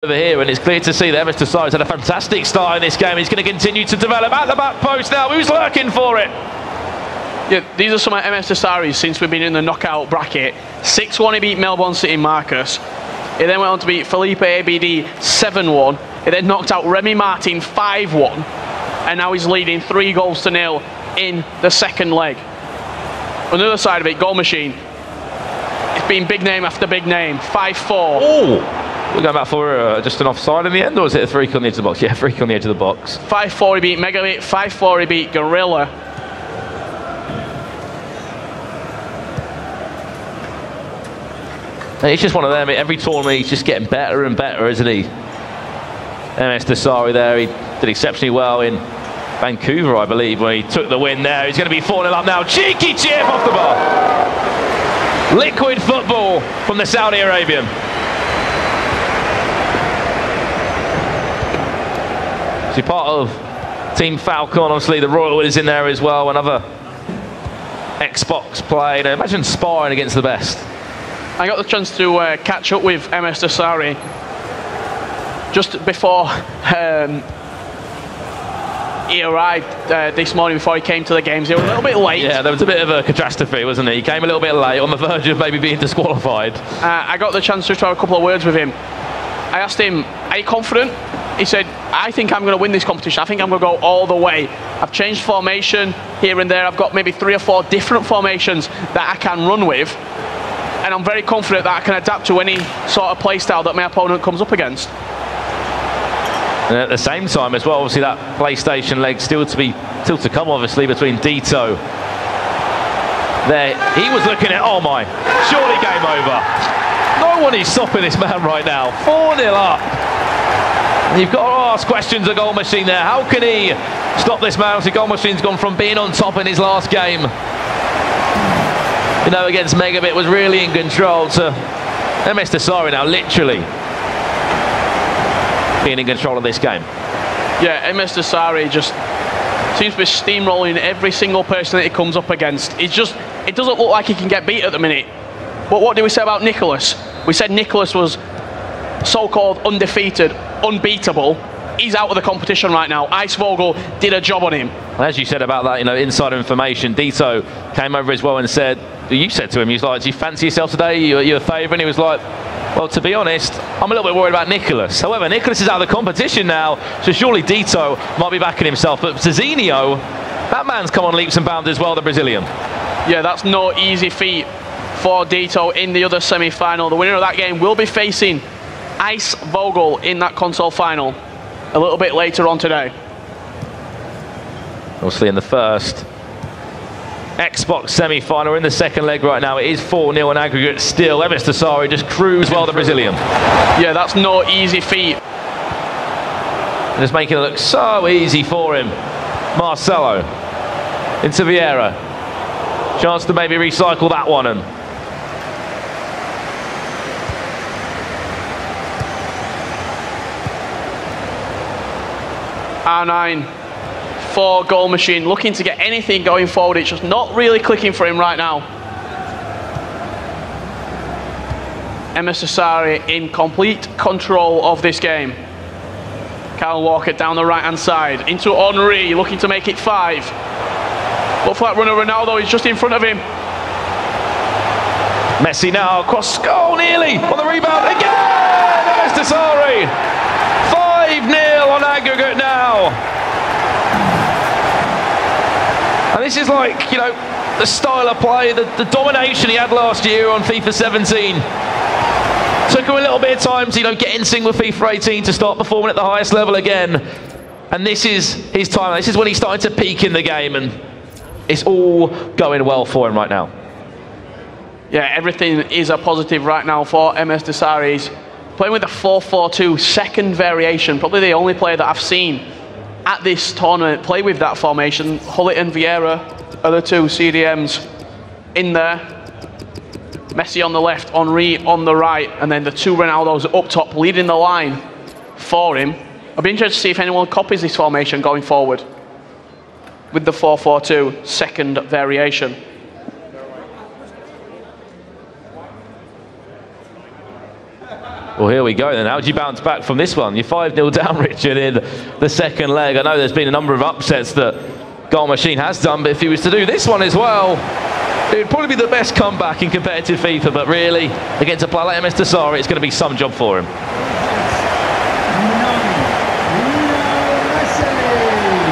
over here, and it's clear to see that Mr. Sari's had a fantastic start in this game. He's going to continue to develop at the back post now. Who's lurking for it? Yeah, these are some of MS Sari's since we've been in the knockout bracket. 6-1 he beat Melbourne City Marcus. He then went on to beat Felipe ABD 7-1. He then knocked out Remy Martin 5-1. And now he's leading 3-0 in the second leg. On the other side of it, Goal Machine. It's been big name after big name. 5-4. Oh! We're going back for just an offside in the end, or was it a free kick on the edge of the box? Yeah, free kick on the edge of the box. 5-4 he beat Megabit, 5-4 he beat Gorilla. It's just one of them. Every tournament he's just getting better and better, isn't he? MS Dasari there, he did exceptionally well in Vancouver, I believe, where he took the win there. He's going to be 4-0 up now. Cheeky chip off the bar. Liquid football from the Saudi Arabian. So part of Team Falcon, obviously the Royal is in there as well, another Xbox play. Now, imagine sparring against the best. I got the chance to catch up with MS Dasari just before he arrived this morning, before he came to the games. He was a little bit late. Yeah, there was a bit of a catastrophe, wasn't he? He came a little bit late, on the verge of maybe being disqualified. I got the chance to have a couple of words with him. I asked him, are you confident? He said, I think I'm going to win this competition. I think I'm going to go all the way. I've changed formation here and there. I've got maybe 3 or 4 different formations that I can run with. And I'm very confident that I can adapt to any sort of play style that my opponent comes up against. And at the same time as well, obviously that PlayStation leg still to come, obviously, between Dito. There, he was looking at, oh my, surely game over. No one is stopping this man right now. 4-0 up. You've got to ask questions of Goal Machine there. How can he stop this man? Obviously, Goal Machine's gone from being on top in his last game, you know, against Megabit, was really in control, to MS Dasari now literally being in control of this game. Yeah, MS Dasari just seems to be steamrolling every single person that he comes up against. It doesn't look like he can get beat at the minute. But what did we say about Nicholas? We said Nicholas was so-called undefeated, unbeatable. He's out of the competition right now. Ice Vogel did a job on him. And as you said about that, you know, insider information, Dito came over as well and said, you said to him, he's like, do you fancy yourself today? You're a favourite? And he was like, well, to be honest, I'm a little bit worried about Nicholas. However, Nicholas is out of the competition now, so surely Dito might be backing himself. But Zizinho, that man's come on leaps and bounds as well, the Brazilian. Yeah, that's no easy feat for Dito in the other semi-final. The winner of that game will be facing Ice Vogel in that console final a little bit later on today. Obviously in the first Xbox semi-final, in the second leg right now, it is 4-0 in aggregate still. MS Dasari just cruised well, the Brazilian. Yeah, that's no easy feat. Just making it look so easy for him. Marcelo into Vieira. Chance to maybe recycle that one. And R9 for Goal Machine, looking to get anything going forward. It's just not really clicking for him right now. MS Dasari in complete control of this game. Kyle Walker down the right hand side into Henri, looking to make it 5. Look for that runner. Ronaldo is just in front of him. Messi now across, oh, nearly on the rebound again. MS Dasari 5-0 on aggregate now. And this is like, you know, the style of play, the domination he had last year on FIFA 17. Took him a little bit of time to, you know, get in sync with FIFA 18 to start performing at the highest level again. And this is his time. This is when he's starting to peak in the game, and it's all going well for him right now. Yeah, everything is a positive right now for MS Dasari. He's playing with the 4-4-2 second variation. Probably the only player that I've seen at this tournament play with that formation. Hullet and Vieira are the 2 CDMs in there. Messi on the left, Henri on the right, and then the 2 Ronaldos up top leading the line for him. I'll be interested to see if anyone copies this formation going forward with the 4-4-2 second variation. Well, here we go then. How do you bounce back from this one? You're 5-0 down, Richard, in the second leg. I know there's been a number of upsets that Goal Machine has done, but if he was to do this one as well, it would probably be the best comeback in competitive FIFA, but really, against a player like MS Tassari, it's going to be some job for him.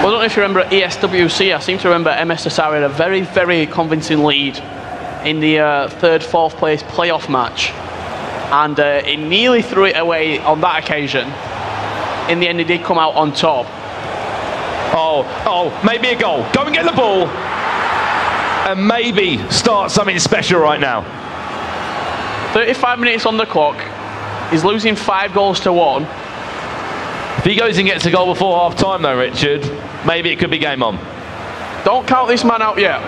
Well, I don't know if you remember at ESWC, I seem to remember MS Tassari had a very, very convincing lead in the 3rd, 4th place playoff match. And he nearly threw it away on that occasion. In the end, he did come out on top. Oh, maybe a goal. Go and get the ball. And maybe start something special right now. 35 minutes on the clock. He's losing 5 goals to 1. If he goes and gets a goal before half-time though, Richard, maybe it could be game on. Don't count this man out yet.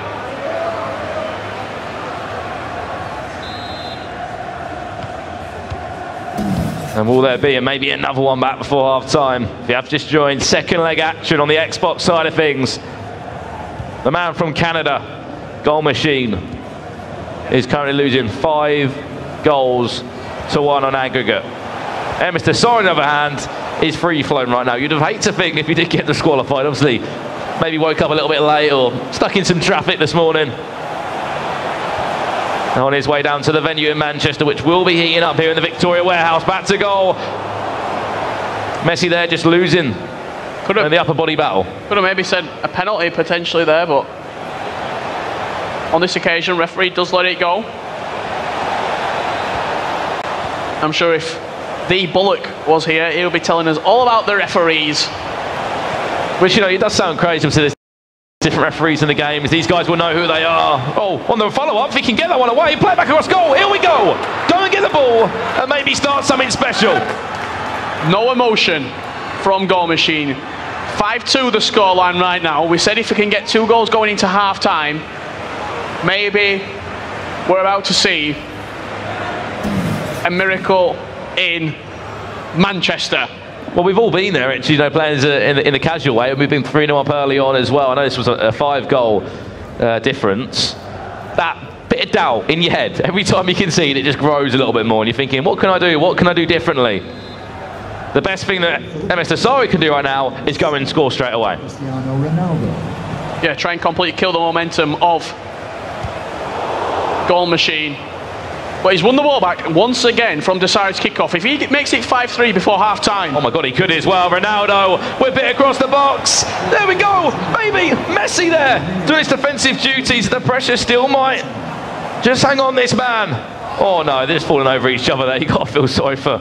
And will there be maybe another one back before half-time? If you have just joined, second leg action on the Xbox side of things. The man from Canada, Goal Machine, is currently losing 5 goals to 1 on aggregate. MS Tassari, on the other hand, is free-flowing right now. You'd have hated to think if he did get disqualified, obviously, maybe woke up a little bit late or stuck in some traffic this morning. On his way down to the venue in Manchester, which will be heating up here in the Victoria Warehouse. Back to goal. Messi there just losing in the upper body battle. Could have maybe said a penalty potentially there, but on this occasion, referee does let it go. I'm sure if the Bullock was here, he would be telling us all about the referees. Which, you know, it does sound crazy to this. Different referees in the games. These guys will know who they are. Oh, on the follow-up, if he can get that one away, play it back across goal. Here we go. Go and get the ball and maybe start something special. No emotion from Goal Machine. 5-2 the scoreline right now. We said if we can get 2 goals going into half-time, maybe we're about to see a miracle in Manchester. Well, we've all been there, actually, you know, playing in the casual way, and we've been 3-0 up early on as well. I know this was a 5-goal difference. That bit of doubt in your head, every time you concede, it just grows a little bit more, and you're thinking, what can I do? What can I do differently? The best thing that MS Tassari can do right now is go and score straight away. Yeah, try and completely kill the momentum of Goal Machine. But he's won the ball back once again from Tassari's kickoff. If he makes it 5-3 before half-time. Oh my God, he could as well. Ronaldo, whip it across the box. There we go. Maybe Messi there doing his defensive duties. The pressure still might just hang on this man. Oh no, they're just falling over each other there. You've got to feel sorry for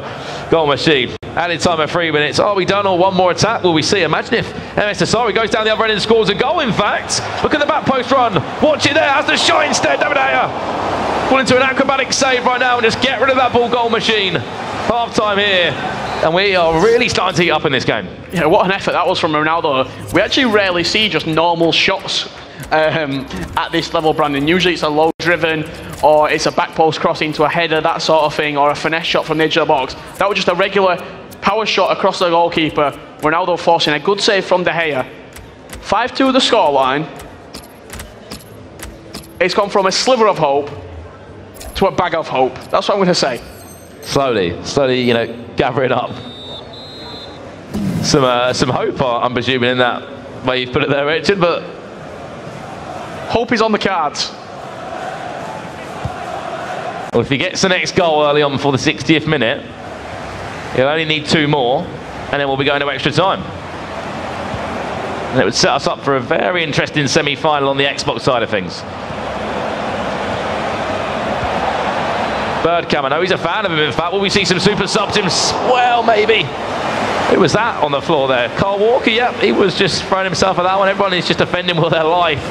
Goal Machine. Added time of 3 minutes. Are we done or one more attack? Will we see? Imagine if MS Tassari goes down the other end and scores a goal, in fact. Look at the back post run. Watch it there. Has the shot instead. David Ayer. Fall into an acrobatic save right now and just get rid of that ball. Goal Machine. Half time here. And we are really starting to heat up in this game. Yeah, what an effort that was from Ronaldo. We actually rarely see just normal shots at this level, Brandon. Usually it's a low driven or it's a back post cross into a header, that sort of thing, or a finesse shot from the edge of the box. That was just a regular power shot across the goalkeeper. Ronaldo forcing a good save from De Gea. 5-2 the scoreline. It's gone from a sliver of hope to a bag of hope. That's what I'm going to say. Slowly, you know, gathering up some hope, I'm presuming, in that way you've put it there, Richard, but hope is on the cards. Well, if he gets the next goal early on before the 60th minute, he'll only need 2 more, and then we'll be going to extra time. And it would set us up for a very interesting semi-final on the Xbox side of things. Birdcam, I know he's a fan of him, in fact. Will we see some super subs him? Well, maybe. Who was that on the floor there? Carl Walker, yep, he was just throwing himself at that one. Everyone is just defending with their life.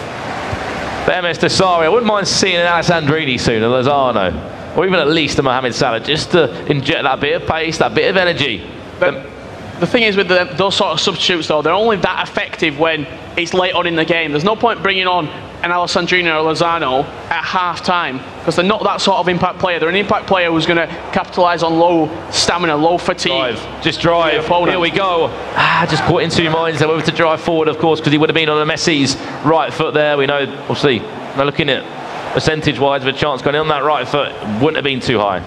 But MS Tassari, I wouldn't mind seeing an Alessandrini soon, a Lozano, or even at least a Mohamed Salah, just to inject that bit of pace, that bit of energy. The thing is with those sort of substitutes, though, they're only that effective when it's late on in the game. There's no point bringing on an Alessandrini or Lozano at half-time, because they're not that sort of impact player. They're an impact player who's going to capitalise on low stamina, low fatigue. Just drive. Here we go. Just caught in 2 minds. They were able to drive forward, of course, because he would have been on a Messi's right foot there. We know, obviously, they're looking at percentage-wise of a chance going in on that right foot. Wouldn't have been too high.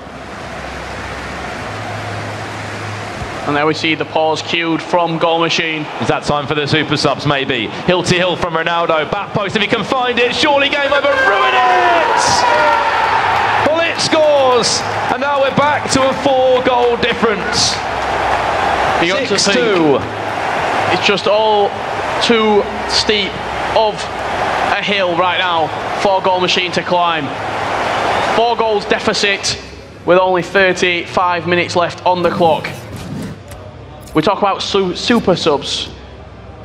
And there we see the pause cued from Goal Machine. Is that time for the super subs, maybe? Hill to hill from Ronaldo. Back post, if he can find it. Surely game over. Ruin it! Bullet scores. And now we're back to a 4-goal difference. 6-2. It's just all too steep of a hill right now for Goal Machine to climb. 4 goals deficit with only 35 minutes left on the clock. We talk about super subs.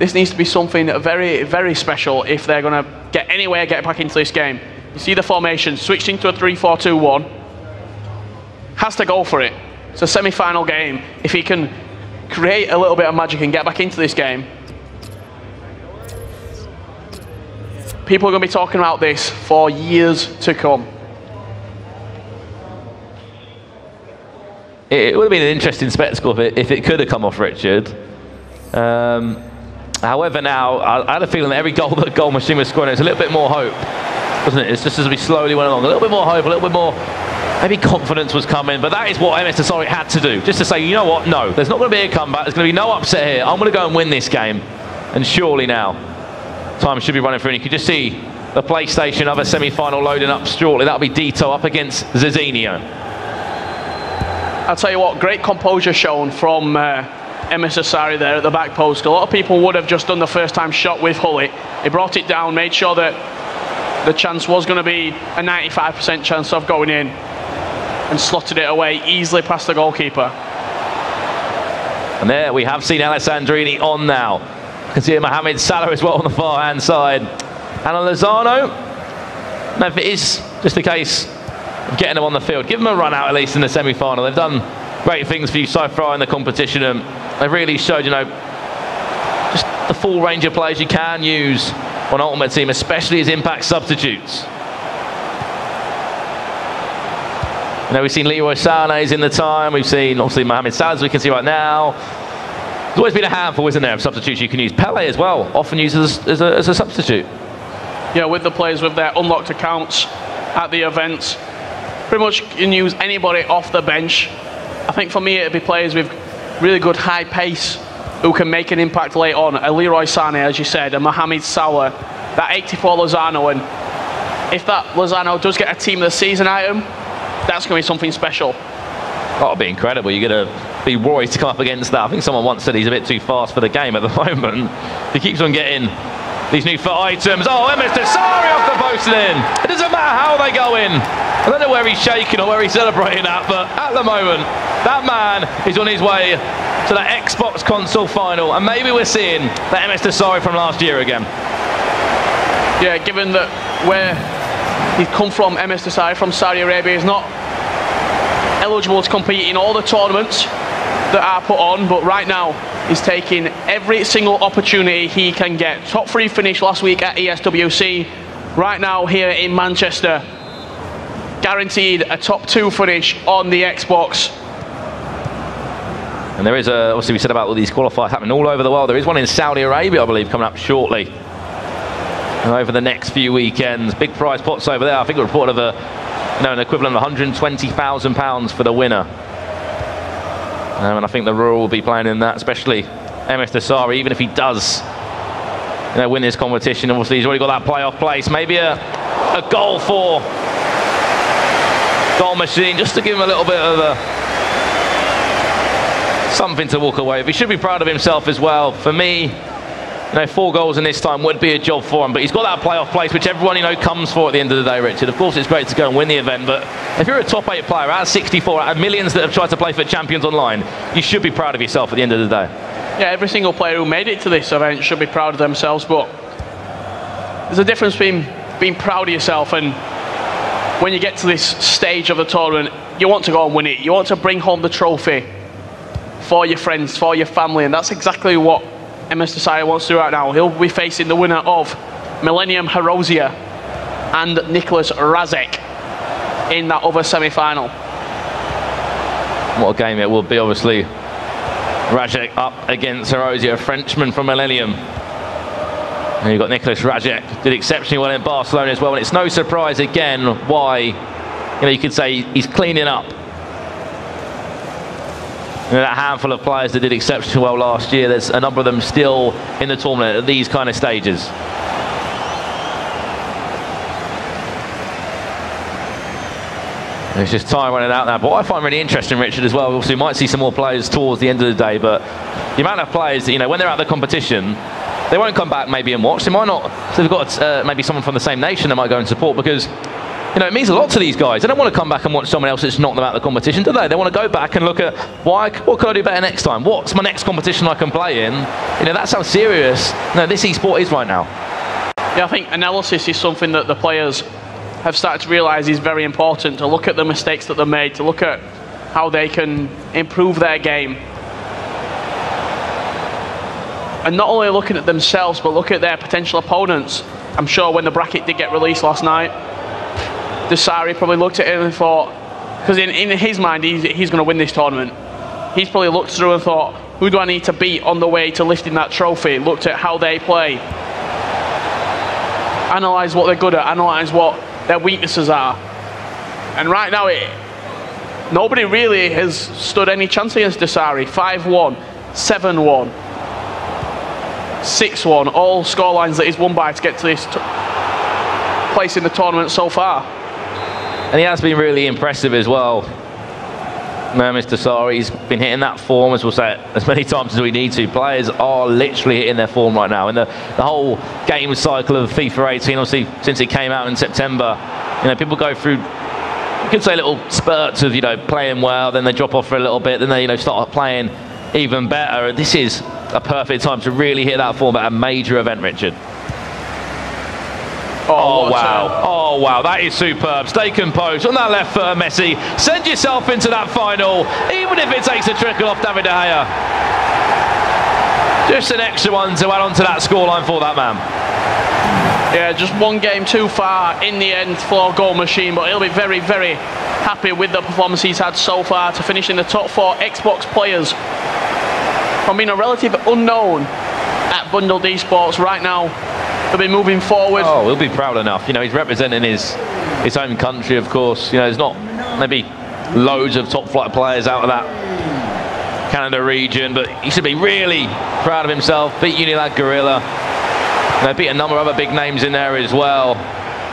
This needs to be something very, very special if they're going to get back into this game. You see the formation, switched into a 3-4-2-1. Has to go for it. It's a semi-final game. If he can create a little bit of magic and get back into this game, people are going to be talking about this for years to come. It would have been an interesting spectacle if it could have come off Richard. However, now, I had a feeling that every goal that Goal Machine was scoring, there's a little bit more hope, wasn't it? It's just as we slowly went along, a little bit more hope, a little bit more, maybe confidence was coming, but that is what MS Desari had to do. Just to say, you know what, no, there's not going to be a comeback, there's going to be no upset here. I'm going to go and win this game. And surely now, time should be running through, and you can just see the PlayStation, other semi-final loading up shortly. That'll be Dito up against Zizinho. I'll tell you what, great composure shown from MS Desari there at the back post. A lot of people would have just done the first time shot with Hully. He brought it down, made sure that the chance was going to be a 95% chance of going in, and slotted it away easily past the goalkeeper. And there we have seen Alessandrini on now. You can see Mohamed Salah as well on the far hand side. And Lozano, now if it is just a case of getting them on the field, give them a run out at least in the semi-final. They've done great things for you so far in the competition, and they've really showed, you know, just the full range of players you can use on Ultimate Team, especially as impact substitutes. You know, we've seen Leroy Sané's in the time, we've seen obviously Mohamed Salah's we can see right now. There's always been a handful, isn't there, of substitutes you can use. Pele as well, often used as a substitute. Yeah, with the players with their unlocked accounts at the events, pretty much can use anybody off the bench. I think for me it'd be players with really good high pace who can make an impact late on. A Leroy Sané, as you said, a Mohamed Salah, that 84 Lozano, and if that Lozano does get a Team of the Season item, that's going to be something special. That'll be incredible. You're going to be worried to come up against that. I think someone once said he's a bit too fast for the game at the moment. He keeps on getting these new FUT items. Oh, MS Desari off the post and in. It doesn't matter how they go in. I don't know where he's shaking or where he's celebrating at, but at the moment, that man is on his way to the Xbox console final, and maybe we're seeing the MS Desari from last year again. Yeah, given that where he's come from, MS Desari from Saudi Arabia, is not eligible to compete in all the tournaments that are put on, but right now he's taking every single opportunity he can get. Top 3 finish last week at ESWC. Right now here in Manchester, guaranteed a top 2 finish on the Xbox. And there is obviously we said about all these qualifiers happening all over the world. There is one in Saudi Arabia, I believe, coming up shortly. And over the next few weekends, big prize pots over there. I think we reported of an equivalent of £120,000 for the winner. And I think the Rural will be playing in that, especially MS Desari, even if he does win this competition. Obviously, he's already got that playoff place. Maybe a goal for Goal Machine, just to give him a little bit of something to walk away with. He should be proud of himself as well. For me, 4 goals in this time would be a job for him, but he's got that playoff place, which everyone comes for at the end of the day, Richard. Of course, it's great to go and win the event, but if you're a top 8 player out of 64, out of millions that have tried to play for Champions Online, you should be proud of yourself at the end of the day. Yeah, every single player who made it to this event should be proud of themselves, but there's a difference between being proud of yourself and when you get to this stage of the tournament, you want to go and win it. You want to bring home the trophy for your friends, for your family, and that's exactly what MS Desari wants to do right now. He'll be facing the winner of Millennium Herozia and Nicholas Razek in that other semi-final. What a game it will be, obviously. Razek up against Herozia, a Frenchman from Millennium. And you've got Nicholas Razek, did exceptionally well in Barcelona as well, and it's no surprise again why, you could say he's cleaning up. that handful of players that did exceptionally well last year, there's a number of them still in the tournament at these kind of stages. It's just time running out now. But what I find really interesting, Richard, as well, obviously we might see some more players towards the end of the day, but the amount of players that, you know, when they're out of the competition, they won't come back maybe and watch. They might not. So they've got maybe someone from the same nation that might go and support, because, you know, it means a lot to these guys. They don't want to come back and watch someone else that's knocked them out of the competition, do they? They want to go back and look at what can I do better next time? What's my next competition I can play in? You know, that's how serious this e-sport is right now. Yeah, I think analysis is something that the players have started to realise is very important, to look at the mistakes that they've made, to look at how they can improve their game. And not only looking at themselves, but look at their potential opponents. I'm sure when the bracket did get released last night, Desari probably looked at it and thought, because in his mind, he's going to win this tournament. He's probably looked through and thought, who do I need to beat on the way to lifting that trophy? Looked at how they play, analysed what they're good at, analysed what their weaknesses are. And right now, nobody really has stood any chance against Desari. 5-1, 7-1, 6-1, all scorelines that he's won by to get to this place in the tournament so far. And he has been really impressive as well. Mr. Desari, he's been hitting that form, as we'll say, as many times as we need to. Players are literally hitting their form right now. In the whole game cycle of FIFA 18, obviously, since it came out in September, you know, people go through, you could say, little spurts of, you know, playing well, then they drop off for a little bit, then they, you know, start playing even better. This is a perfect time to really hit that form at a major event, Richard. Oh, wow. Oh, wow. That is superb. Stay composed on that left foot, Messi. Send yourself into that final, even if it takes a trickle off David De Gea. Just an extra one to add on to that scoreline for that man. Yeah, just one game too far in the end for Goal Machine, but he'll be very, very happy with the performance he's had so far to finish in the top 4 Xbox players. From being a relative unknown at Bundled Esports right now, they'll be moving forward. Oh, we'll be proud enough. You know, he's representing his home country, of course. You know, there's not maybe loads of top flight players out of that Canada region, but he should be really proud of himself. Beat Unilag Gorilla. You know, beat a number of other big names in there as well.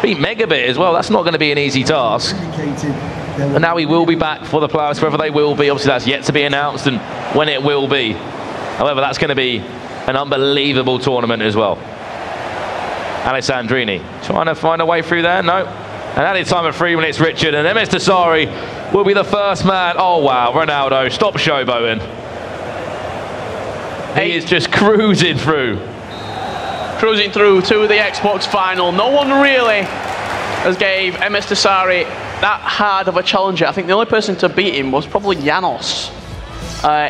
Beat Megabit as well. That's not going to be an easy task. And now he will be back for the playoffs, wherever they will be. Obviously, that's yet to be announced and when it will be. However, that's going to be an unbelievable tournament as well. Alessandrini trying to find a way through there. No. And added time of 3 minutes, Richard. And MS Desari will be the first man. Oh, wow. Ronaldo, stop showboating. He is just cruising through. Cruising through to the Xbox final. No one really has gave MS Desari that hard of a challenger. I think the only person to beat him was probably Janos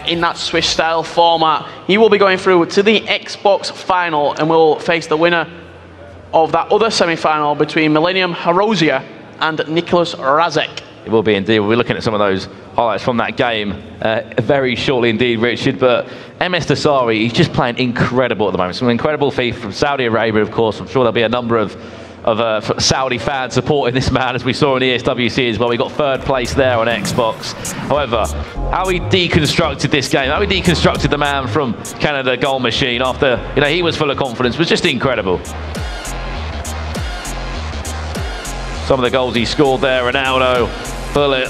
in that Swiss style format. He will be going through to the Xbox final and will face the winner of that other semi-final between Millennium Herozia and Nicholas Razek. It will be indeed. We'll be looking at some of those highlights from that game very shortly indeed, Richard. But MS Desari, he's just playing incredible at the moment. Some incredible feat from Saudi Arabia, of course. I'm sure there'll be a number of Saudi fans supporting this man, as we saw in the ESWC as well. We got 3rd place there on Xbox. However, how he deconstructed this game, how he deconstructed the man from Canada, Goal Machine, after, you know, he was full of confidence, was just incredible. Some of the goals he scored there, Ronaldo, bullet.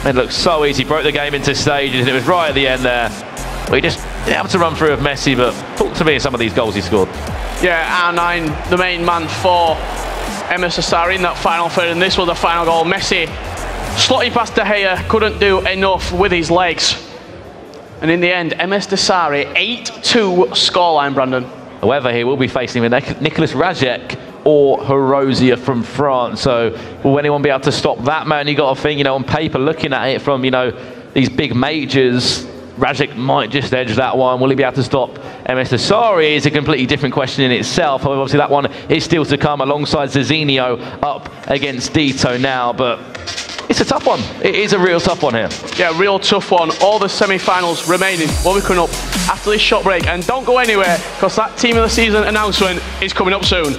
It looked so easy, broke the game into stages, and it was right at the end there. We just didn't have to run through with Messi, but talk to me of some of these goals he scored. Yeah, R9, the main man for MS Desari in that final third, and this was the final goal. Messi slotting past De Gea, couldn't do enough with his legs. And in the end, MS Desari, 8-2 scoreline, Brandon. However, he will be facing Nicholas Razek or Herozia from France. So will anyone be able to stop that man? You got to think, you know, on paper, looking at it from, you know, these big majors, Razek might just edge that one. Will he be able to stop MS Desari is a completely different question in itself. However, obviously that one is still to come alongside Zizinho up against Dito now, but it's a tough one. It is a real tough one here. Yeah, real tough one. All the semi-finals remaining will be coming up after this short break. And don't go anywhere, because that Team of the Season announcement is coming up soon.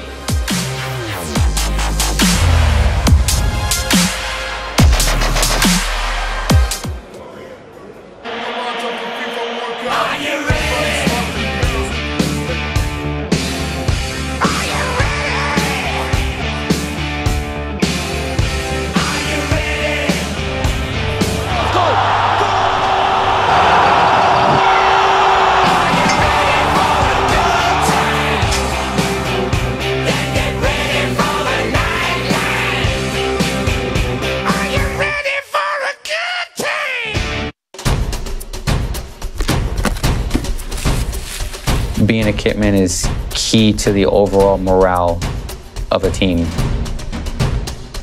Being a kitman is key to the overall morale of a team.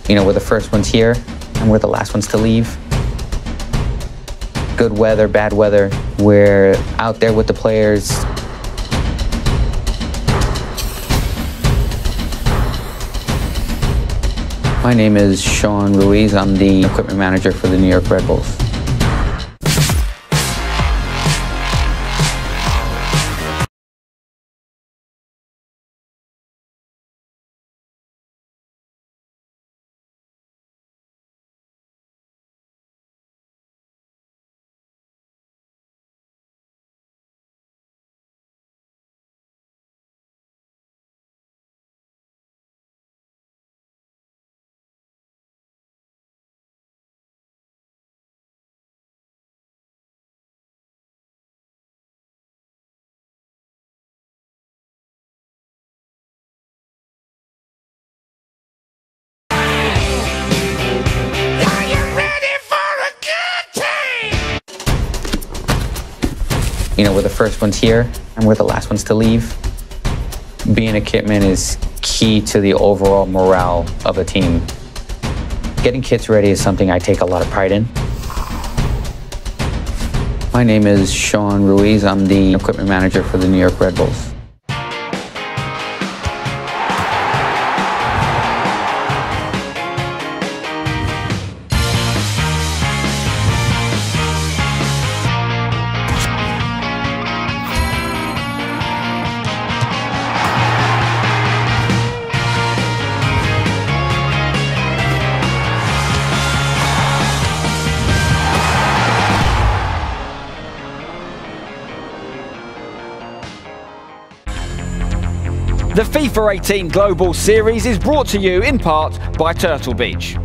You know, we're the first ones here and we're the last ones to leave. Good weather, bad weather, we're out there with the players. My name is Sean Ruiz. I'm the equipment manager for the New York Red Bulls. You know, we're the first ones here and we're the last ones to leave. Being a kitman is key to the overall morale of a team. Getting kits ready is something I take a lot of pride in. My name is Sean Ruiz. I'm the equipment manager for the New York Red Bulls. The FIFA 18 Global Series is brought to you in part by Turtle Beach.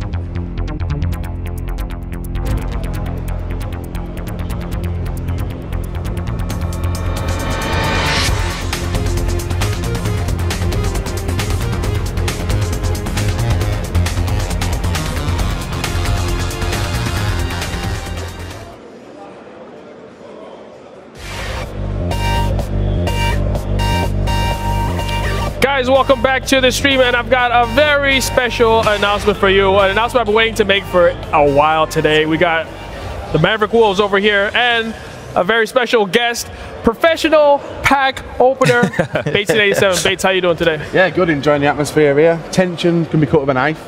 Guys, welcome back to the stream, and I've got a very special announcement for you. An announcement I've been waiting to make for a while today. We got the Maverick Wolves over here and a very special guest, professional pack opener, Bates 87. Bates, how you doing today? Yeah, good. Enjoying the atmosphere here. Tension can be cut with a knife.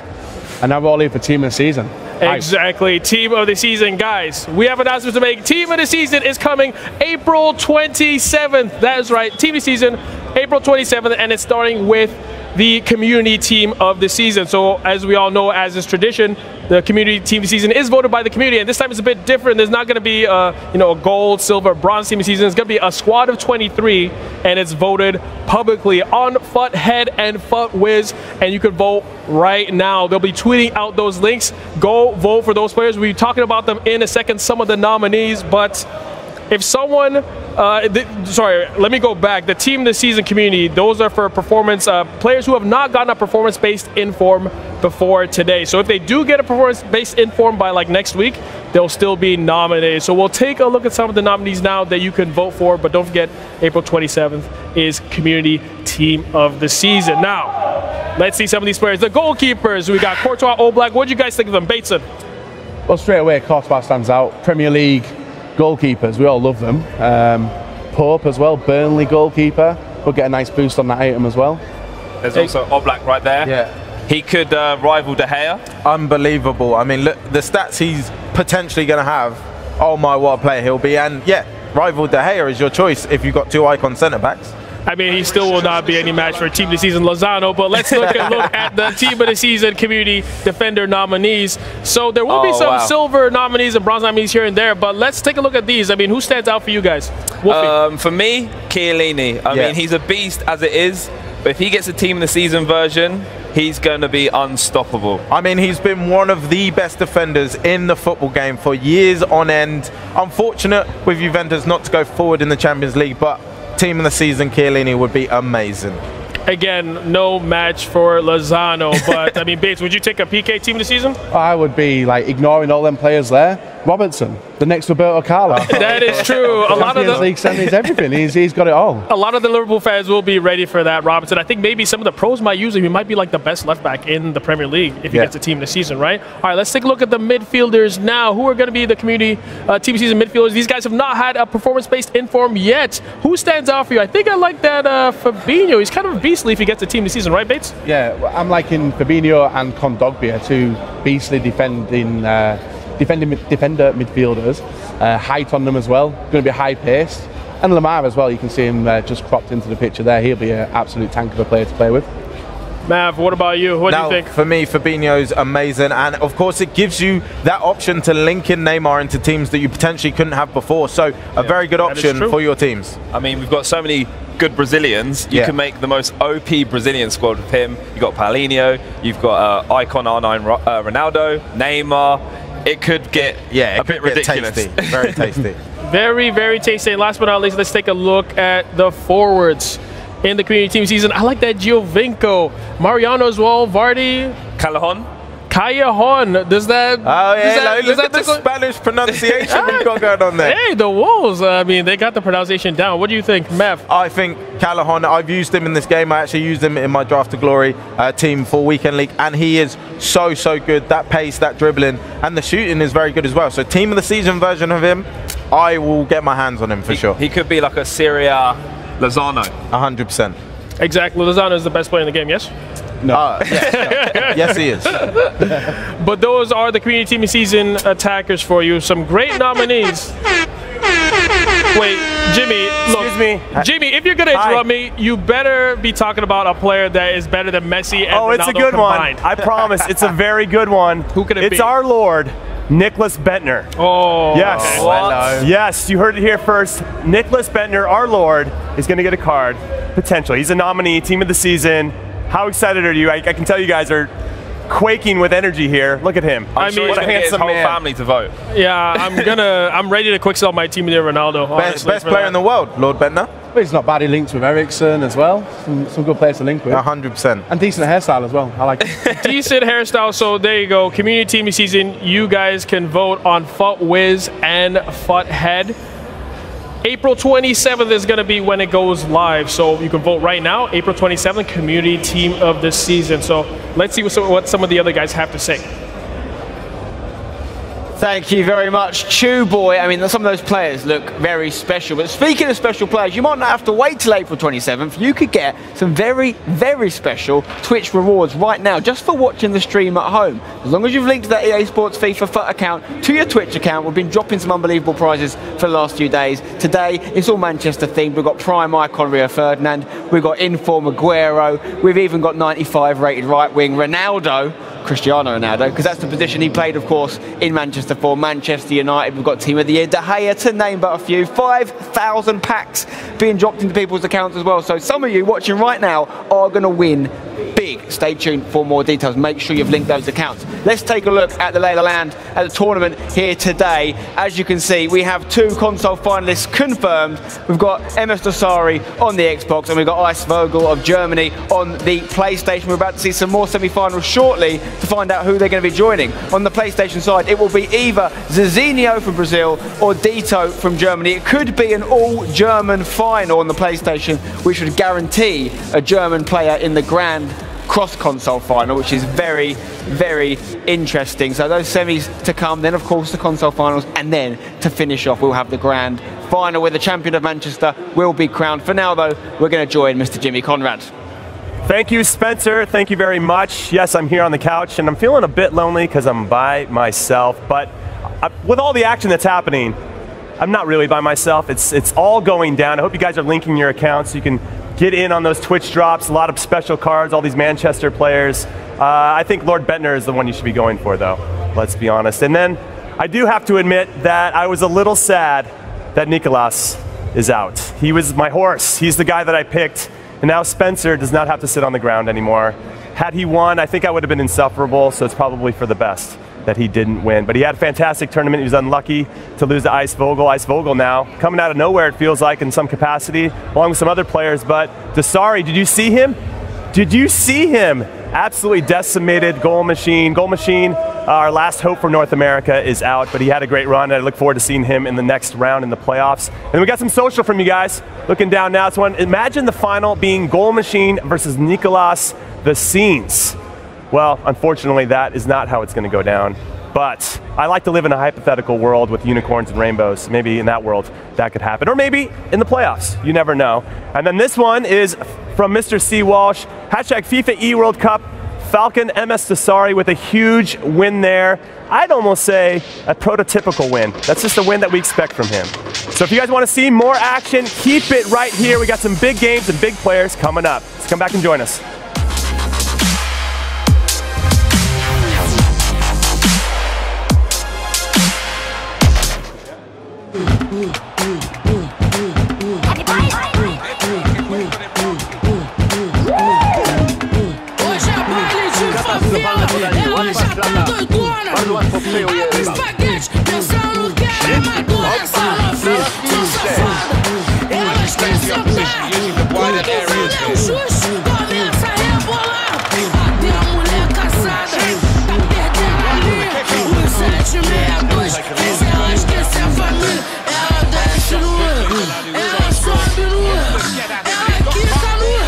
And now we're all here for Team of the Season. Exactly. Team of the Season, guys. We have announcements to make. Team of the Season is coming April 27th. That is right. Team of the Season, April 27th, and it's starting with the community team of the season. So as we all know, as is tradition, the community team of the season is voted by the community, and this time it's a bit different. There's not going to be a gold, silver, bronze team of the season. It's going to be a squad of 23, and it's voted publicly on FUT Head and FUT Wiz, and you can vote right now. They'll be tweeting out those links. Go vote for those players. We'll be talking about them in a second, some of the nominees, but if someone, sorry, let me go back. The team of the season community, those are for performance, players who have not gotten a performance-based inform before today. So if they do get a performance-based inform by like next week, they'll still be nominated. So we'll take a look at some of the nominees now that you can vote for, but don't forget, April 27th is community team of the season. Now, let's see some of these players. The goalkeepers, we got Courtois, Oblak. What do you guys think of them? Bateson? Well, straight away, Courtois stands out. Premier League goalkeepers, we all love them. Pope as well, Burnley goalkeeper. We'll get a nice boost on that item as well. There's also Oblak right there. Yeah. He could rival De Gea. Unbelievable. I mean, look, the stats he's potentially going to have. Oh my, what a player he'll be. And yeah, rival De Gea is your choice if you've got two icon centre-backs. I mean, he still will not be any match for Team of the Season Lozano, but let's look at the Team of the Season Community Defender nominees. So there will be some silver nominees and bronze nominees here and there, but let's take a look at these. I mean, who stands out for you guys? For me, Chiellini. I mean, he's a beast as it is, but if he gets a Team of the Season version, he's going to be unstoppable. I mean, he's been one of the best defenders in the football game for years on end. Unfortunate with Juventus not to go forward in the Champions League, but Team of the Season, Chiellini would be amazing. Again, no match for Lozano, but I mean, Bates, would you take a PK Team of the Season? I would be like ignoring all them players there. Robertson, the next Roberto Carlos. That is true. A lot of the League semis, everything. He's got it all. A lot of the Liverpool fans will be ready for that, Robertson. I think maybe some of the pros might use him. He might be like the best left back in the Premier League if he gets a Team of the Season, right? All right, let's take a look at the midfielders now. Who are going to be the community Team of the Season midfielders? These guys have not had a performance-based inform yet. Who stands out for you? I think I like that Fabinho. He's kind of beastly if he gets a Team of the Season, right, Bates? Yeah, I'm liking Fabinho and Kondogbia, two beastly defender midfielders. Height on them as well, going to be high paced. And Lamar as well, you can see him just cropped into the picture there. He'll be an absolute tank of a player to play with. Mav, what about you? What do you think? For me, Fabinho's amazing, and of course it gives you that option to link in Neymar into teams that you potentially couldn't have before, so a very good option for your teams. I mean, we've got so many good Brazilians. You can make the most OP Brazilian squad with him. You've got Paulinho, you've got icon R9 Ronaldo, Neymar. It could get a bit ridiculous. Tasty. Very tasty. Very, very tasty. And last but not least, let's take a look at the forwards in the community team season. I like that Giovinco, Mariano as well, Vardy, Callejon. Does that? Oh yeah, look at the Spanish pronunciation we've got going on there. Hey, the Wolves. I mean, they got the pronunciation down. What do you think, Mev? I think Callejon. I've used him in this game. I actually used him in my Draft to Glory team for Weekend League, and he is so good. That pace, that dribbling, and the shooting is very good as well. So, Team of the Season version of him, I will get my hands on him for sure. He could be like a Syria Lozano. 100%. Exactly. Lozano is the best player in the game. Yes. No. Yes, he is. But those are the community team season attackers for you. Some great nominees. Wait, Jimmy, look. Excuse me. Jimmy, if you're going to interrupt me, you better be talking about a player that is better than Messi and Ronaldo it's a good combined. one. I promise. It's a very good one. Who could it be? It's our Lord, Nicholas Bentner. Oh. Yes. Okay. What? Yes, you heard it here first. Nicholas Bentner, our Lord, is going to get a card, potentially. He's a nominee, Team of the Season. How excited are you? I can tell you guys are quaking with energy here. Look at him. I'm sure he's going to get his whole family to vote. Yeah, I'm ready to quick sell my team there, Ronaldo. Best player in the world, Lord Bentner. But he's not bad. He links with Ericsson as well. Some good players to link with. 100%. And decent hairstyle as well. I like it. Decent hairstyle. So there you go. Community team season. You guys can vote on FUT Wiz and FUT Head. April 27th is going to be when it goes live, so you can vote right now. April 27th, community team of the season. So let's see what some of the other guys have to say. Thank you very much, Chew Boy. I mean, some of those players look very special. But speaking of special players, you might not have to wait till April 27th. You could get some very, very special Twitch rewards right now just for watching the stream at home. As long as you've linked that EA Sports FIFA FUT account to your Twitch account, we've been dropping some unbelievable prizes for the last few days. Today, it's all Manchester themed. We've got Prime Icon Rio Ferdinand. We've got Inform Aguero. We've even got 95 rated right wing Ronaldo. Cristiano Ronaldo, because that's the position he played, of course, in Manchester for Manchester United. We've got Team of the Year, De Gea, to name but a few. 5,000 packs being dropped into people's accounts as well. So some of you watching right now are going to win big. Stay tuned for more details. Make sure you've linked those accounts. Let's take a look at the lay of the land at the tournament here today. As you can see, we have 2 console finalists confirmed. We've got MS Dosari on the Xbox, and we've got Ice Vogel of Germany on the PlayStation. We're about to see some more semi-finals shortly to find out who they're going to be joining. On the PlayStation side, it will be either Zizinho from Brazil or Dito from Germany. It could be an all-German final on the PlayStation, which would guarantee a German player in the grand cross-console final, which is very, very interesting. So those semis to come, then of course the console finals, and then to finish off we'll have the grand final where the champion of Manchester will be crowned. For now though, we're going to join Mr. Jimmy Conrad. Thank you, Spencer. Thank you very much. Yes, I'm here on the couch, and I'm feeling a bit lonely because I'm by myself, but with all the action that's happening, I'm not really by myself. It's all going down. I hope you guys are linking your accounts so you can get in on those Twitch drops, a lot of special cards, all these Manchester players. I think Lord Bentner is the one you should be going for, though. Let's be honest. And then I do have to admit that I was a little sad that Nicolas is out. He was my horse. He's the guy that I picked. And now Spencer does not have to sit on the ground anymore. Had he won, I think I would have been insufferable, so it's probably for the best that he didn't win. But he had a fantastic tournament. He was unlucky to lose to Ice Vogel. Ice Vogel now coming out of nowhere, it feels like, in some capacity, along with some other players. But Dasari, did you see him? Did you see him? Absolutely decimated Goal Machine. Goal Machine, our last hope for North America, is out, but he had a great run, and I look forward to seeing him in the next round in the playoffs. And we got some social from you guys. Looking down now, it's one. Imagine the final being Goal Machine versus Nicolas the Scenes. Well, unfortunately, that is not how it's going to go down. But I like to live in a hypothetical world with unicorns and rainbows. Maybe in that world that could happen. Or maybe in the playoffs. You never know. And then this one is from Mr. C. Walsh. Hashtag FIFA E World Cup. Falcon MS Dasari with a huge win there. I'd almost say a prototypical win. That's just a win that we expect from him. So if you guys want to see more action, keep it right here. We got some big games and big players coming up. Let's come back and join us. Abre espaguete, pensando que era madura. Essa novinha, tô safada. Ela quer sentar. Quando o Xuxo começa a rebolar. Até a mulher caçada tá perdendo a linha. Os 762, se ela esquecer a família, ela desce nua, ela sobe nua, ela quica nua.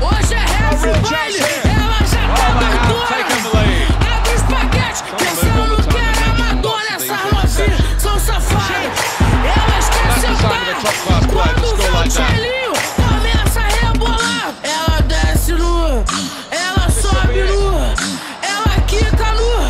Hoje é resto do baile, ela já tá doidona. Abre espaguete, pensando que era amadora. Essa novinha são safadas. Elas querem sentar. Quando vê o bailinho, começa a rebolar. Ela desce nua, ela sobe nua, ela quica nua.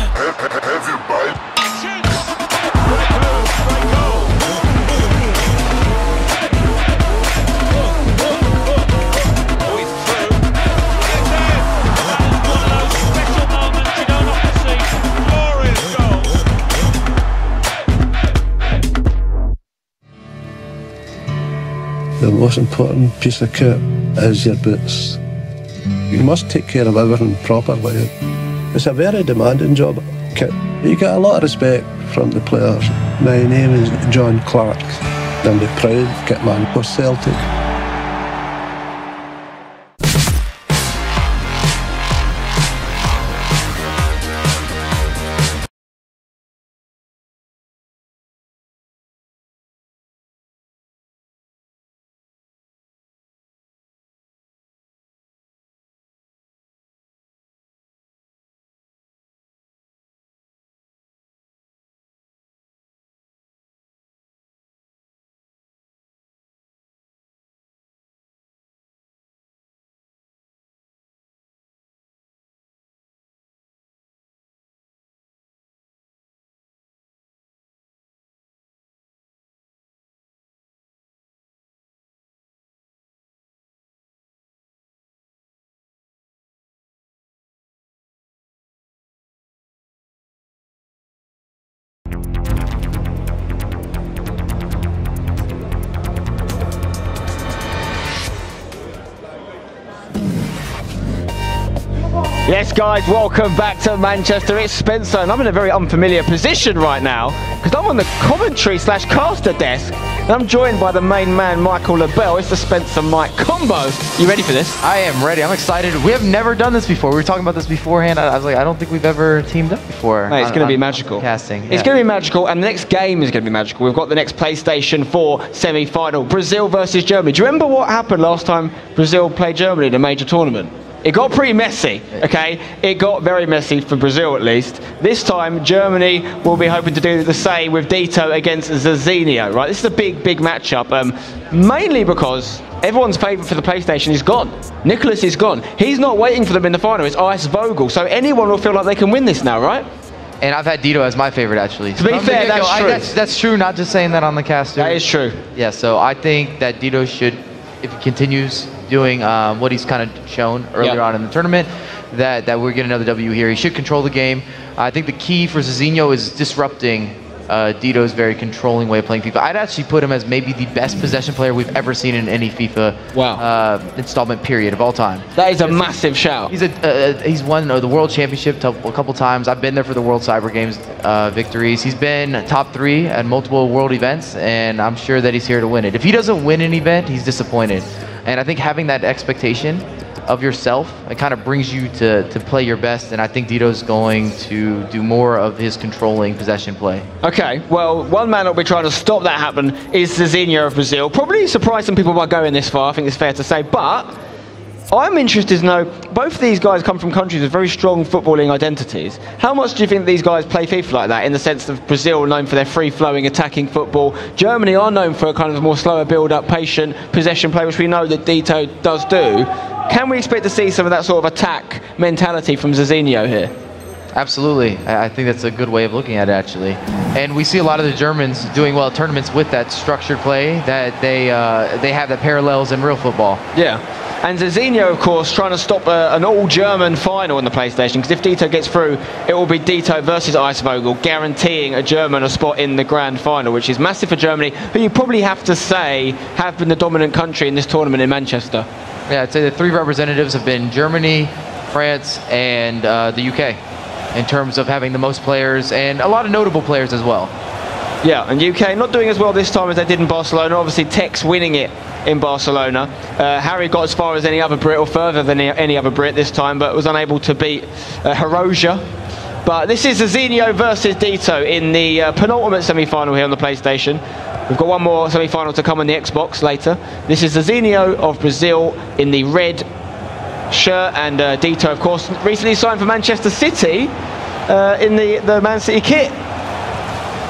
The most important piece of kit is your boots. You must take care of everything properly. It's a very demanding job, kit. You get a lot of respect from the players. My name is John Clark. I'm the proud kitman for Celtic. Yes guys, welcome back to Manchester. It's Spencer and I'm in a very unfamiliar position right now because I'm on the commentary / caster desk and I'm joined by the main man Michael LaBelle. It's the Spencer Mike combo. You ready for this? I am ready. I'm excited. We have never done this before. We were talking about this beforehand. I was like, I don't think we've ever teamed up before. Mate, it's going to be magical. Casting. It's going to be magical and the next game is going to be magical. We've got the next PlayStation 4 semi-final, Brazil versus Germany. Do you remember what happened last time Brazil played Germany in a major tournament? it got pretty messy, okay? It got very messy for Brazil, at least. This time, Germany will be hoping to do the same with Dito against Zizinho, right? This is a big, big matchup, mainly because everyone's favourite for the PlayStation is gone. Nicholas is gone. He's not waiting for them in the final. It's Ice Vogel. So anyone will feel like they can win this now, right? And I've had Dito as my favorite, actually. To be fair, that's true. That's true, not just saying that on the cast. That is true. Yeah, so I think that Dito should, if he continues doing what he's kind of shown earlier on in the tournament, that we're getting another W here. He should control the game. I think the key for Zizinho is disrupting Dito's very controlling way of playing FIFA. I'd actually put him as maybe the best possession player we've ever seen in any FIFA installment period of all time. That is a massive shout. He's won the World Championship a couple times. I've been there for the World Cyber Games victories. He's been top 3 at multiple world events, and I'm sure that he's here to win it. If he doesn't win an event, he's disappointed. And I think having that expectation of yourself, it kind of brings you to play your best, and I think Dito's going to do more of his controlling possession play. Okay, well, one man that'll be trying to stop that happen is Zizinho of Brazil. Probably surprised some people by going this far, I think it's fair to say, but I'm interested to know, both of these guys come from countries with very strong footballing identities. How much do you think these guys play FIFA like that, in the sense of Brazil known for their free-flowing attacking football? Germany are known for a kind of more slower build-up, patient possession play, which we know that Dito does do. Can we expect to see some of that sort of attack mentality from Zizinho here? Absolutely. I think that's a good way of looking at it, actually. And we see a lot of the Germans doing well at tournaments with that structured play, that they have that parallels in real football. Yeah. And Zizinho, of course, trying to stop an all-German final on the PlayStation, because if Dito gets through, it will be Dito versus Ice Vogel, guaranteeing a German a spot in the grand final, which is massive for Germany, who you probably have to say have been the dominant country in this tournament in Manchester. Yeah, I'd say the 3 representatives have been Germany, France, and the UK, in terms of having the most players, and a lot of notable players as well. Yeah, and UK not doing as well this time as they did in Barcelona. Obviously, Tex winning it in Barcelona. Harry got as far as any other Brit, or further than any other Brit this time, but was unable to beat Hiroja. But this is Zizinho versus Dito in the penultimate semi-final here on the PlayStation. We've got one more semi-final to come on the Xbox later. This is Zizinho of Brazil in the red shirt, and Dito, of course, recently signed for Manchester City in the Man City kit.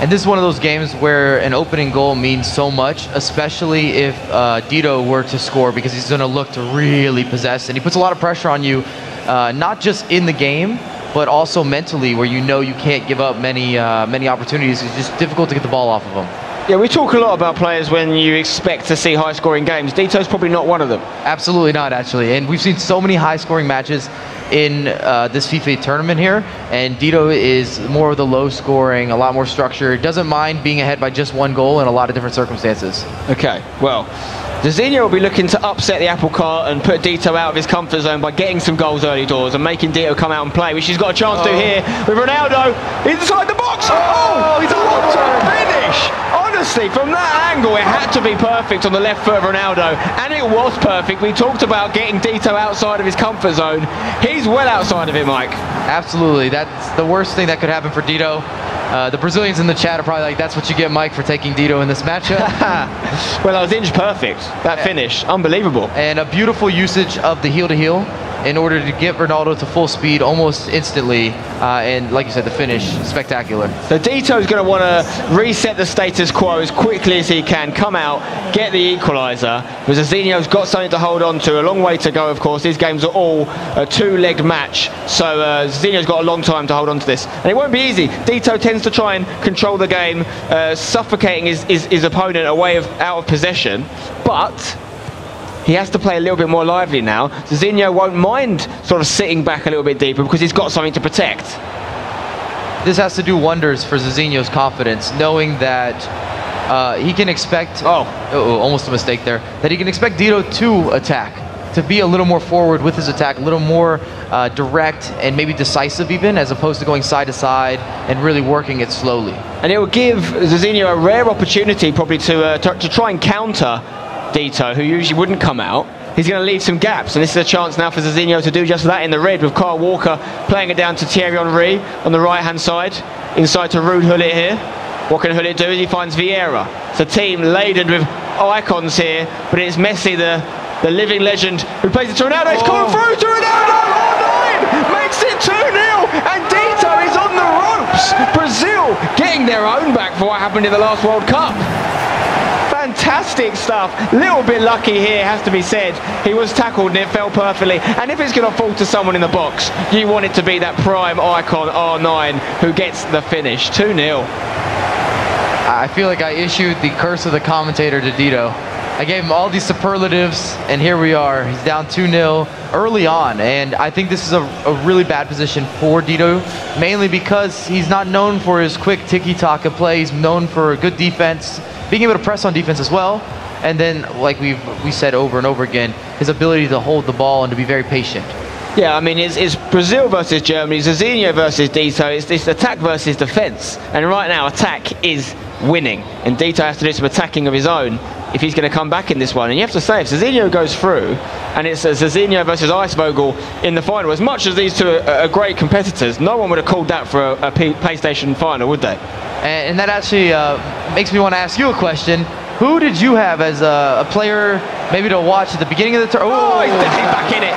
And this is one of those games where an opening goal means so much, especially if Dito were to score, because he's going to look to really possess, and he puts a lot of pressure on you, not just in the game, but also mentally, where you know you can't give up many opportunities. It's just difficult to get the ball off of him. Yeah, we talk a lot about players when you expect to see high-scoring games. Dito's probably not one of them. Absolutely not, actually. And we've seen so many high-scoring matches in this FIFA tournament here, and Dito is more of the low-scoring, a lot more structured, doesn't mind being ahead by just 1 goal in a lot of different circumstances. Okay, well, Zizinho will be looking to upset the apple cart and put Dito out of his comfort zone by getting some goals early doors and making Dito come out and play, which he's got a chance to do here with Ronaldo inside the box. Oh, he's a long-term finish! Honestly, from that angle, it had to be perfect on the left foot of Ronaldo, and it was perfect. We talked about getting Dito outside of his comfort zone. He's well outside of it, Mike. Absolutely. That's the worst thing that could happen for Dito. The Brazilians in the chat are probably like, that's what you get, Mike, for taking Dito in this matchup. Well, that was inch perfect, that finish. Unbelievable. And a beautiful usage of the heel-to-heel in order to get Ronaldo to full speed almost instantly. And like you said, the finish, spectacular. So Dito's going to want to reset the status quo as quickly as he can, come out, get the equaliser. But Zizinho's got something to hold on to, a long way to go, of course. These games are all a 2-legged match, so Zizinho's got a long time to hold on to this. And it won't be easy. Dito tends to try and control the game, suffocating his opponent out of possession, but he has to play a little bit more lively now. Zizinho won't mind sort of sitting back a little bit deeper because he's got something to protect. This has to do wonders for Zizinho's confidence, knowing that he can expect... almost a mistake there. That he can expect Dito to attack, to be a little more forward with his attack, a little more direct and maybe decisive even, as opposed to going side to side and really working it slowly. And it will give Zizinho a rare opportunity probably to try and counter Dito, who usually wouldn't come out. He's going to leave some gaps, and this is a chance now for Zizinho to do just that in the red, with Kyle Walker playing it down to Thierry Henry on the right-hand side, inside to Ruud Gullit here. What can Gullit do? He finds Vieira. It's a team laden with icons here, but it's Messi, the the living legend who plays it to Ronaldo. It's coming through to Ronaldo. R9 makes it 2-0, and Dito is on the ropes. Brazil getting their own back for what happened in the last World Cup. Fantastic stuff. Little bit lucky here, has to be said. He was tackled and it fell perfectly. And if it's going to fall to someone in the box, you want it to be that prime icon R9 who gets the finish. 2-0. I feel like I issued the curse of the commentator to Dito. I gave him all these superlatives, and here we are. He's down 2-0 early on, and I think this is a really bad position for Dito, mainly because he's not known for his quick tiki-taka play. He's known for good defense, being able to press on defense as well, and then, like we said over and over again, his ability to hold the ball and to be very patient. Yeah, I mean, it's Brazil versus Germany, Zizinho versus Dito, it's attack versus defence, and right now attack is winning, and Dito has to do some attacking of his own if he's going to come back in this one. And you have to say, if Zizinho goes through, and it's Zizinho versus Icevogel in the final, as much as these two are great competitors, no one would have called that for a PlayStation final, would they? And that actually makes me want to ask you a question. Who did you have as a player maybe to watch at the beginning of the tournament? Oh, he's definitely back in it.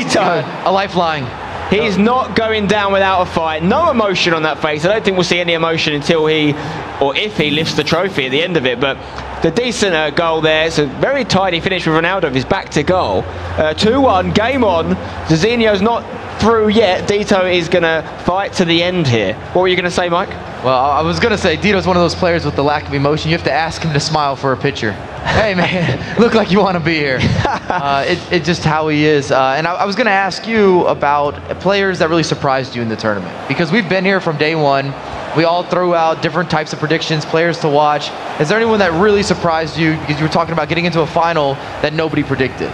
He's got a lifeline. He's not going down without a fight. No emotion on that face. I don't think we'll see any emotion until he, or if he, lifts the trophy at the end of it. But the decent goal there. It's a very tidy finish with Ronaldo. He's back to goal. 2-1, game on. Zizinho's not through yet. Dito is going to fight to the end here. What were you going to say, Mike? Well, I was going to say Dito's one of those players with the lack of emotion. You have to ask him to smile for a picture. Hey, man, look like you want to be here. It's just how he is. And I was going to ask you about players that really surprised you in the tournament. Because we've been here from day one. We all threw out different types of predictions, players to watch. Is there anyone that really surprised you? Because you were talking about getting into a final that nobody predicted.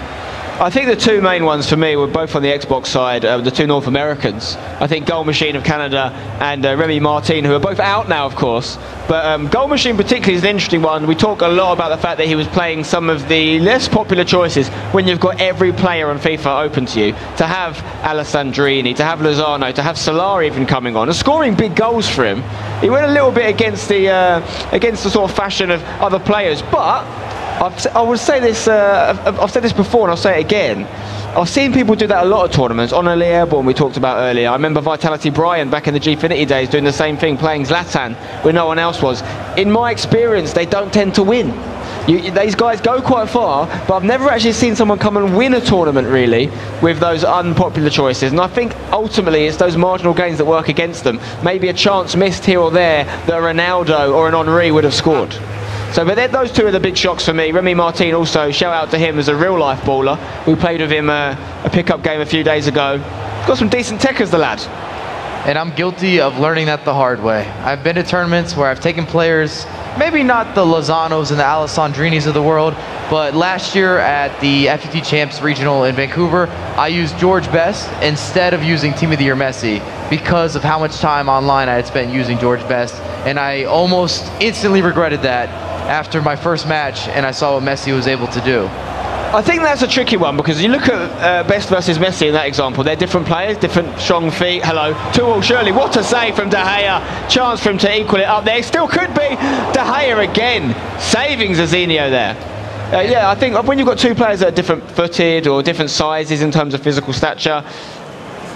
I think the two main ones for me were both on the Xbox side, the two North Americans. I think Goal Machine of Canada and Remy Martin, who are both out now, of course. But Goal Machine particularly is an interesting one. We talk a lot about the fact that he was playing some of the less popular choices when you've got every player on FIFA open to you. To have Alessandrini, to have Lozano, to have Solar even coming on, and scoring big goals for him. He went a little bit against the sort of fashion of other players, but I would say this, I've said this before and I'll say it again. I've seen people do that a lot of tournaments. On Early Airborne we talked about earlier. I remember Vitality Brian back in the Gfinity days doing the same thing, playing Zlatan when no one else was. In my experience, they don't tend to win. These guys go quite far, but I've never actually seen someone come and win a tournament really with those unpopular choices. And I think ultimately it's those marginal gains that work against them. Maybe a chance missed here or there that a Ronaldo or an Henry would have scored. So, but those two are the big shocks for me. Remy Martin also, shout out to him as a real-life baller. We played with him a pickup game a few days ago. Got some decent techers, the lad. And I'm guilty of learning that the hard way. I've been to tournaments where I've taken players, maybe not the Lozanos and the Alessandrinis of the world, but last year at the FUT Champs Regional in Vancouver, I used George Best instead of using Team of the Year Messi because of how much time online I had spent using George Best. And I almost instantly regretted that after my first match and I saw what Messi was able to do. I think that's a tricky one because you look at Best versus Messi in that example. They're different players, different strong feet. Hello, 2-2 Shirley. What a save from De Gea. Chance for him to equal it up there. It still could be. De Gea again, saving Zizinho there. Yeah, I think when you've got two players that are different footed or different sizes in terms of physical stature,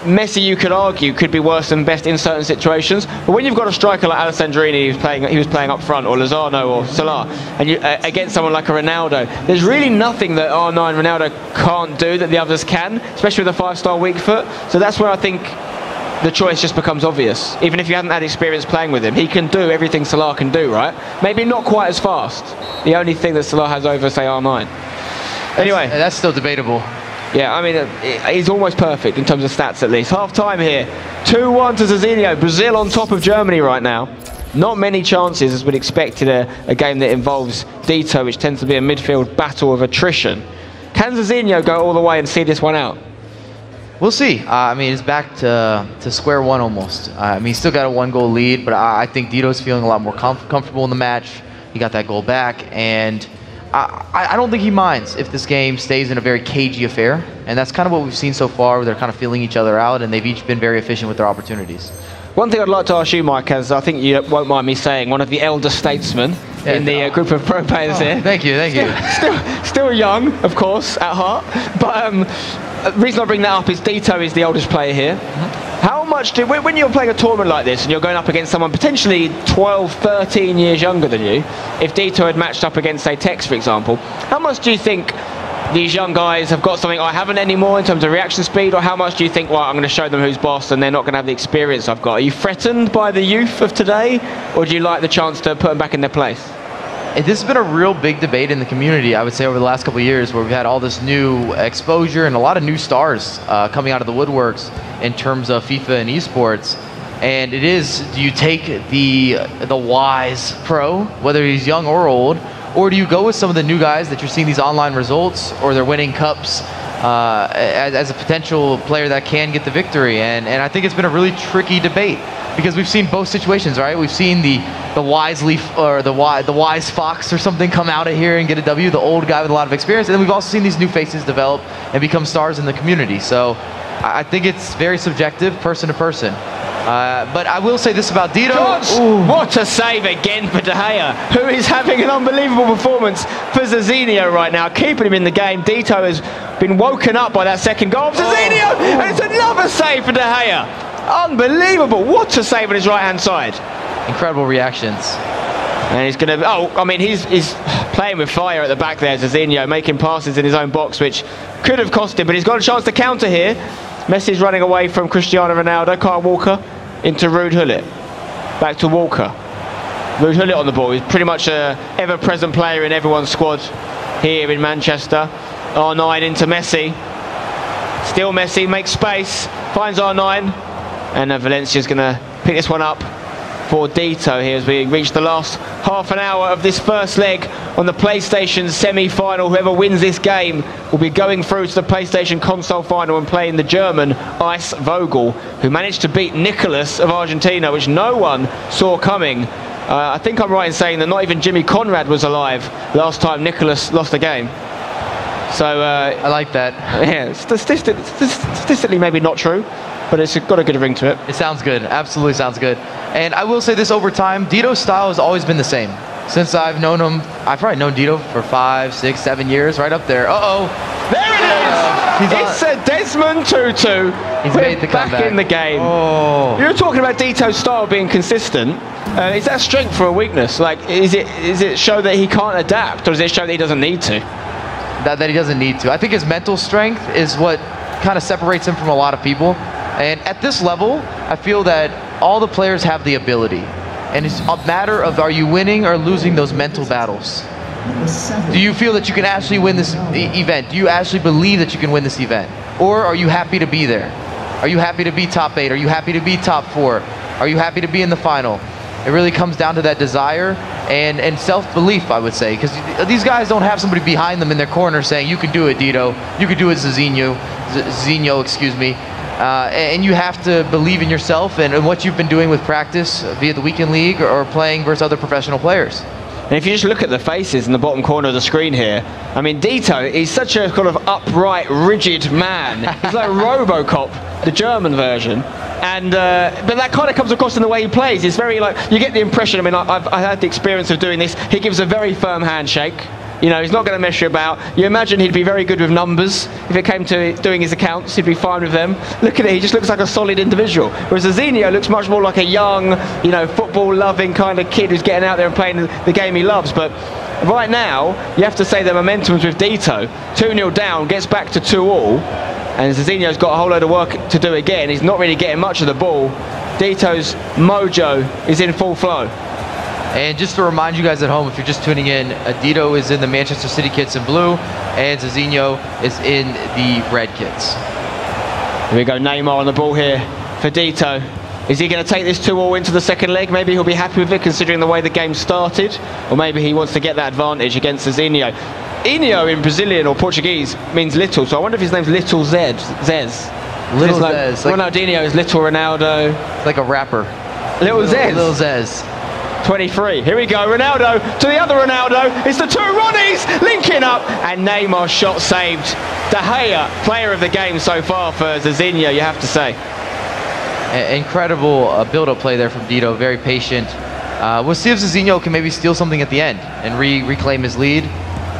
Messi, you could argue, could be worse than Best in certain situations. But when you've got a striker like Alessandrini, he was playing up front, or Lozano or Solar, and against someone like a Ronaldo, there's really nothing that R9 Ronaldo can't do that the others can, especially with a 5-star weak foot. So that's where I think the choice just becomes obvious. Even if you haven't had experience playing with him, he can do everything Solar can do, right? Maybe not quite as fast. The only thing that Solar has over, say, R9. Anyway. That's still debatable. Yeah, I mean, he's almost perfect in terms of stats at least. Half time here. 2-1 to Zizinho. Brazil on top of Germany right now. Not many chances as we'd expect in a game that involves Dito, which tends to be a midfield battle of attrition. Can Zizinho go all the way and see this one out? We'll see. I mean, it's back to square one almost. I mean, he's still got a 1-goal lead, but I think Dito's feeling a lot more comfortable in the match. He got that goal back, and I don't think he minds if this game stays in a very cagey affair, and that's kind of what we've seen so far, where they're kind of feeling each other out, and they've each been very efficient with their opportunities. One thing I'd like to ask you, Mike, as I think you won't mind me saying, one of the elder statesmen in the group of pro players here. Thank you, thank you. Still young, of course, at heart. But the reason I bring that up is Dito is the oldest player here. How much when you're playing a tournament like this and you're going up against someone potentially 12, 13 years younger than you, if Dito had matched up against, say, Tex, for example, how much do you think these young guys have got something I haven't anymore in terms of reaction speed, or how much do you think, well, I'm going to show them who's boss and they're not going to have the experience I've got? Are you threatened by the youth of today, or do you like the chance to put them back in their place? This has been a real big debate in the community, I would say, over the last couple of years, where we've had all this new exposure and a lot of new stars coming out of the woodworks in terms of FIFA and esports. And it is, do you take the wise pro, whether he's young or old, or do you go with some of the new guys that you're seeing these online results, or they're winning cups as a potential player that can get the victory? And I think it's been a really tricky debate, because we've seen both situations, right? We've seen the wise leaf, or the wise fox or something, come out of here and get a W, the old guy with a lot of experience, and then we've also seen these new faces develop and become stars in the community. So I think it's very subjective, person to person. But I will say this about Dito. What a save again for De Gea, who is having an unbelievable performance for Zizinho right now, keeping him in the game. Dito has been woken up by that second goal of Zizinho, and it's another save for De Gea. Unbelievable. What a save on his right-hand side. Incredible reactions. And he's going to, he's playing with fire at the back there, Zizinho, making passes in his own box, which could have cost him, but he's got a chance to counter here. Messi's running away from Cristiano Ronaldo. Kyle Walker into Ruud Gullit. Back to Walker. Ruud Gullit on the ball. He's pretty much an ever-present player in everyone's squad here in Manchester. R9 into Messi. Still Messi, makes space, finds R9. And Valencia's going to pick this one up for Dito here as we reach the last half an hour of this first leg on the PlayStation semi-final. Whoever wins this game will be going through to the PlayStation console final and playing the German Ice Vogel, who managed to beat Nicholas of Argentina, which no one saw coming. I think I'm right in saying that not even Jimmy Conrad was alive last time Nicholas lost a game. So I like that. Yeah, statistically maybe not true, but it's got a good ring to it. It sounds good. Absolutely sounds good. And I will say this, over time, Dito's style has always been the same. Since I've known him, I've probably known Dito for 5, 6, 7 years, right up there. Uh-oh. There it is! It's a Desmond Tutu. He's made the comeback. Back in the game. Oh. You're talking about Dito's style being consistent. Is that strength or a weakness? Like, is it show that he can't adapt, or does it show that he doesn't need to? That he doesn't need to. I think his mental strength is what kind of separates him from a lot of people. And at this level, I feel that all the players have the ability. And it's a matter of, are you winning or losing those mental battles? Do you feel that you can actually win this event? Do you actually believe that you can win this event? Or are you happy to be there? Are you happy to be top 8? Are you happy to be top 4? Are you happy to be in the final? It really comes down to that desire and self-belief, I would say, because these guys don't have somebody behind them in their corner saying, you can do it, Dito, you can do it, Zizinho, excuse me. And you have to believe in yourself and what you've been doing with practice via the weekend league or playing versus other professional players. And if you just look at the faces in the bottom corner of the screen here, I mean, Dito, he's such a kind of upright, rigid man. He's like RoboCop, the German version. And but that kind of comes across in the way he plays. It's very like, you get the impression, I mean, I've had the experience of doing this. He gives a very firm handshake. You know, he's not going to mess you about. You imagine he'd be very good with numbers. If it came to doing his accounts, he'd be fine with them. Look at it, he just looks like a solid individual. Whereas Zizinho looks much more like a young, you know, football-loving kind of kid who's getting out there and playing the game he loves. But right now, you have to say the momentum's with Dito. 2-0 down, gets back to 2-2. And Zizinho's got a whole load of work to do again. He's not really getting much of the ball. Dito's mojo is in full flow. And just to remind you guys at home, if you're just tuning in, Dito is in the Manchester City kits in blue, and Zizinho is in the red kits. Here we go, Neymar on the ball here for Dito. Is he going to take this 2-2 into the second leg? Maybe he'll be happy with it considering the way the game started. Or maybe he wants to get that advantage against Zizinho. Inho in Brazilian or Portuguese means little, so I wonder if his name's Little Zez. Little Zez. Like Ronaldinho is Little Ronaldo. It's like a rapper. Little Zez. Little Zez. 23. Here we go. Ronaldo to the other Ronaldo. It's the two Ronnies linking up, and Neymar's shot saved. De Gea, player of the game so far for Zizinho, you have to say. Incredible build-up play there from Dito. Very patient. We'll see if Zizinho can maybe steal something at the end and reclaim his lead.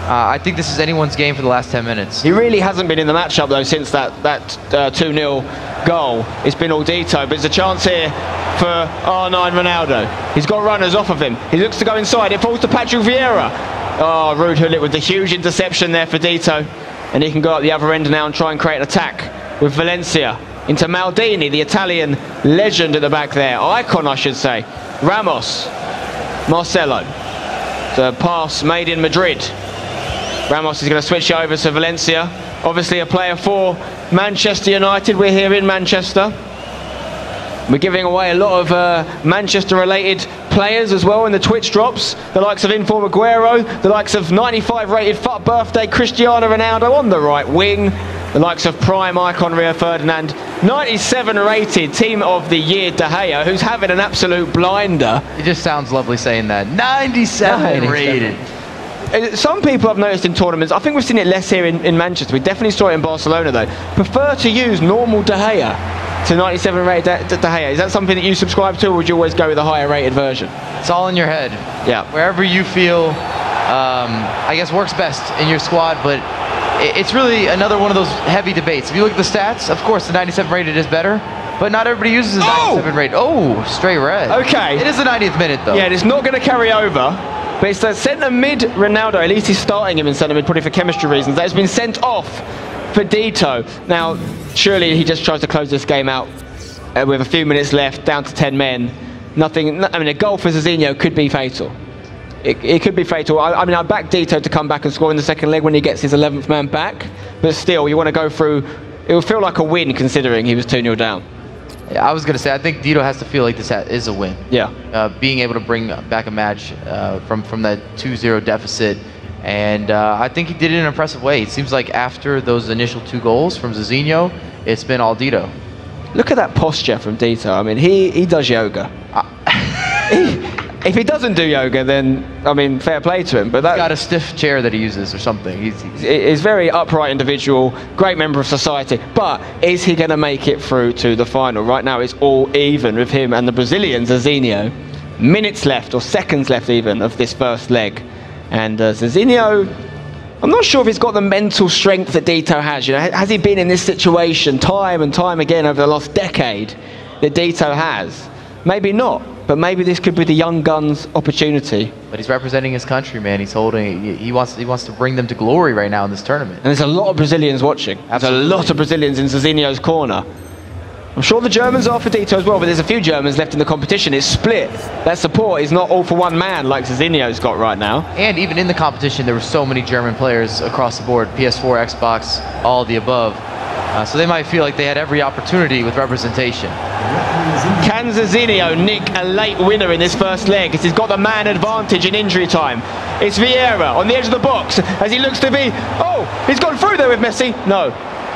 I think this is anyone's game for the last 10 minutes. He really hasn't been in the matchup though since that 2-0 goal. It's been all Dito, but there's a chance here for R9 Ronaldo. He's got runners off of him. He looks to go inside. It falls to Patrick Vieira. Oh, Ruud Gullit with the huge interception there for Dito. And he can go up the other end now and try and create an attack with Valencia into Maldini, the Italian legend at the back there. Icon, I should say. Ramos. Marcelo. The pass made in Madrid. Ramos is going to switch over to Valencia. Obviously a player for Manchester United. We're here in Manchester. We're giving away a lot of Manchester-related players as well in the Twitch drops. The likes of Inform Aguero, the likes of 95 rated FUT birthday Cristiano Ronaldo on the right wing, the likes of Prime Icon Rio Ferdinand, 97 rated Team of the Year De Gea, who's having an absolute blinder. It just sounds lovely saying that. 97 rated. Some people I've noticed in tournaments, I think we've seen it less here in Manchester, we definitely saw it in Barcelona though, prefer to use normal De Gea to 97 rated De Gea. Is that something that you subscribe to, or would you always go with a higher rated version? It's all in your head. Yeah. Wherever you feel, I guess, works best in your squad, but it's really another one of those heavy debates. If you look at the stats, of course the 97 rated is better, but not everybody uses the 97 rated. Oh, straight red. Okay. It is the 90th minute though. Yeah, it's not going to carry over. But it's the centre mid Ronaldo, at least he's starting him in centre mid, probably for chemistry reasons, that has been sent off for Dito. Now, surely he just tries to close this game out with a few minutes left, down to 10 men. Nothing, I mean, a goal for Zizinho could be fatal. It could be fatal. I mean, I back Dito to come back and score in the second leg when he gets his 11th man back. But still, you want to go through, it will feel like a win considering he was 2-0 down. Yeah, I was going to say, I think Dito has to feel like this is a win. Yeah. Being able to bring back a match from that 2-0 deficit. And I think he did it in an impressive way. It seems like after those initial 2 goals from Zizinho, it's been all Dito. Look at that posture from Dito. I mean, he does yoga. If he doesn't do yoga, then, I mean, fair play to him. But he's got a stiff chair that he uses or something. He's very upright individual, great member of society. But is he going to make it through to the final? Right now, it's all even with him and the Brazilian Zizinho. Minutes left, or seconds left even, of this first leg. And Zizinho, I'm not sure if he's got the mental strength that Dito has. You know, has he been in this situation time and time again over the last decade that Dito has? Maybe not. But maybe this could be the young guns' opportunity. But he's representing his country, man. He's holding. He wants to bring them to glory right now in this tournament. And there's a lot of Brazilians watching. Absolutely. There's a lot of Brazilians in Zizinho's corner. I'm sure the Germans are for Dito as well, but there's a few Germans left in the competition. It's split. That support is not all for one man like Zizinho's got right now. And even in the competition, there were so many German players across the board. PS4, Xbox, all of the above. So they might feel like they had every opportunity with representation. Can Zizinho nick a late winner in this first leg? He's got the man advantage in injury time. It's Vieira on the edge of the box as he looks to be... Oh, he's gone through there with Messi. No.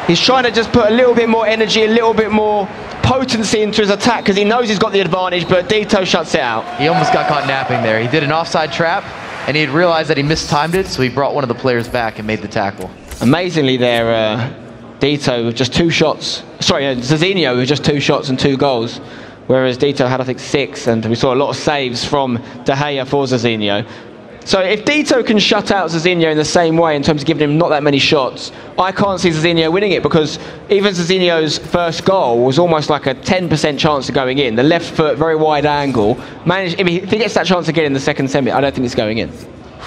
He's trying to just put a little bit more energy, a little bit more potency into his attack because he knows he's got the advantage, but Dito shuts it out. He almost got caught napping there. He did an offside trap and he had realized that he mistimed it, so he brought one of the players back and made the tackle. Amazingly there, Dito with just 2 shots. Sorry, Zizinho with just 2 shots and 2 goals, whereas Dito had, I think, 6, and we saw a lot of saves from De Gea for Zizinho. So if Dito can shut out Zizinho in the same way in terms of giving him not that many shots, I can't see Zizinho winning it because even Zizinho's first goal was almost like a 10% chance of going in. The left foot, very wide angle. If he gets that chance again in the second semi, I don't think it's going in.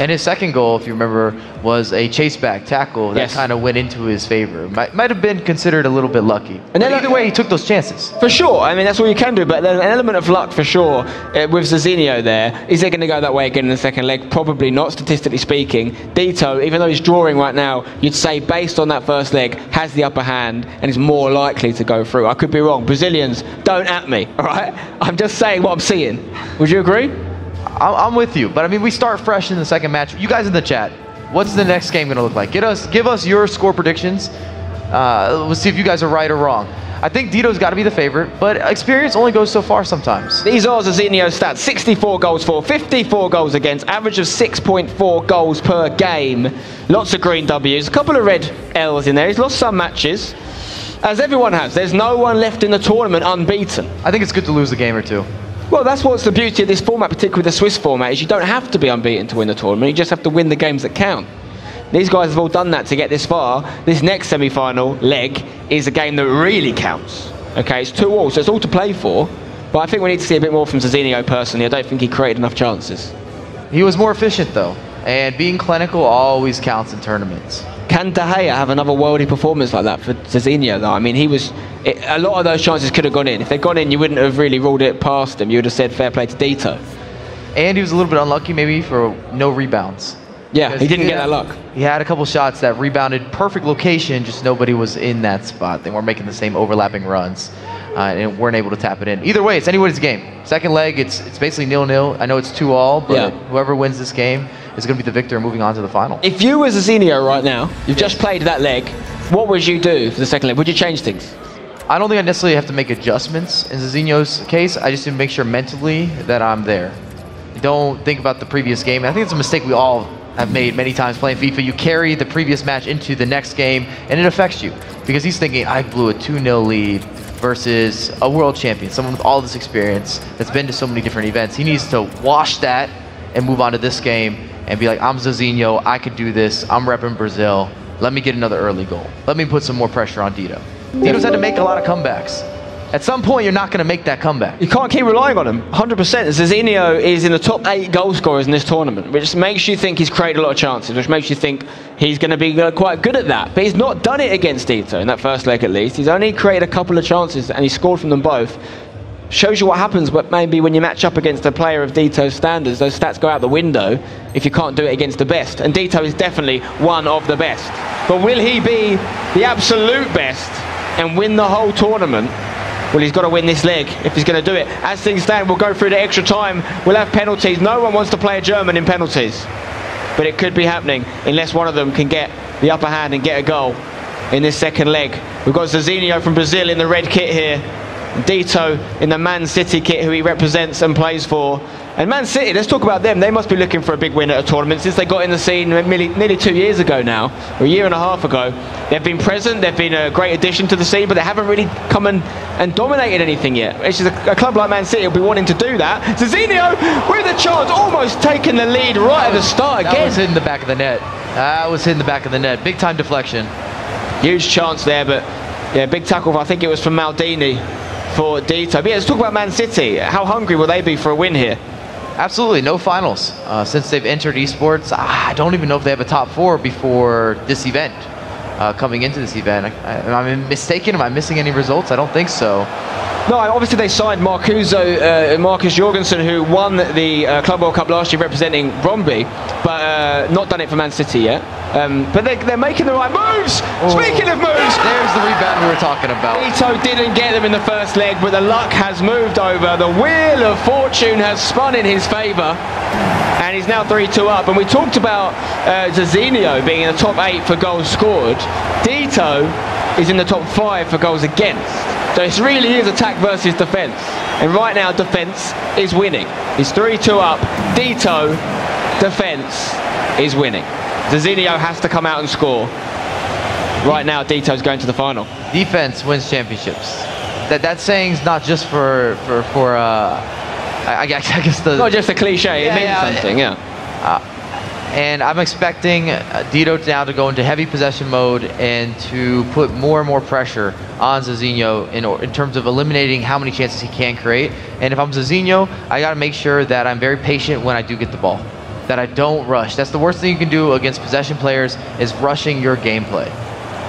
And his second goal, if you remember, was a chase-back tackle that kind of went into his favor. Might have been considered a little bit lucky. And then either way, he took those chances. For sure. I mean, that's all you can do. But there's an element of luck for sure with Zizinho there. Is he going to go that way again in the second leg? Probably not, statistically speaking. Dito, even though he's drawing right now, you'd say based on that first leg, has the upper hand and is more likely to go through. I could be wrong. Brazilians, don't at me, all right? I'm just saying what I'm seeing. Would you agree? I'm with you, but I mean, we start fresh in the second match. You guys in the chat, what's the next game going to look like? Give us your score predictions. Let's see if you guys are right or wrong. I think Dito's got to be the favorite, but experience only goes so far sometimes. These are Zizinho's stats: 64 goals for, 54 goals against, average of 6.4 goals per game. Lots of green W's, a couple of red L's in there. He's lost some matches, as everyone has. There's no one left in the tournament unbeaten. I think it's good to lose a game or two. Well, that's what's the beauty of this format, particularly the Swiss format, is you don't have to be unbeaten to win the tournament. You just have to win the games that count. These guys have all done that to get this far. This next semi-final leg is a game that really counts. Okay, it's 2-2, so it's all to play for. But I think we need to see a bit more from Zizinho personally. I don't think he created enough chances. He was more efficient though, and being clinical always counts in tournaments. Can De Gea have another worldy performance like that for Zizinho though? I mean, a lot of those chances could have gone in. If they'd gone in, you wouldn't have really ruled it past him. You would have said fair play to Dito. And he was a little bit unlucky maybe for no rebounds. Yeah, he didn't get that luck. He had a couple shots that rebounded perfect location, just nobody was in that spot. They weren't making the same overlapping runs and weren't able to tap it in. Either way, it's anybody's game. Second leg, it's basically 0-0. I know it's 2-2, but whoever wins this game is going to be the victor moving on to the final. If you were Zizinho right now, you've just played that leg, what would you do for the second leg? Would you change things? I don't think I necessarily have to make adjustments in Zizinho's case. I just need to make sure mentally that I'm there. Don't think about the previous game. I think it's a mistake we all have made many times playing FIFA. You carry the previous match into the next game, and it affects you. Because he's thinking, I blew a 2-0 lead versus a world champion, someone with all this experience that's been to so many different events. He needs to wash that and move on to this game and be like, I'm Zizinho, I could do this, I'm repping Brazil. Let me get another early goal. Let me put some more pressure on Dito. Dito's had to make a lot of comebacks. At some point, you're not going to make that comeback. You can't keep relying on him. 100%. Zizinho is in the top 8 goal scorers in this tournament, which makes you think he's created a lot of chances, which makes you think he's going to be quite good at that. But he's not done it against Dito in that first leg at least. He's only created a couple of chances and he scored from them both. Shows you what happens, but maybe when you match up against a player of Dito's standards, those stats go out the window if you can't do it against the best. And Dito is definitely one of the best. But will he be the absolute best and win the whole tournament? Well, he's got to win this leg if he's going to do it. As things stand, we'll go through the extra time. We'll have penalties. No one wants to play a German in penalties. But it could be happening unless one of them can get the upper hand and get a goal in this second leg. We've got Zizinho from Brazil in the red kit here. Dito in the Man City kit, who he represents and plays for. And Man City, let's talk about them. They must be looking for a big win at a tournament since they got in the scene nearly 2 years ago now, or a year and a half ago. They've been present, they've been a great addition to the scene, but they haven't really come and dominated anything yet. It's just a club like Man City will be wanting to do that. Zizinho with a chance, almost taking the lead right at the start again. That was hitting the back of the net. That was hitting the back of the net. Big time deflection. Huge chance there, but yeah, big tackle. I think it was from Maldini for Dito. But yeah, let's talk about Man City. How hungry will they be for a win here? Absolutely, no finals. Since they've entered esports, I don't even know if they have a top 4 before this event. Coming into this event, am I mistaken? Am I missing any results? I don't think so. No, obviously they signed Marcus Jorgensen, who won the Club World Cup last year representing Brøndby, but not done it for Man City yet. But they're making the right moves. Speaking of moves, there's the rebound we were talking about. Dito didn't get them in the first leg, but the luck has moved over. The wheel of fortune has spun in his favour, and he's now 3-2 up. And we talked about Zizinho being in the top 8 for goals scored. Dito is in the top 5 for goals against. So it really is attack versus defence. And right now, defence is winning. He's 3-2 up. Dito, defence is winning. Zizinho has to come out and score. Right now, Dito's going to the final. Defense wins championships. That saying's not just for I guess the... Not just a cliche, it means something, and I'm expecting Dito now to go into heavy possession mode and to put more and more pressure on Zizinho in terms of eliminating how many chances he can create. And if I'm Zizinho, I got to make sure that I'm very patient when I do get the ball, that I don't rush. That's the worst thing you can do against possession players, is rushing your gameplay,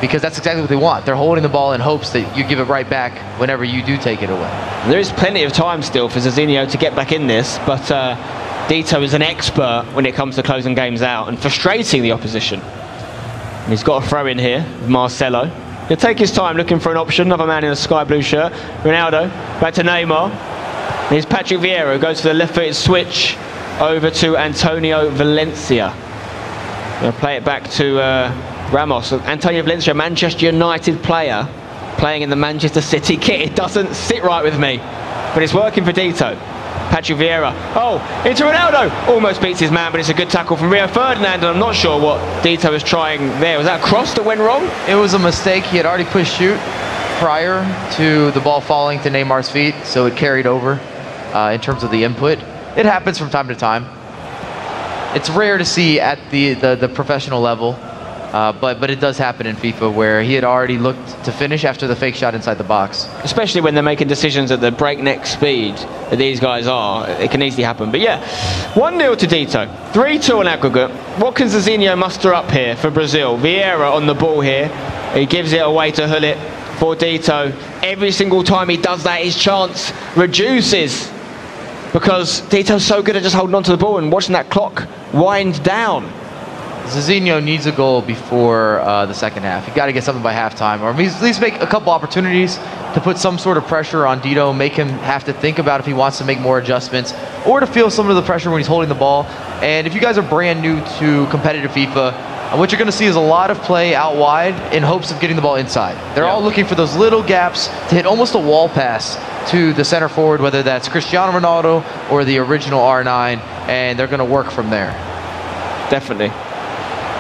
because that's exactly what they want. They're holding the ball in hopes that you give it right back whenever you do take it away. There is plenty of time still for Zizinho to get back in this, but Dito is an expert when it comes to closing games out and frustrating the opposition. And he's got a throw in here with Marcelo. He'll take his time looking for an option. Another man in a sky blue shirt. Ronaldo, back to Neymar. Here's Patrick Vieira, who goes for the left-footed switch over to Antonio Valencia. Going to play it back to Ramos. Antonio Valencia, Manchester United player, playing in the Manchester City kit. It doesn't sit right with me, but it's working for Dito. Patrick Vieira, into Ronaldo, almost beats his man, but it's a good tackle from Rio Ferdinand, and I'm not sure what Dito was trying there. Was that a cross that went wrong? It was a mistake. He had already pushed shoot prior to the ball falling to Neymar's feet, so it carried over. in terms of the input. It happens from time to time. It's rare to see at the professional level, but it does happen in FIFA where he had already looked to finish after the fake shot inside the box. Especially when they're making decisions at the breakneck speed that these guys are, it can easily happen. But yeah, 1-0 to Dito, 3-2 on aggregate. What can Zizinho muster up here for Brazil? Vieira on the ball here. He gives it away to Hullet for Dito. Every single time he does that, his chance reduces because Dito's so good at just holding on to the ball and watching that clock wind down. Zizinho needs a goal before the second half. You got to get something by halftime, or at least make a couple opportunities to put some sort of pressure on Dito, make him have to think about if he wants to make more adjustments, or to feel some of the pressure when he's holding the ball. And if you guys are brand new to competitive FIFA, what you're going to see is a lot of play out wide in hopes of getting the ball inside. They're all looking for those little gaps to hit almost a wall pass to the center forward, whether that's Cristiano Ronaldo or the original R9, and they're going to work from there. Definitely.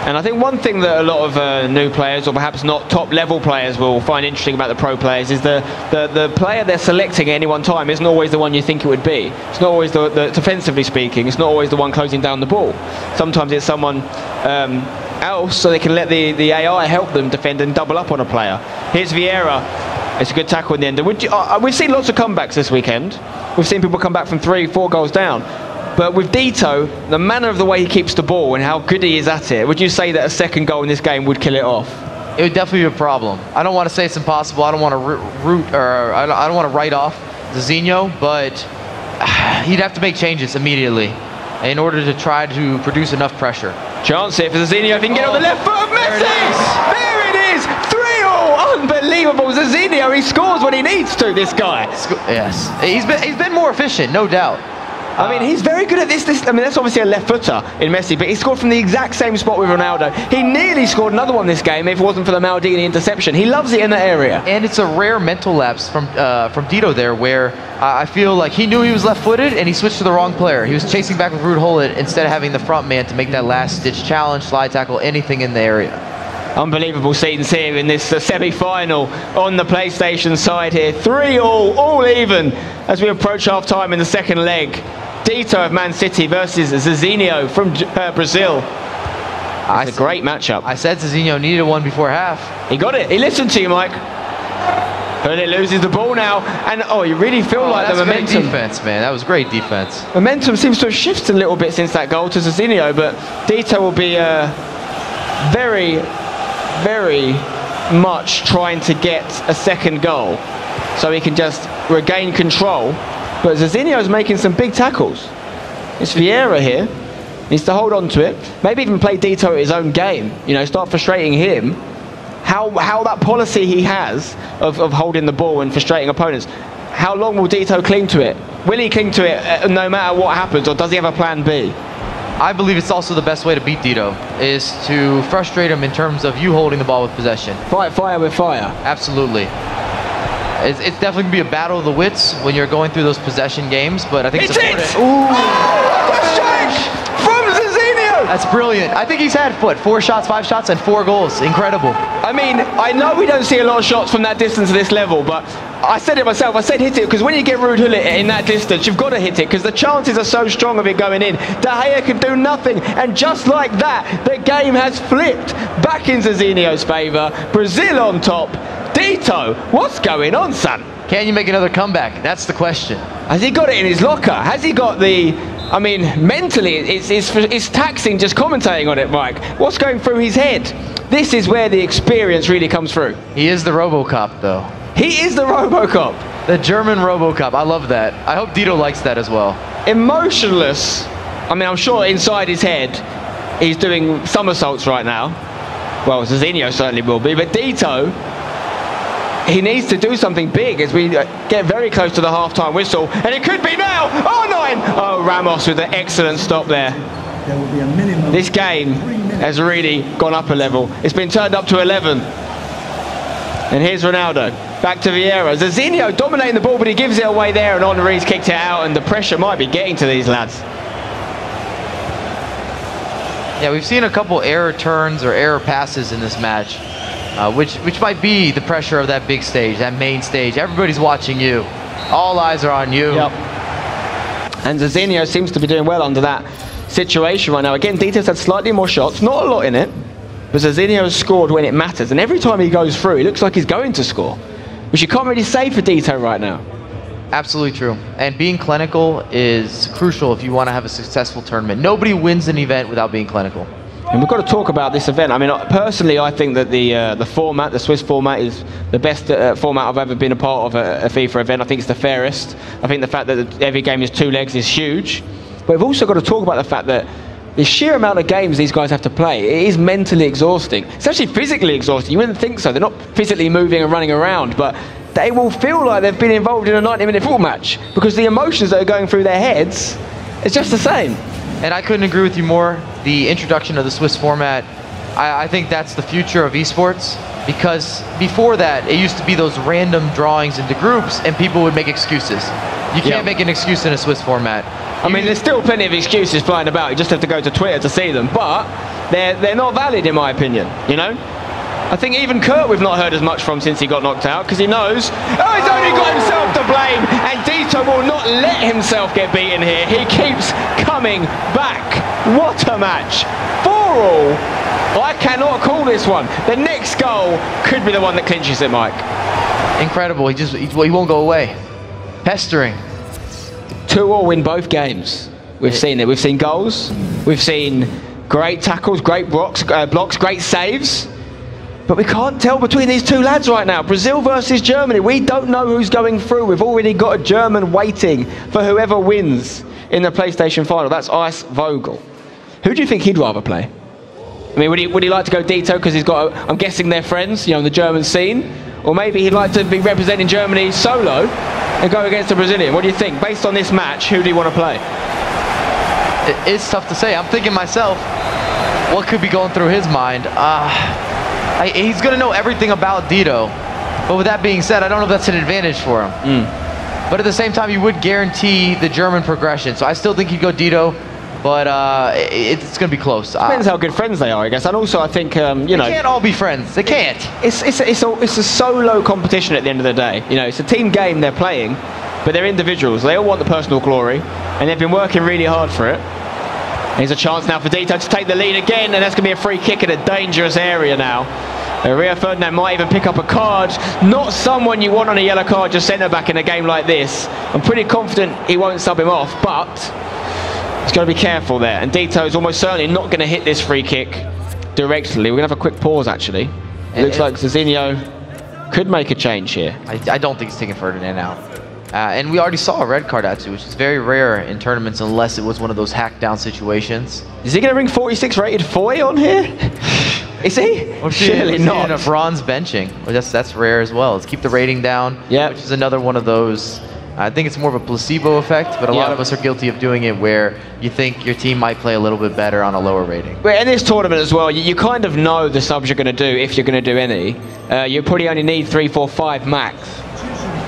And I think one thing that a lot of new players, or perhaps not top-level players, will find interesting about the pro players is the player they're selecting at any one time isn't always the one you think it would be. It's not always defensively speaking, it's not always the one closing down the ball. Sometimes it's someone else, so they can let the AI help them defend and double up on a player. Here's Vieira. It's a good tackle in the end. We've seen lots of comebacks this weekend. We've seen people come back from 3-4 goals down. But with Dito, the manner of the way he keeps the ball and how good he is at it, would you say that a second goal in this game would kill it off? It would definitely be a problem. I don't want to say it's impossible. I don't want to I don't want to write off Zizinho, but he'd have to make changes immediately in order to try to produce enough pressure. Chance here for Zizinho. If he can get on the left foot of Messi! There it is! 3-0! Unbelievable. Zizinho, he scores when he needs to, this guy. Yes. He's been more efficient, no doubt. I mean, he's very good at this. I mean, that's obviously a left footer in Messi, but he scored from the exact same spot with Ronaldo. He nearly scored another one this game if it wasn't for the Maldini interception. He loves it in that area. And it's a rare mental lapse from Dito there, where I feel like he knew he was left-footed and he switched to the wrong player. He was chasing back with Ruud Gullit instead of having the front man to make that last-ditch challenge, slide tackle, anything in the area. Unbelievable scenes here in this semi-final on the PlayStation side here. 3-3, all even as we approach half-time in the second leg. Dito of Man City versus Zizinho from Brazil. It's a great matchup. I said Zizinho needed one before half. He got it. He listened to you, Mike. Hullet loses the ball now, and you really feel like the momentum. Great defense, man. That was great defense. Momentum seems to have shifted a little bit since that goal to Zizinho, but Dito will be very, very much trying to get a second goal so he can just regain control. But Zizinho's making some big tackles. It's Vieira here. Needs to hold on to it. Maybe even play Dito at his own game. Start frustrating him. How that policy he has of holding the ball and frustrating opponents, how long will Dito cling to it? Will he cling to it no matter what happens, or does he have a plan B? I believe it's also the best way to beat Dito, is to frustrate him in terms of you holding the ball with possession. Fight fire with fire. Absolutely. It's definitely going to be a battle of the wits when you're going through those possession games, but I think it's important. Ooh! What a strike from Zizinho! That's brilliant. I think he's had, 4 shots, 5 shots, and 4 goals. Incredible. I mean, I know we don't see a lot of shots from that distance at this level, but I said it myself. I said hit it, because when you get Ruud Gullit in that distance, you've got to hit it, because the chances are so strong of it going in. De Gea can do nothing, and just like that, the game has flipped back in Zizinho's favour. Brazil on top. Dito, what's going on, son? Can you make another comeback? That's the question. Has he got it in his locker? Has he got the... I mean, mentally, it's taxing just commentating on it, Mike. What's going through his head? This is where the experience really comes through. He is the RoboCop, though. He is the RoboCop. The German RoboCop. I love that. I hope Dito likes that as well. Emotionless. I mean, I'm sure inside his head, he's doing somersaults right now. Well, Zizinho certainly will be, but Dito... he needs to do something big as we get very close to the half-time whistle. And it could be now! Oh, 9! Oh, Ramos with an excellent stop there. There will be a minimum. This game has really gone up a level. It's been turned up to 11. And here's Ronaldo. Back to Vieira. Zizinho dominating the ball, but he gives it away there, and Henry's kicked it out, and the pressure might be getting to these lads. Yeah, we've seen a couple error turns or error passes in this match. Which might be the pressure of that big stage, that main stage. Everybody's watching you. All eyes are on you. Yep. And Zizinho seems to be doing well under that situation right now. Again, Dito's had slightly more shots, not a lot in it, but Zizinho has scored when it matters. And every time he goes through, he looks like he's going to score, which you can't really say for Dito right now. Absolutely true. And being clinical is crucial if you want to have a successful tournament. Nobody wins an event without being clinical. And we've got to talk about this event. I mean, personally, I think that the format, the Swiss format, is the best format I've ever been a part of a FIFA event. I think it's the fairest. I think the fact that every game is 2 legs is huge. But we've also got to talk about the fact that the sheer amount of games these guys have to play, it is mentally exhausting. It's actually physically exhausting. You wouldn't think so. They're not physically moving and running around, but they will feel like they've been involved in a 90-minute football match because the emotions that are going through their heads is just the same. And I couldn't agree with you more. The introduction of the Swiss format, I think that's the future of esports, because before that, it used to be those random drawings into groups and people would make excuses. You can't make an excuse in a Swiss format. I mean, there's still plenty of excuses flying about. You just have to go to Twitter to see them, but they're not valid in my opinion, you know? I think even Kurt we've not heard as much from since he got knocked out, because he knows, oh, he's only got himself to blame, and Dito will not let himself get beaten here. He keeps coming back. What a match. 4-all. I cannot call this one. The next goal could be the one that clinches it, Mike. Incredible. He won't go away. Pestering. 2-all in both games. We've seen it. We've seen goals. We've seen great tackles, great blocks, great saves. But we can't tell between these two lads right now. Brazil versus Germany. We don't know who's going through. We've already got a German waiting for whoever wins in the PlayStation final. That's Ice Vogel. Who do you think he'd rather play? I mean, would he like to go Dito because he's got, I'm guessing they're friends, you know, in the German scene? Or maybe he'd like to be representing Germany solo and go against a Brazilian. What do you think? Based on this match, who do you want to play? It's tough to say. I'm thinking myself, what could be going through his mind? He's going to know everything about Dito. But with that being said, I don't know if that's an advantage for him. But at the same time, you would guarantee the German progression. So I still think he'd go Dito, but it's going to be close. Depends how good friends they are, I guess. And also, I think, you know... They can't all be friends. They can't. It's a solo competition at the end of the day. You know, it's a team game they're playing, but they're individuals. They all want the personal glory, and they've been working really hard for it. Here's a chance now for Dito to take the lead again, and that's going to be a free kick in a dangerous area now. Rio Ferdinand might even pick up a card. Not someone you want on a yellow card, just centre-back in a game like this. I'm pretty confident he won't sub him off, but he's got to be careful there. And Dito's almost certainly not going to hit this free kick directly. We're going to have a quick pause, actually. It looks like Zizinho could make a change here. I don't think he's taking Ferdinand out. And we already saw a red card actually, which is very rare in tournaments unless it was one of those hack down situations. Is he going to bring 46 rated Foy on here? Is he? Surely not. A bronze benching. Well, that's rare as well. Let's keep the rating down, which is another one of those. I think it's more of a placebo effect, but a lot of us are guilty of doing it where you think your team might play a little bit better on a lower rating. But in this tournament as well, you kind of know the subs you're going to do, if you're going to do any. You probably only need 3, 4, 5 max.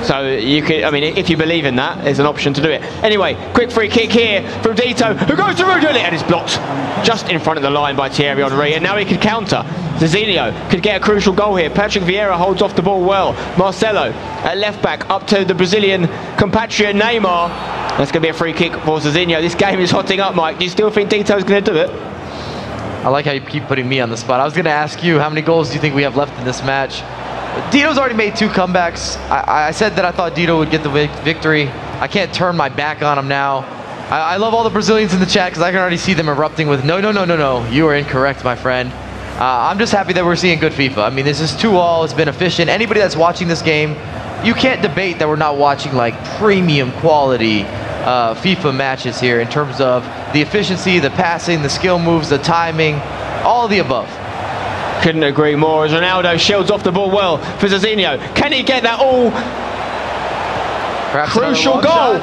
So you could, I mean, if you believe in that, there's an option to do it. Anyway, quick free kick here from Dito, who goes to Rudolli, and is blocked just in front of the line by Thierry Henry, and now he could counter. Zizinho could get a crucial goal here. Patrick Vieira holds off the ball well. Marcelo at left back, up to the Brazilian compatriot Neymar. That's going to be a free kick for Zizinho. This game is hotting up, Mike. Do you still think Dito's going to do it? I like how you keep putting me on the spot. I was going to ask you, how many goals do you think we have left in this match? Dito's already made 2 comebacks. I said that I thought Dito would get the victory. I can't turn my back on him now. I love all the Brazilians in the chat because I can already see them erupting with no. You are incorrect, my friend. I'm just happy that we're seeing good FIFA. I mean, this is 2-all. It's been efficient. Anybody that's watching this game, you can't debate that we're not watching like premium quality FIFA matches here in terms of the efficiency, the passing, the skill moves, the timing, all of the above. Couldn't agree more as Ronaldo shields off the ball well for Zizinho. Can he get that all? Perhaps crucial goal.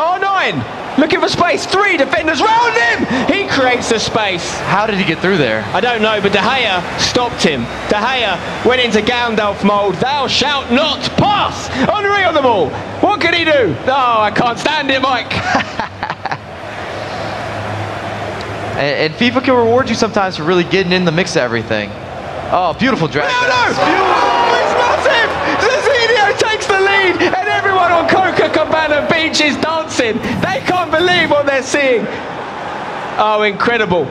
R9 looking for space. 3 defenders round him. He creates the space. How did he get through there? I don't know, but De Gea stopped him. De Gea went into Gandalf mode. Thou shalt not pass. Henry on the ball. What can he do? Oh, I can't stand it, Mike. And FIFA can reward you sometimes for really getting in the mix of everything. Oh, beautiful drag. No! It's massive! Zizinho takes the lead, and everyone on Copacabana Beach is dancing. They can't believe what they're seeing. Oh, incredible.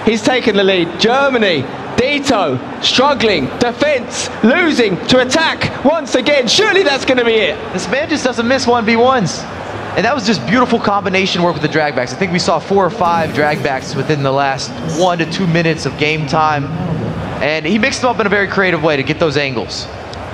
He's taken the lead. Germany, Dito, struggling, defense, losing to attack once again. Surely that's going to be it. This man just doesn't miss 1v1s. And that was just beautiful combination work with the dragbacks. I think we saw 4 or 5 dragbacks within the last 1 to 2 minutes of game time. And he mixed them up in a very creative way to get those angles.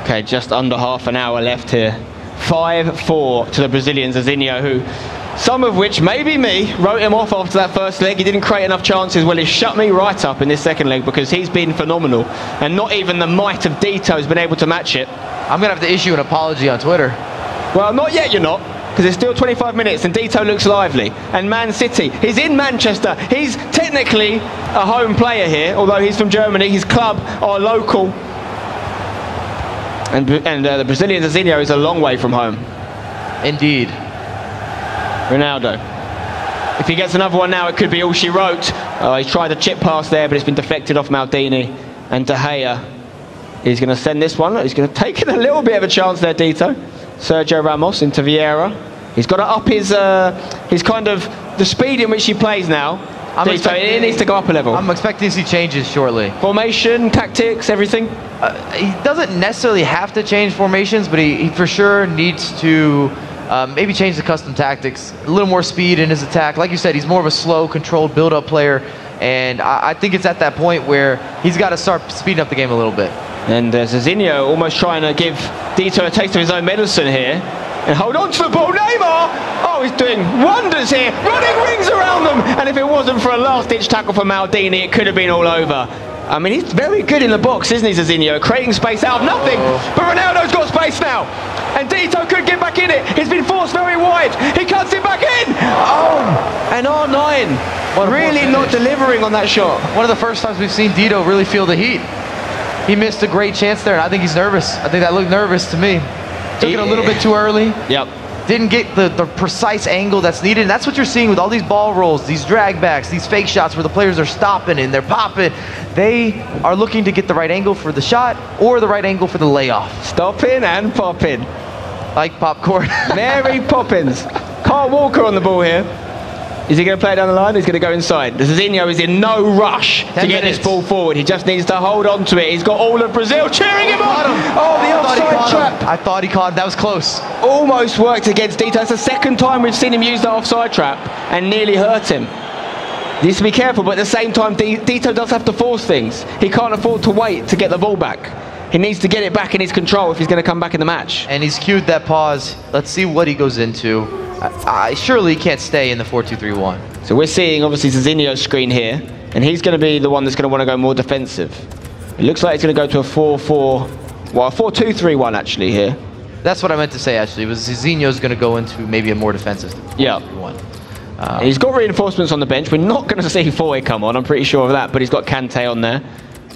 Okay, just under half an hour left here. 5-4 to the Brazilians, Azinho, who, some of which, maybe me, wrote him off after that first leg. He didn't create enough chances. Well, he shut me right up in this second leg because he's been phenomenal. And not even the might of Dito has been able to match it. I'm going to have to issue an apology on Twitter. Well, not yet, you're not. Because it's still 25 minutes and Dito looks lively. And Man City, he's in Manchester. He's technically a home player here, although he's from Germany. His club are local. And the Brazilian Azinho is a long way from home. Indeed. Ronaldo. If he gets another one now, it could be all she wrote. He tried a chip pass there, but it's been deflected off Maldini. And De Gea is going to send this one. He's going to take it a little bit of a chance there, Dito. Sergio Ramos into Vieira. He's got to up his kind of the speed in which he plays now. Dito, he needs to go up a level. I'm expecting to see changes shortly. Formation, tactics, everything. He doesn't necessarily have to change formations, but he for sure needs to maybe change the custom tactics. A little more speed in his attack. Like you said, he's more of a slow, controlled, build-up player. And I think it's at that point where he's got to start speeding up the game a little bit. And Zizinho almost trying to give Dito a taste of his own medicine here. And hold on to the ball, Neymar! Oh, he's doing wonders here, running rings around them! And if it wasn't for a last-ditch tackle from Maldini, it could have been all over. I mean, he's very good in the box, isn't he, Zizinho? Creating space out of nothing. But Ronaldo's got space now. And Dito could get back in it. He's been forced very wide. He cuts it back in! Oh! And R9 really not delivering on that shot. One of the first times we've seen Dito really feel the heat. He missed a great chance there, and I think he's nervous. I think that looked nervous to me. Took it a little bit too early. Yep. Didn't get the precise angle that's needed. And that's what you're seeing with all these ball rolls, these drag backs, these fake shots where the players are stopping and they're popping. They are looking to get the right angle for the shot or the right angle for the layoff. Stopping and popping. Like popcorn. Mary Poppins. Carl Walker on the ball here. Is he going to play it down the line? He's going to go inside. Zizinho is in no rush to get this ball forward. He just needs to hold on to it. He's got all of Brazil cheering him on. Oh, the offside trap. I thought he caught him. That was close. Almost worked against Dito. It's the second time we've seen him use that offside trap and nearly hurt him. He needs to be careful, but at the same time, Dito does have to force things. He can't afford to wait to get the ball back. He needs to get it back in his control if he's going to come back in the match. And he's cued that pause. Let's see what he goes into. Surely he can't stay in the 4-2-3-1. So we're seeing obviously Zizinho's screen here, and he's going to be the one that's going to want to go more defensive. It looks like he's going to go to a 4-4, well, a 4-2-3-1 actually here. That's what I meant to say actually, was Zizinho's going to go into maybe a more defensive 4-2-3-1. He's got reinforcements on the bench. We're not going to see Foy come on, I'm pretty sure of that, but he's got Kante on there,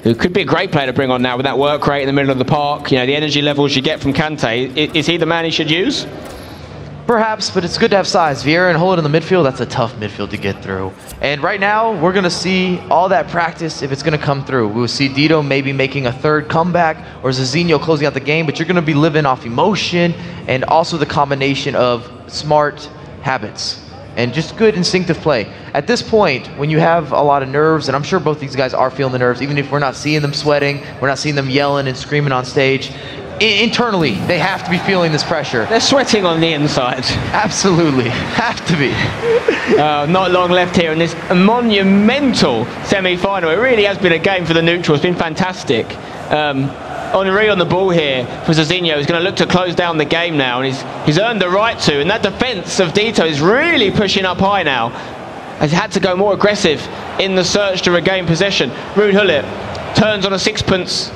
who could be a great player to bring on now with that work rate in the middle of the park. You know, the energy levels you get from Kante. Is he the man he should use? Perhaps, but it's good to have size. Vieira and Hold in the midfield, that's a tough midfield to get through. And right now, we're going to see all that practice if it's going to come through. We'll see Dito maybe making a third comeback or Zizinho closing out the game, but you're going to be living off emotion and also the combination of smart habits and just good instinctive play. At this point, when you have a lot of nerves, and I'm sure both these guys are feeling the nerves, even if we're not seeing them sweating, we're not seeing them yelling and screaming on stage, internally, they have to be feeling this pressure. They're sweating on the inside. Absolutely. Have to be. Not long left here in this monumental semi-final. It really has been a game for the neutral. It's been fantastic. Henry on the ball here for Zizinho. He's going to look to close down the game now, and he's earned the right to. And that defence of Dito is really pushing up high now. Has had to go more aggressive in the search to regain possession. Ruud Gullit turns on a sixpence.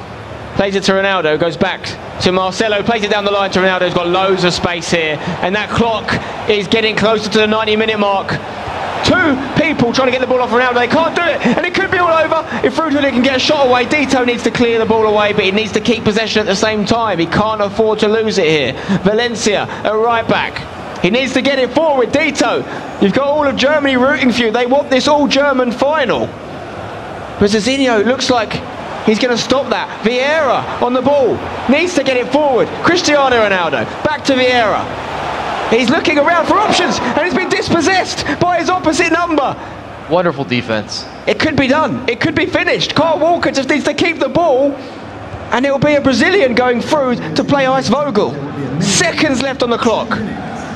Plays it to Ronaldo, goes back to Marcelo, plays it down the line to Ronaldo, who's got loads of space here. And that clock is getting closer to the 90-minute mark. Two people trying to get the ball off Ronaldo, they can't do it, and it could be all over. If Ruud Gullit can get a shot away, Dito needs to clear the ball away, but he needs to keep possession at the same time. He can't afford to lose it here. Valencia, a right back. He needs to get it forward, Dito. You've got all of Germany rooting for you. They want this all-German final. But Zizinho looks like he's going to stop that. Vieira on the ball. Needs to get it forward. Cristiano Ronaldo. Back to Vieira. He's looking around for options, and he's been dispossessed by his opposite number. Wonderful defense. It could be done. It could be finished. Kyle Walker just needs to keep the ball, and it'll be a Brazilian going through to play Ice Vogel. Seconds left on the clock.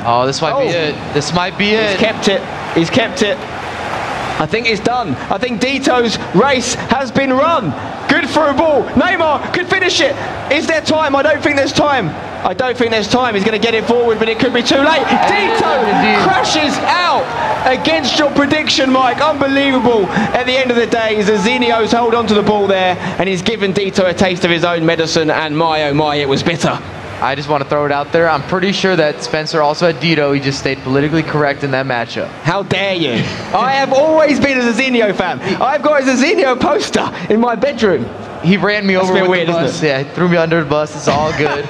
Oh, this might be it. This might be it. He's kept it. He's kept it. I think it's done. I think Dito's race has been run. Good through ball. Neymar could finish it. Is there time? I don't think there's time. I don't think there's time. He's going to get it forward, but it could be too late. Dito crashes out against your prediction, Mike. Unbelievable. At the end of the day, Zizinho's held onto the ball there, and he's given Dito a taste of his own medicine, and my, oh my, it was bitter. I just want to throw it out there. I'm pretty sure that Spencer also had Dito. He just stayed politically correct in that matchup. How dare you? I have always been a Zizinho fan. I've got a Zizinho poster in my bedroom. He ran me over with the bus. Yeah, he threw me under the bus. It's all good.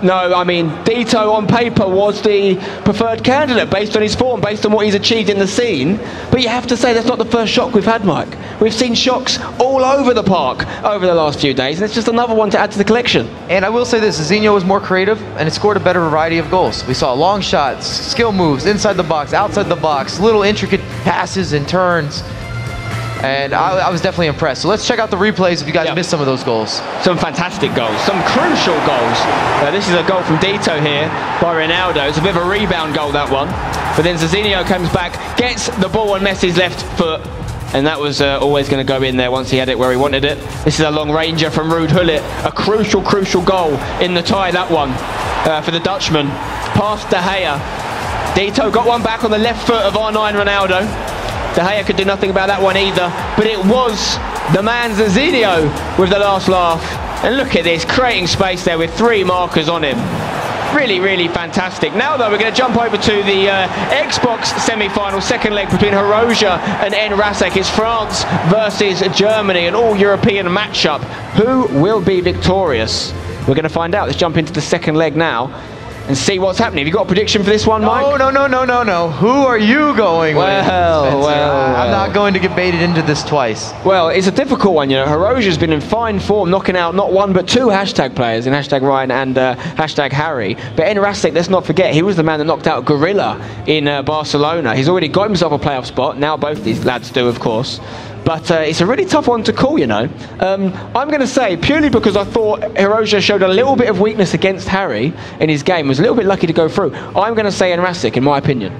No, I mean, Dito on paper was the preferred candidate based on his form, based on what he's achieved in the scene. But you have to say that's not the first shock we've had, Mike. We've seen shocks all over the park over the last few days, and it's just another one to add to the collection. And I will say this, Zizinho was more creative, and it scored a better variety of goals. We saw long shots, skill moves, inside the box, outside the box, little intricate passes and turns. And I was definitely impressed. So let's check out the replays if you guys missed some of those goals. Some fantastic goals, some crucial goals. This is a goal from Dito here by Ronaldo. It's a bit of a rebound goal, that one. But then Zizinho comes back, gets the ball on Messi's left foot, and that was always going to go in there once he had it where he wanted it. This is a long ranger from Ruud Gullit. A crucial, crucial goal in the tie, that one, for the Dutchman. Past De Gea. Dito got one back on the left foot of R9 Ronaldo. De Gea could do nothing about that one either, but it was the man Zizinho with the last laugh. And look at this, creating space there with 3 markers on him. Really, really fantastic. Now though, we're going to jump over to the Xbox semi-final, second leg between Hiroja and Enrasek. It's France versus Germany, an all-European matchup. Who will be victorious? We're going to find out. Let's jump into the second leg now and see what's happening. Have you got a prediction for this one, Mike? No. Who are you going with, Spencer? I'm not going to get baited into this twice. Well, it's a difficult one, you know. Hiroja's been in fine form, knocking out not one but 2 hashtag players in hashtag Ryan and hashtag Harry. But Enrasek, let's not forget, he was the man that knocked out Gorilla in Barcelona. He's already got himself a playoff spot. Now both these lads do, of course. But it's a really tough one to call, you know. I'm going to say, purely because I thought Hiroja showed a little bit of weakness against Harry in his game, was a little bit lucky to go through. I'm going to say Enrasek, in my opinion.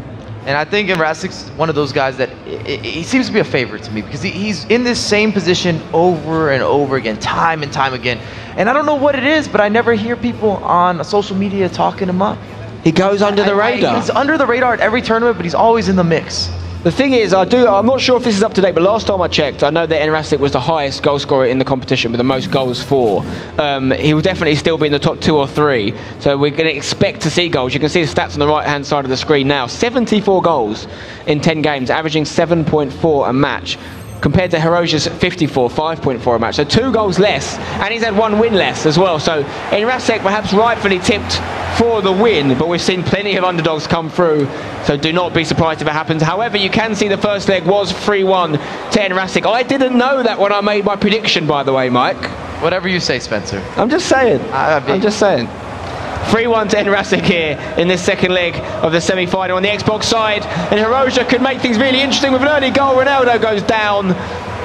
And I think Enrasek's one of those guys that he seems to be a favorite to me because he's in this same position over and over again, time and time again. And I don't know what it is, but I never hear people on social media talking him up. He goes under the radar. He's under the radar at every tournament, but he's always in the mix. The thing is, I'm not sure if this is up to date, but last time I checked, I know that Enrasek was the highest goal scorer in the competition with the most goals for. He will definitely still be in the top 2 or 3, so we're going to expect to see goals. You can see the stats on the right-hand side of the screen now. 74 goals in 10 games, averaging 7.4 a match, compared to Hiroja's 54, 5.4 a match. So 2 goals less, and he's had 1 win less as well. So Enrasek perhaps rightfully tipped for the win, but we've seen plenty of underdogs come through, so do not be surprised if it happens. However, you can see the first leg was 3-1 to Enrasek. I didn't know that when I made my prediction, by the way, Mike. Whatever you say, Spencer. I'm just saying. I'm just saying. 3-1 to Enrasek here in this second leg of the semi-final on the Xbox side, and Hiroja could make things really interesting with an early goal. Ronaldo goes down.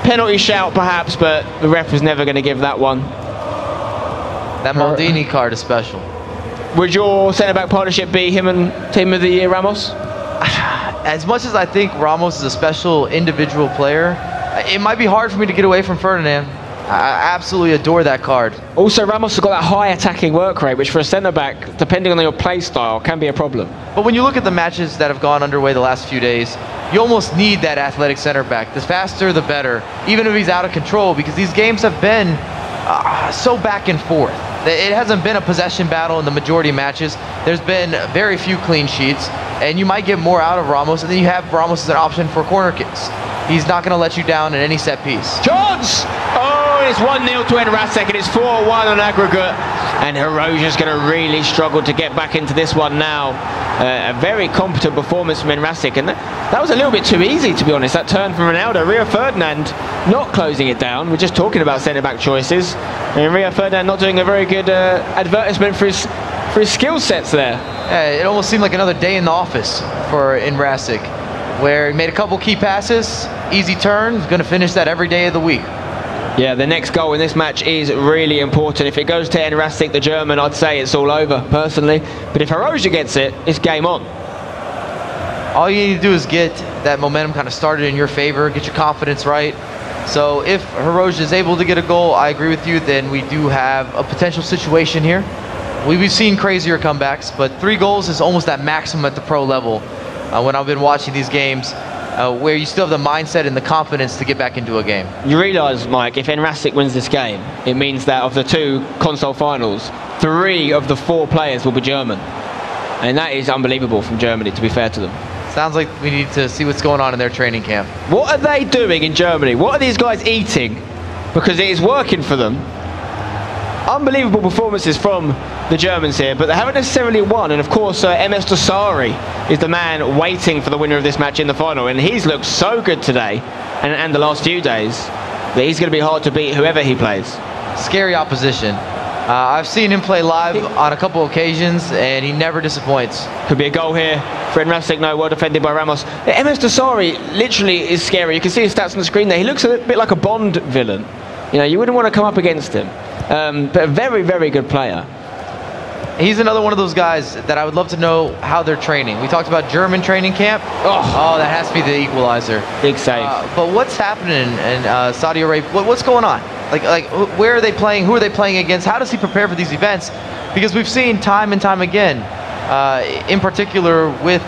Penalty shout perhaps, but the ref was never going to give that one. That Maldini card is special. Would your centre-back partnership be him and Team of the Year Ramos? As much as I think Ramos is a special individual player, it might be hard for me to get away from Ferdinand. I absolutely adore that card. Also, Ramos has got that high attacking work rate, which for a centre-back, depending on your play style, can be a problem. But when you look at the matches that have gone underway the last few days, you almost need that athletic centre-back. The faster, the better, even if he's out of control, because these games have been so back and forth. It hasn't been a possession battle in the majority of matches. There's been very few clean sheets, and you might get more out of Ramos, and then you have Ramos as an option for corner kicks. He's not going to let you down in any set piece. Chance! Oh, it's 1-0 to Enrasek, and it's 4-1 on aggregate. And Hiroja's going to really struggle to get back into this one now. A very competent performance from Enrasek, and that was a little bit too easy, to be honest. That turn from Ronaldo. Rio Ferdinand not closing it down. We're just talking about centre-back choices. And Rio Ferdinand not doing a very good advertisement for his for his skill sets there. Yeah, it almost seemed like another day in the office for Enrasic, where he made a couple key passes, easy turn, he's going to finish that every day of the week. Yeah, the next goal in this match is really important. If it goes to Enrasic, the German, I'd say it's all over, personally. But if Haroja gets it, it's game on. All you need to do is get that momentum kind of started in your favor, get your confidence right. So if Haroja is able to get a goal, I agree with you, then we do have a potential situation here. We've seen crazier comebacks, but 3 goals is almost that maximum at the pro level when I've been watching these games. Where you still have the mindset and the confidence to get back into a game. You realise, Mike, if Enrasic wins this game, it means that of the 2 console finals, 3 of the 4 players will be German. And that is unbelievable from Germany, to be fair to them. Sounds like we need to see what's going on in their training camp. What are they doing in Germany? What are these guys eating? Because it is working for them. Unbelievable performances from the Germans here, but they haven't necessarily won. And of course, MS Dosari is the man waiting for the winner of this match in the final. And he's looked so good today and the last few days that he's going to be hard to beat whoever he plays. Scary opposition. I've seen him play live on a couple occasions, and he never disappoints. Could be a goal here for Enrasic. No, well defended by Ramos. MS Dosari literally is scary. You can see his stats on the screen there. He looks a bit like a Bond villain. You know, you wouldn't want to come up against him. But a very, very good player. He's another one of those guys that I would love to know how they're training. We talked about German training camp. Oh, that has to be the equalizer. Big save. But what's happening in Saudi Arabia? What's going on? Like, where are they playing? Who are they playing against? How does he prepare for these events? Because we've seen time and time again, in particular with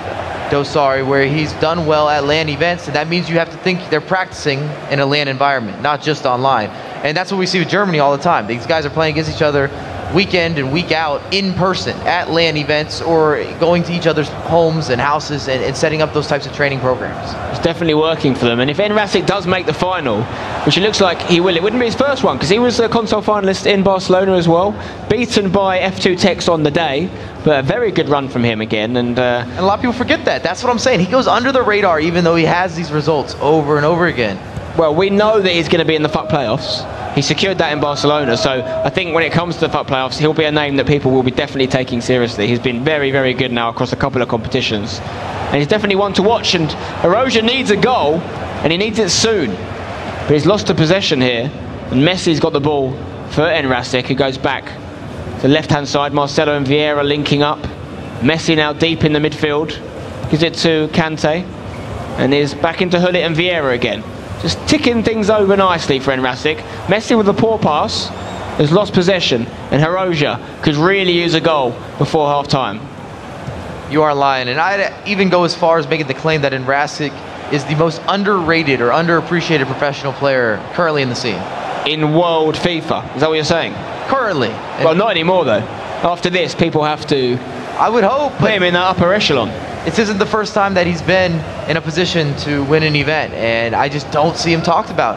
Dosari, where he's done well at LAN events, and that means you have to think they're practicing in a LAN environment, not just online. And that's what we see with Germany all the time. These guys are playing against each other week in and week out in person at LAN events or going to each other's homes and houses and setting up those types of training programs. It's definitely working for them. And if Enrasic does make the final, which it looks like he will, it wouldn't be his first one because he was a console finalist in Barcelona as well, beaten by F2 Tex on the day, but a very good run from him again. And a lot of people forget that. That's what I'm saying. He goes under the radar even though he has these results over and over again. Well, we know that he's going to be in the FUT playoffs. He secured that in Barcelona, so I think when it comes to the FUT playoffs, he'll be a name that people will be definitely taking seriously. He's been very, very good now across a couple of competitions. And he's definitely one to watch, and Haroja needs a goal, and he needs it soon. But he's lost the possession here, and Messi's got the ball for Enrasic, who goes back to the left-hand side. Marcelo and Vieira linking up. Messi now deep in the midfield. Gives it to Kante, and is back into Hullet and Vieira again. Just ticking things over nicely for Enrasic. Messi with a poor pass has lost possession, and Haroja could really use a goal before half-time. You are lying, and I'd even go as far as making the claim that Enrasic is the most underrated or underappreciated professional player currently in the scene. In world FIFA, is that what you're saying? Currently. Well, not anymore though. After this, people have to... I would hope. Put him in that upper echelon. This isn't the first time that he's been in a position to win an event, and I just don't see him talked about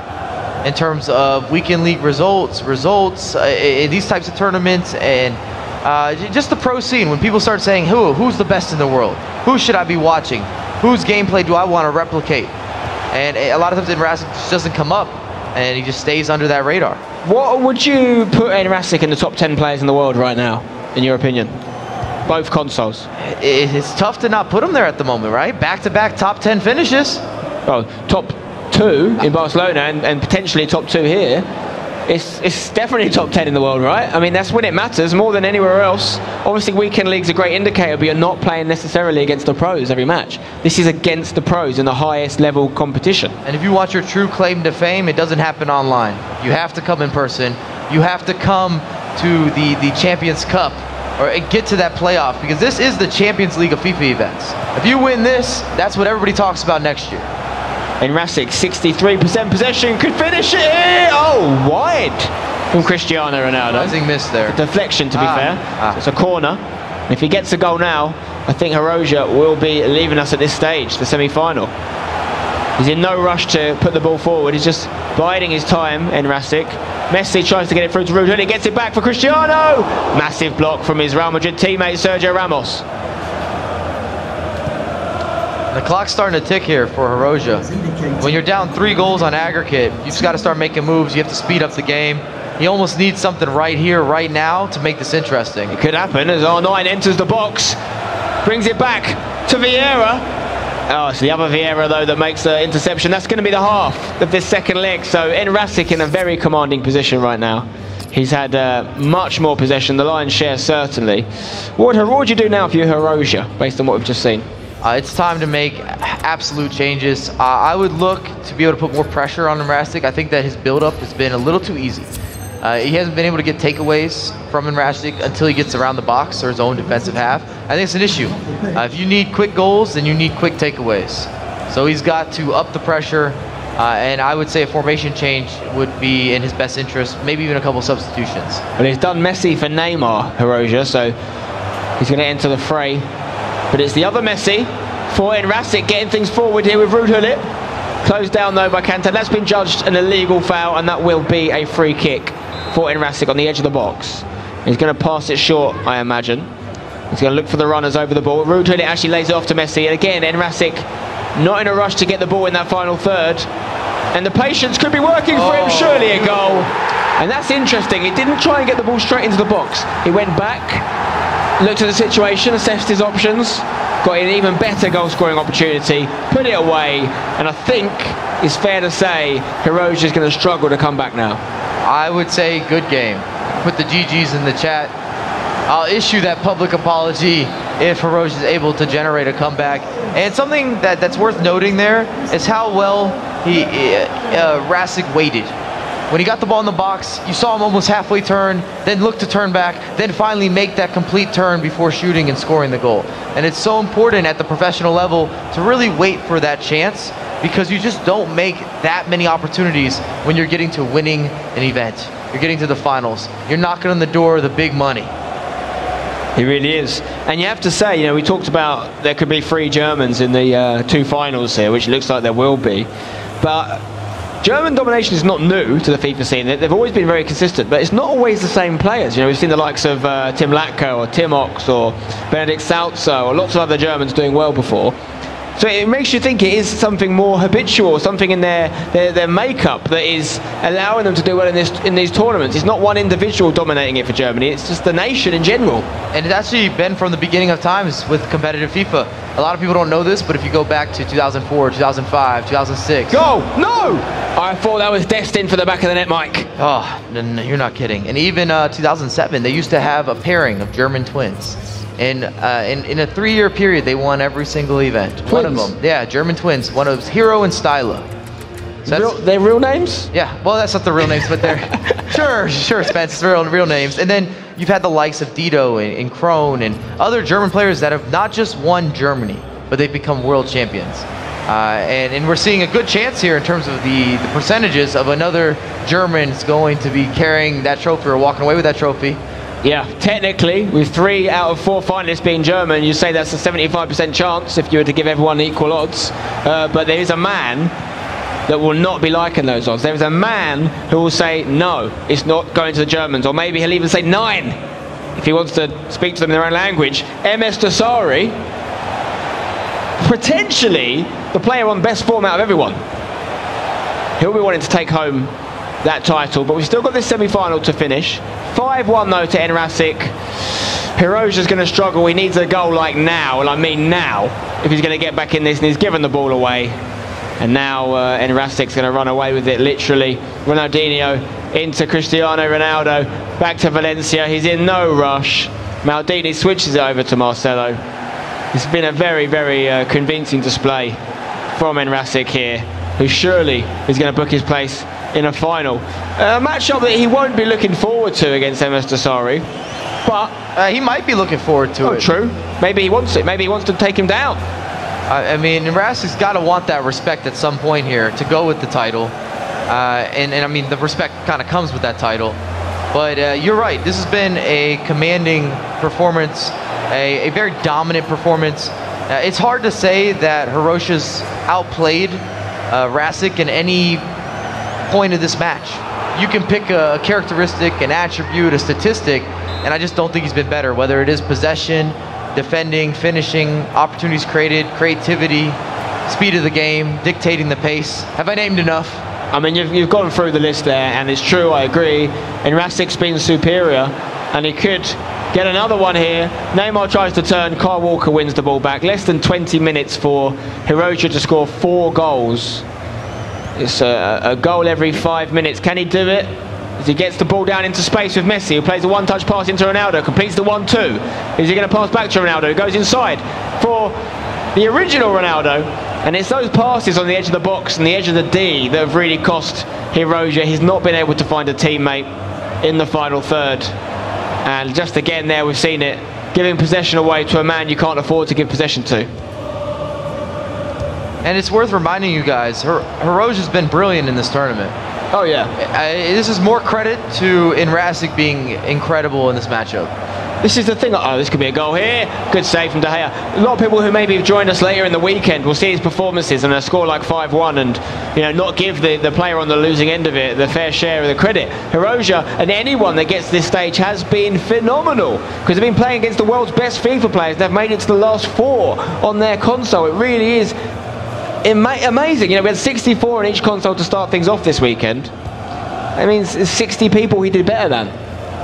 in terms of weekend league results, in these types of tournaments, and just the pro scene. When people start saying, who's the best in the world? Who should I be watching? Whose gameplay do I want to replicate? And a lot of times Enrasic just doesn't come up, and he just stays under that radar. What would you put Enrasic in the top 10 players in the world right now, in your opinion? Both consoles. It's tough to not put him there at the moment, right? Back-to-back top 10 finishes. Well, top 2 in Barcelona and potentially top 2 here. It's definitely top 10 in the world, right? I mean, that's when it matters more than anywhere else. Obviously, weekend league's a great indicator, but you're not playing necessarily against the pros every match. This is against the pros in the highest level competition. And if you want your true claim to fame, it doesn't happen online. You have to come in person. You have to come to the Champions Cup or get to that playoff, because this is the Champions League of FIFA events. If you win this, that's what everybody talks about next year. Enrasic, 63% possession, could finish it here! Oh, wide from Cristiano Ronaldo. Surprising miss there. A deflection, to be fair. So it's a corner. If he gets a goal now, I think Haroja will be leaving us at this stage, the semi-final. He's in no rush to put the ball forward. He's just biding his time, Enrasic. Messi tries to get it through to Rudy. He gets it back for Cristiano. Massive block from his Real Madrid teammate, Sergio Ramos. The clock's starting to tick here for Haroja. When you're down 3 goals on aggregate, you've just got to start making moves. You have to speed up the game. He almost needs something right here, right now, to make this interesting. It could happen as R9 enters the box, brings it back to Vieira. Oh, it's the other Vieira, though, that makes the interception. That's going to be the half of this second leg. So Enrasic in a very commanding position right now. He's had much more possession, the lion's share certainly. What would you do now if you're Hirosia, based on what we've just seen? It's time to make absolute changes. I would look to be able to put more pressure on Enrasic. I think that his build-up has been a little too easy. He hasn't been able to get takeaways from Enrasic until he gets around the box or his own defensive half. I think it's an issue. If you need quick goals, then you need quick takeaways. So he's got to up the pressure, and I would say a formation change would be in his best interest, maybe even a couple substitutions. Well, he's done Messi for Neymar, Hirosia, so he's going to enter the fray. But it's the other Messi for Enrasic, getting things forward here with Rudhulit. Closed down though by Kantan. That's been judged an illegal foul, and that will be a free kick for Enrasic on the edge of the box. He's going to pass it short, I imagine. He's going to look for the runners over the ball. Rudhulit actually lays it off to Messi, and again Enrasic not in a rush to get the ball in that final third. And the patience could be working for him, surely a goal. And that's interesting. He didn't try and get the ball straight into the box. He went back, looked at the situation, assessed his options, got an even better goal-scoring opportunity, put it away, and I think it's fair to say Hirosia is going to struggle to come back now. I would say good game. Put the GGs in the chat. I'll issue that public apology if Hirosia is able to generate a comeback. And something that's worth noting there is how well Rasic waited. When he got the ball in the box, you saw him almost halfway turn, then look to turn back, then finally make that complete turn before shooting and scoring the goal. And it's so important at the professional level to really wait for that chance, because you just don't make that many opportunities when you're getting to winning an event. You're getting to the finals. You're knocking on the door of the big money. He really is. And you have to say, you know, we talked about there could be 3 Germans in the 2 finals here, which looks like there will be. But German domination is not new to the FIFA scene. They've always been very consistent, but it's not always the same players. You know, we've seen the likes of Tim Latko or Tim Ox or Benedikt Salzo or lots of other Germans doing well before. So it makes you think it is something more habitual, something in their makeup that is allowing them to do well in these tournaments. It's not one individual dominating it for Germany, it's just the nation in general. And it's actually been from the beginning of times with competitive FIFA. A lot of people don't know this, but if you go back to 2004, 2005, 2006... Go! No! I thought that was destined for the back of the net, Mike. Oh, no, you're not kidding. And even 2007, they used to have a pairing of German twins. And in a 3-year period, they won every single event. Twins? One of them. Yeah, German twins. One of them, Hero and Styla. So they're real names? Yeah, well, that's not the real names, but they're... sure, Spence, it's real names. And then you've had the likes of Dido and Krohn and other German players that have not just won Germany, but they've become world champions. And we're seeing a good chance here in terms of the percentages of another German's going to be carrying that trophy or walking away with that trophy. Yeah, technically, with 3 out of 4 finalists being German, you say that's a 75% chance if you were to give everyone equal odds. But there is a man that will not be liking those odds. There is a man who will say, no, it's not going to the Germans. Or maybe he'll even say 9, if he wants to speak to them in their own language. MS Dasari, potentially the player on best form out of everyone. He'll be wanting to take home that title, but we've still got this semi-final to finish. 5-1 though to Enrasic. Hirosia's going to struggle. He needs a goal like now, and I mean now, if he's going to get back in this, and he's given the ball away. And now Enrasic's going to run away with it, literally. Ronaldinho into Cristiano Ronaldo, back to Valencia. He's in no rush. Maldini switches it over to Marcelo. It's been a very, very convincing display from Enrasic here, who surely is going to book his place in a final. A matchup that he won't be looking forward to against MS Dasari, but he might be looking forward to it. True. Maybe he wants it. Maybe he wants to take him down. I mean, Enrasic's got to want that respect at some point here to go with the title. And I mean, the respect kind of comes with that title. But you're right. This has been a commanding performance, a very dominant performance. It's hard to say that Hirosia's outplayed Rasic in any point of this match. You can pick a characteristic, an attribute, a statistic, and I just don't think he's been better, whether it is possession, defending, finishing, opportunities created, creativity, speed of the game, dictating the pace. Have I named enough? I mean, you've gone through the list there, and it's true, I agree. Enrasic's been superior, and he could get another one here. Neymar tries to turn, Kyle Walker wins the ball back. Less than 20 minutes for Hiroja to score 4 goals. It's a goal every 5 minutes. Can he do it? As he gets the ball down into space with Messi, who plays a one-touch pass into Ronaldo, completes the 1-2. Is he going to pass back to Ronaldo, who goes inside for the original Ronaldo? And it's those passes on the edge of the box and the edge of the D that have really cost Hiroja. He's not been able to find a teammate in the final third. And just again there, we've seen it, giving possession away to a man you can't afford to give possession to. And it's worth reminding you guys, Hiroja's been brilliant in this tournament. Oh yeah. This is more credit to Enrasic being incredible in this matchup. This is the thing. Oh, this could be a goal here. Good save from De Gea. A lot of people who maybe have joined us later in the weekend will see his performances and a score like 5-1 and not give the player on the losing end of it the fair share of the credit. Hiroja and anyone that gets to this stage has been phenomenal because they've been playing against the world's best FIFA players. They've made it to the last 4 on their console. It really is amazing. We had 64 on each console to start things off this weekend. I mean, 60 people he did better than.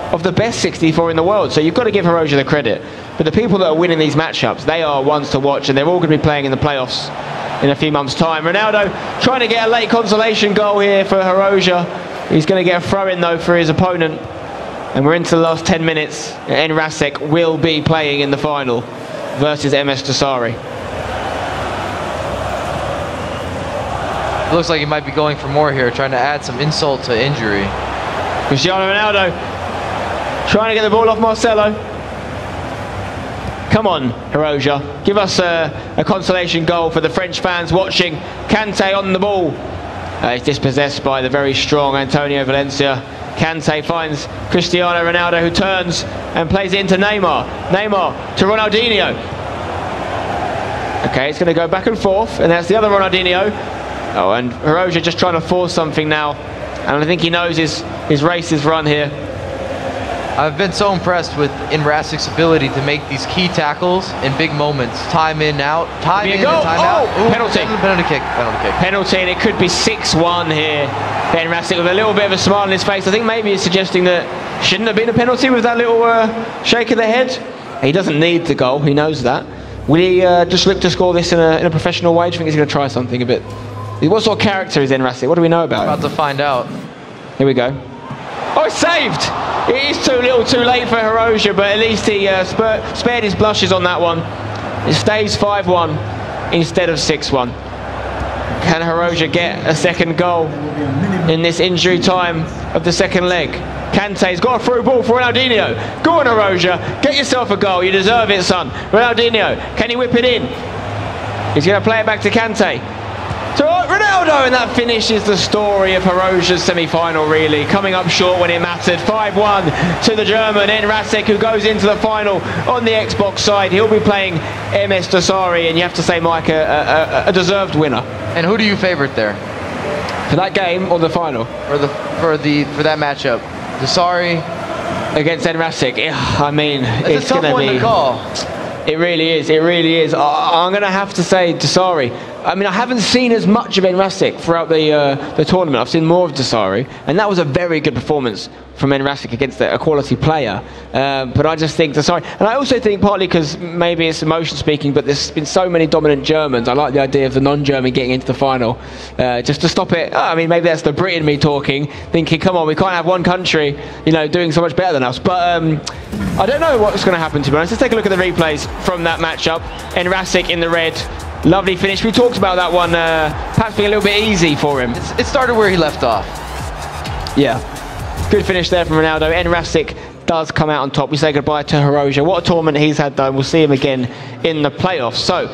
Of the best 64 in the world, so you've got to give Hiroja the credit. But the people that are winning these matchups, they are ones to watch, and they're all going to be playing in the playoffs in a few months' time. Ronaldo trying to get a late consolation goal here for Hiroja. He's going to get a throw-in though for his opponent, and we're into the last 10 minutes. Enrasic will be playing in the final versus MS Dasari. It looks like he might be going for more here, trying to add some insult to injury. Cristiano Ronaldo trying to get the ball off Marcelo. Come on, Hiroja. Give us a consolation goal for the French fans watching. Kante on the ball. He's dispossessed by the very strong Antonio Valencia. Kante finds Cristiano Ronaldo, who turns and plays it into Neymar. Neymar to Ronaldinho. Okay, it's going to go back and forth, and that's the other Ronaldinho. Oh, and Hiroja just trying to force something now. And I think he knows his race is run here. I've been so impressed with Enrasic's ability to make these key tackles in big moments. Time in, out, time in, and time out. Ooh, penalty. Penalty kick. Penalty, and it could be 6-1 here. Enrasic with a little bit of a smile on his face. I think maybe he's suggesting that shouldn't have been a penalty with that little shake of the head. He doesn't need the goal, he knows that. Will he just look to score this in a professional way? Do you think he's going to try something a bit? What sort of character is Enrasic? What do we know about him? About to find out. Here we go. Oh, it's saved! It is too little too late for Hiroja, but at least he spared his blushes on that one. It stays 5-1 instead of 6-1. Can Hiroja get a second goal in this injury time of the second leg? Kante's got a through ball for Ronaldinho. Go on, Hiroja. Get yourself a goal. You deserve it, son. Ronaldinho, can he whip it in? He's going to play it back to Kante. So Ronaldo, and that finishes the story of Hiroja's semi-final, really. Coming up short when it mattered. 5-1 to the German Enrasic, who goes into the final on the Xbox side. He'll be playing MS Dasari, and you have to say, Mike, a deserved winner. And who do you favorite there? For that game or the final? For that matchup. Dasari against Enrasic. I mean, it's a tough one to call. It really is. It really is. I'm going to have to say Dasari. I mean, I haven't seen as much of Enrasic throughout the tournament. I've seen more of Dasari, and that was a very good performance from Enrasic against a quality player. But I just think Dasari, and I also think partly because maybe it's emotion speaking, but there's been so many dominant Germans. I like the idea of the non-German getting into the final, just to stop it. I mean, maybe that's the Brit in me talking, thinking, come on, we can't have one country, doing so much better than us. But I don't know what's going to happen, to be honest. Let's take a look at the replays from that matchup. Enrasic in the red. Lovely finish. We talked about that one perhaps being a little bit easy for him. It started where he left off. Yeah. Good finish there from Ronaldo. Enrasic does come out on top. We say goodbye to Hiroja. What a tournament he's had, though. We'll see him again in the playoffs. So,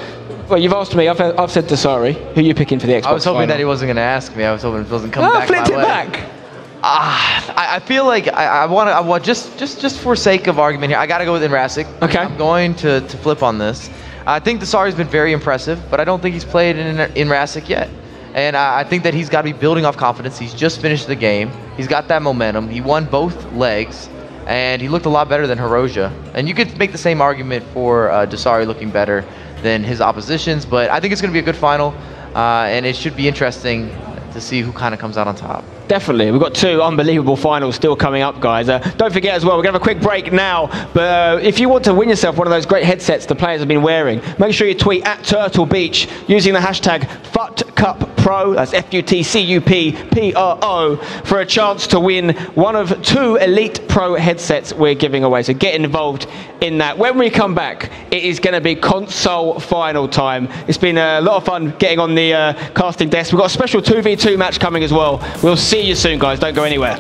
well, you've asked me. I've said Dasari. Who are you picking for the Xbox I was hoping final? that he wasn't going to ask me. I was hoping it wasn't coming back flipped my way. Back. I feel like I want just for sake of argument here, I got to go with Enrasic. Okay. I'm going to flip on this. I think Dasari's been very impressive, but I don't think he's played in Enrasic yet. And I think that he's got to be building off confidence. He's just finished the game. He's got that momentum. He won both legs, and he looked a lot better than Hiroja. And you could make the same argument for Dasari looking better than his oppositions, but I think it's going to be a good final, and it should be interesting to see who kind of comes out on top. Definitely. We've got 2 unbelievable finals still coming up, guys. Don't forget as well, we're going to have a quick break now. But if you want to win yourself one of those great headsets the players have been wearing, make sure you tweet at Turtle Beach using the hashtag FUTCupPro, that's FUTCUPPRO, for a chance to win one of 2 Elite Pro headsets we're giving away. So get involved in that. When we come back, it is going to be console final time. It's been a lot of fun getting on the casting desk. We've got a special 2v2 match coming as well. We'll see you soon, guys. Don't go anywhere.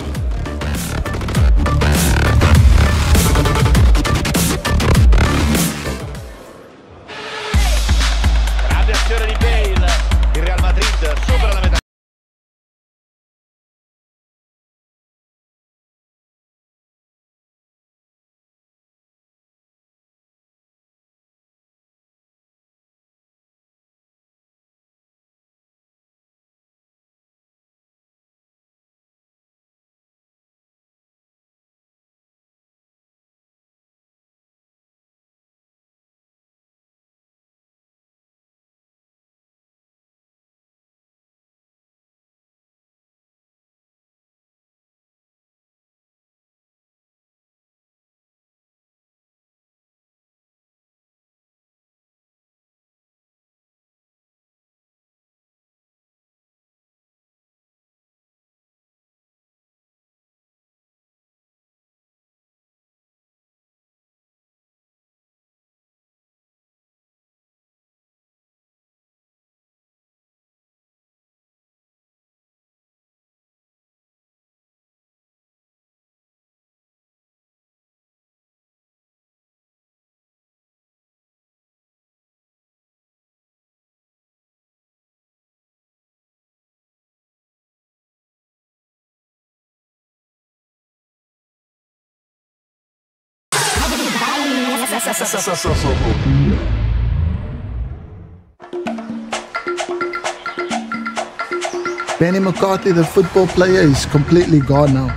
Benny McCarthy, the football player, is completely gone now.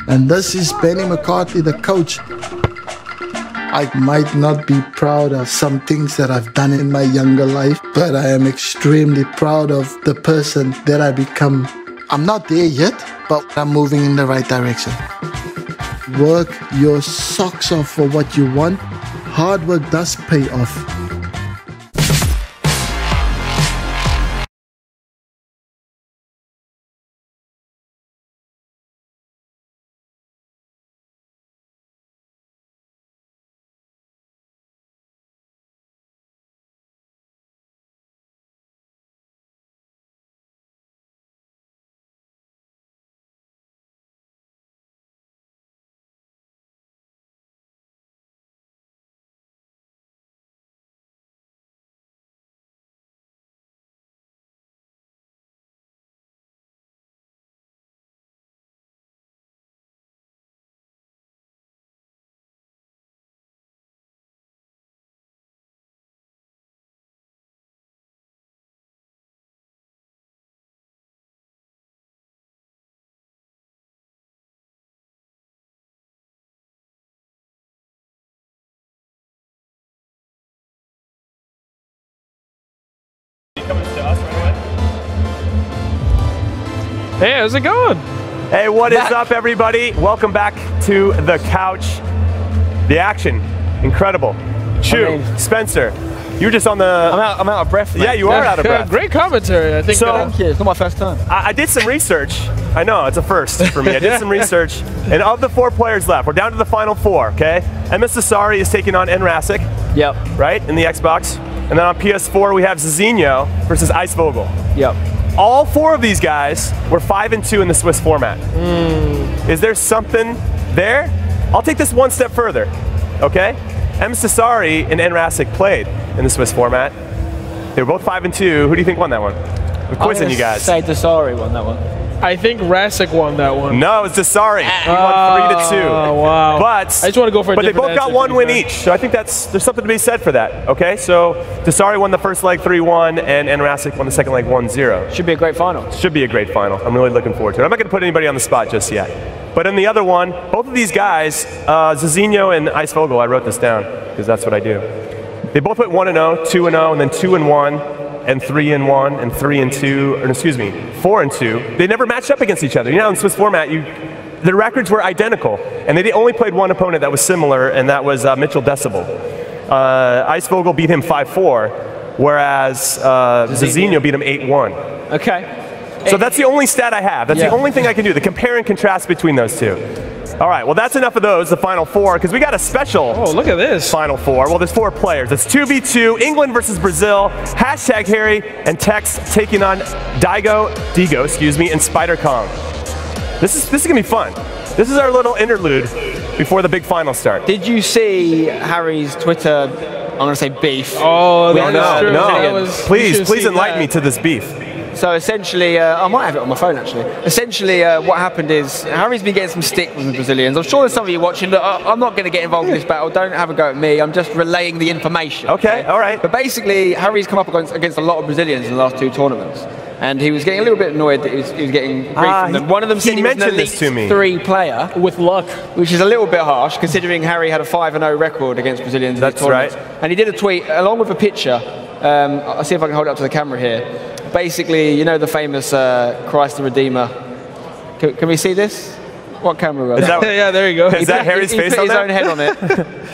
And this is Benny McCarthy, the coach. I might not be proud of some things that I've done in my younger life, but I am extremely proud of the person that I become. I'm not there yet, but I'm moving in the right direction. Work your socks off for what you want. Hard work does pay off. Hey, how's it going? Hey, what is up, everybody? Welcome back to the couch. The action, incredible. Chew, Spencer, you're just on the... I'm out of breath, mate. Yeah, you are out of breath. Great commentary, I think. So, thank you. It's not my first time. I did some research. I know, it's a first for me. I did some research, and of the 4 players left, we're down to the final 4, okay? MS Asari is taking on Enrasic. Yep. Right, in the Xbox. And then on PS4, we have Zizinho versus Ice Vogel. Yep. All 4 of these guys were 5-2 in the Swiss format. Is there something there? I'll take this one step further, okay? MS Asari and Enrasic played in the Swiss format. They were both 5-2. Who do you think won that one? I'm quizzing you guys. Say Dasari won that one. I think Rasic won that one. No, it's Dasari. He won 3-2. Oh, wow. But I just want to go for a But they different both got answer, 1 win fair. each. So I think there's something to be said for that. Okay, so Dasari won the first leg 3-1, and Enrasic won the second leg 1-0. Should be a great final. Should be a great final. I'm really looking forward to it. I'm not going to put anybody on the spot just yet. But in the other one, both of these guys, Zizinho and Ice Vogel, I wrote this down because that's what I do. They both went 1-0, 2-0, and then 2-1. and 3-1 and 3-2, or excuse me, 4-2. They never matched up against each other. You know, in Swiss format, the records were identical, and they only played one opponent that was similar, and that was Mitchell Decibel. Eisvogel beat him 5-4, whereas Zizinho beat him 8-1. Okay. So that's the only stat I have. That's the only thing I can do, the compare and contrast between those two. All right, well, that's enough of those, the Final Four, because we got a special look at this. Final Four. Well, there's 4 players. It's 2v2, England versus Brazil, hashtag Harry and Tex taking on Digo, excuse me, and Spider Kong. This is going to be fun. This is our little interlude before the big final start. Did you see Harry's Twitter, I'm going to say beef? Oh, no. Please enlighten me to this beef. So essentially, I might have it on my phone actually. Essentially, what happened is Harry's been getting some stick from the Brazilians. I'm sure there's some of you watching. Look, I'm not going to get involved in this battle. Don't have a go at me. I'm just relaying the information. Okay, all right. But basically, Harry's come up against a lot of Brazilians in the last 2 tournaments. And he was getting a little bit annoyed that he was getting grief from them. One of them said he was an Elite 3 player. With luck. Which is a little bit harsh, considering Harry had a 5-0 record against Brazilians in the tournament. Right. And he did a tweet, along with a picture. I'll see if I can hold it up to the camera here. Basically, you know the famous Christ the Redeemer. Can we see this? What camera was that? Yeah, there you go. Is that Harry's face on his own head on it.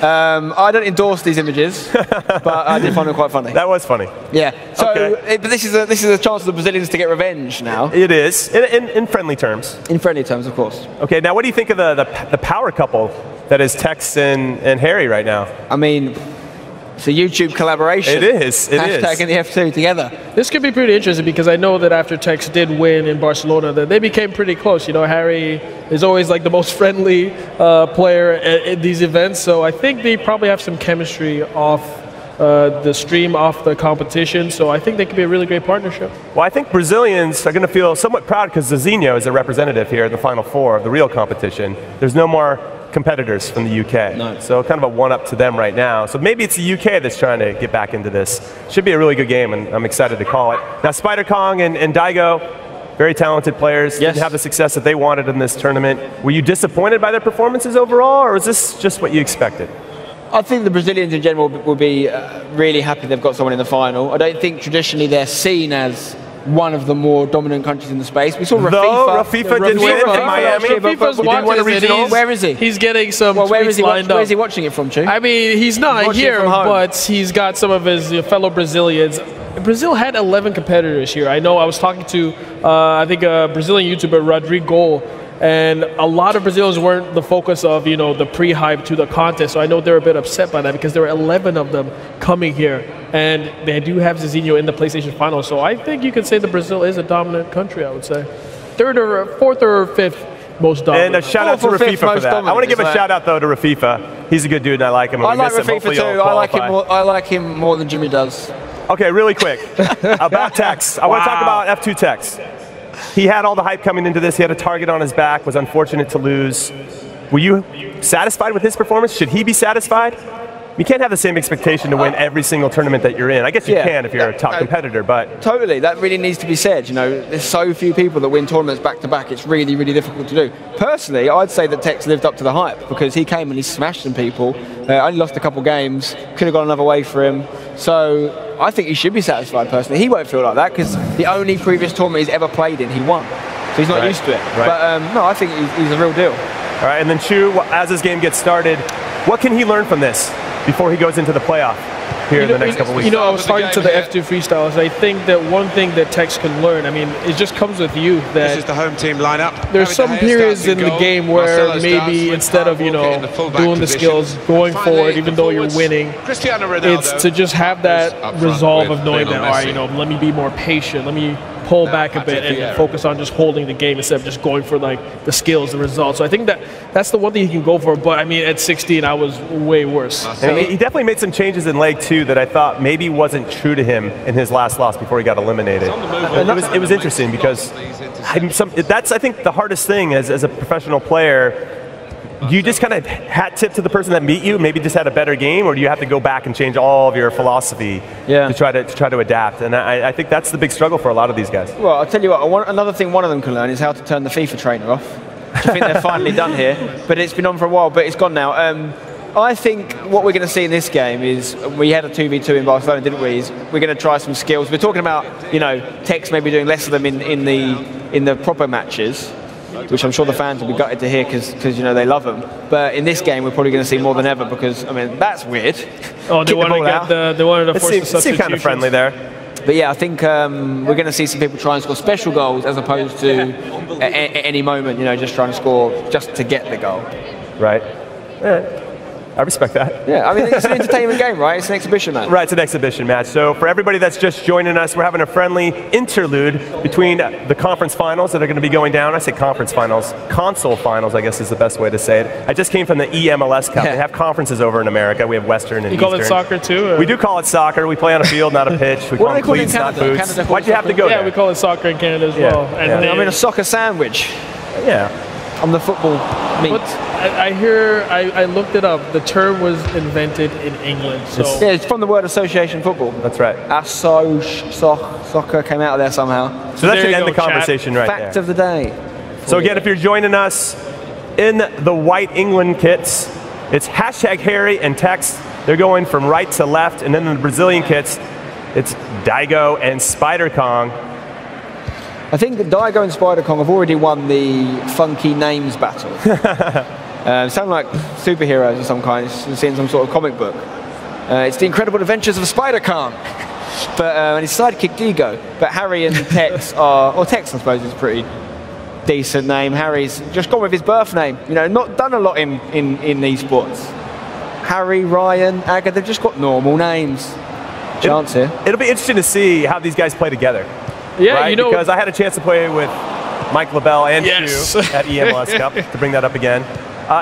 I don't endorse these images, but I did find them quite funny. That was funny. Yeah. So, but this is a chance for the Brazilians to get revenge now. It is, in friendly terms. In friendly terms, of course. Okay, now what do you think of the power couple that is Tex and Harry right now? I mean, it's a YouTube collaboration. It is. Hashtag and the F2 together. This could be pretty interesting because I know that after Tex did win in Barcelona, that they became pretty close. You know, Harry is always like the most friendly player at these events, so I think they probably have some chemistry off the stream, off the competition. So I think they could be a really great partnership. Well, I think Brazilians are going to feel somewhat proud because Zizinho is a representative here in the Final Four of the real competition. There's no more competitors from the UK. No. So kind of a one-up to them right now. So maybe it's the UK that's trying to get back into this. Should be a really good game, and I'm excited to call it. Now, Spider Kong and Daigo, very talented players. Yes. Didn't have the success that they wanted in this tournament. Were you disappointed by their performances overall, or was this just what you expected? I think the Brazilians in general will be really happy they've got someone in the final. I don't think traditionally they're seen as one of the more dominant countries in the space. We saw Rafifa did win in Miami. Rafifa's watching. Where is he? He's getting some tweets lined up. Where is he watching it from, Chu? I mean, he's not here, but he's got some of his fellow Brazilians. Brazil had 11 competitors here. I know I was talking to, I think, a Brazilian YouTuber, Rodrigo, and a lot of Brazilians weren't the focus of, you know, the pre-hype to the contest. So I know they're a bit upset by that because there were 11 of them coming here. And they do have Zizinho in the PlayStation Finals. So I think you could say that Brazil is a dominant country, I would say. Fourth or fifth most dominant. And a shout out to Rafifa for that. I want to give a shout out, though, to Rafifa. He's a good dude and I like him. I like Rafifa too. I like him more than Jimmy does. Okay, really quick. About Tex. I want to talk about F2 Tex. He had all the hype coming into this. He had a target on his back, was unfortunate to lose. Were you satisfied with his performance? Should he be satisfied? You can't have the same expectation to win every single tournament that you're in. I guess you can if you're a top competitor, but... Totally, that really needs to be said. You know, there's so few people that win tournaments back-to-back. It's really, really difficult to do. Personally, I'd say that Tex lived up to the hype because he came and he smashed some people. Only lost a couple games. Could have gone another way for him. So I think he should be satisfied, personally. He won't feel like that because the only previous tournament he's ever played in, he won. So he's not used to it. Right. But no, I think he's a real deal. All right, and then Chu, as this game gets started, what can he learn from this before he goes into the playoff here in the next couple weeks? You know, I was talking to the F2 freestylers. I think that one thing that Tex can learn, I mean, it just comes with youth. That this is the home team lineup. There's some periods in the game where maybe instead of, you know, doing the skills, going forward, even though you're winning, it's to just have that resolve of knowing that, all right, you know, let me be more patient. Let me pull back a bit and focus on just holding the game instead of just going for like the skills, the results. So I think that's the one thing he can go for. But I mean, at 16, I was way worse. And he definitely made some changes in leg 2 that I thought maybe wasn't true to him in his last loss before he got eliminated. It was interesting because that's, I think, the hardest thing as a professional player. You just kind of hat tip to the person that beat you, maybe just had a better game, or do you have to go back and change all of your philosophy to try to adapt? And I think that's the big struggle for a lot of these guys. Well, I'll tell you what, another thing one of them can learn is how to turn the FIFA trainer off. Which I think they're finally done here, but it's been on for a while, but it's gone now. I think what we're going to see in this game is, we had a 2v2 in Barcelona, didn't we? Is we're going to try some skills. We're talking about, you know, Tex maybe doing less of them in the proper matches, which I'm sure the fans will be gutted to hear because you know they love them. But in this game, we're probably going to see more than ever because, I mean, that's weird. Oh, they wanted to force the substitution. Seemed kind of friendly there. But yeah, I think we're going to see some people try and score special goals as opposed to at any moment, you know, just trying to score just to get the goal. Right. Yeah. I respect that. Yeah, I mean, it's an entertainment game, right? It's an exhibition match. Right, it's an exhibition match. So for everybody that's just joining us, we're having a friendly interlude between the conference finals that are going to be going down. I say conference finals. Console finals, I guess is the best way to say it. I just came from the EMLS Cup. They have conferences over in America. We have Western and Eastern. You call it soccer too? We do call it soccer. We play on a field, not a pitch. We call them cleats, not boots. Why'd you have to go there? Yeah, we call it soccer in Canada as well. And I mean, a soccer sandwich. Yeah. On the football meat. But I looked it up. The term was invented in England. So yeah, it's from the word association football. That's right. Soccer came out of there somehow. So that should end the conversation right there. Fact of the day. So again, if you're joining us in the white England kits, it's #Harry and Tex. They're going from right to left. And then in the Brazilian kits, it's Daigo and Spider Kong. I think that Daigo and Spider Kong have already won the funky names battle. Sound like superheroes of some kind. It's in some sort of comic book. It's the incredible adventures of Spider Kong. But and his sidekick Daigo. But Harry and Tex are, or Tex I suppose is a pretty decent name. Harry's just gone with his birth name. You know, not done a lot in esports. Harry, Ryan, Aga, they've just got normal names. Chance here. It'll be interesting to see how these guys play together. Yeah, right? you know, because I had a chance to play with Mike LaBelle and Shu at EMLS Cup, to bring that up again.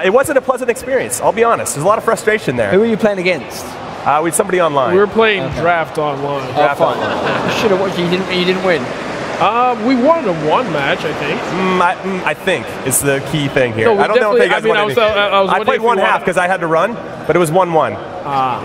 It wasn't a pleasant experience, I'll be honest. There's a lot of frustration there. Who were you playing against? We had somebody online. We were playing Draft online. Draft online. Should have watched you. You didn't win. We won in one match, I think. I think is the key thing here. No, I don't know if they guys won anything. I played one half because I had to run, but it was 1-1.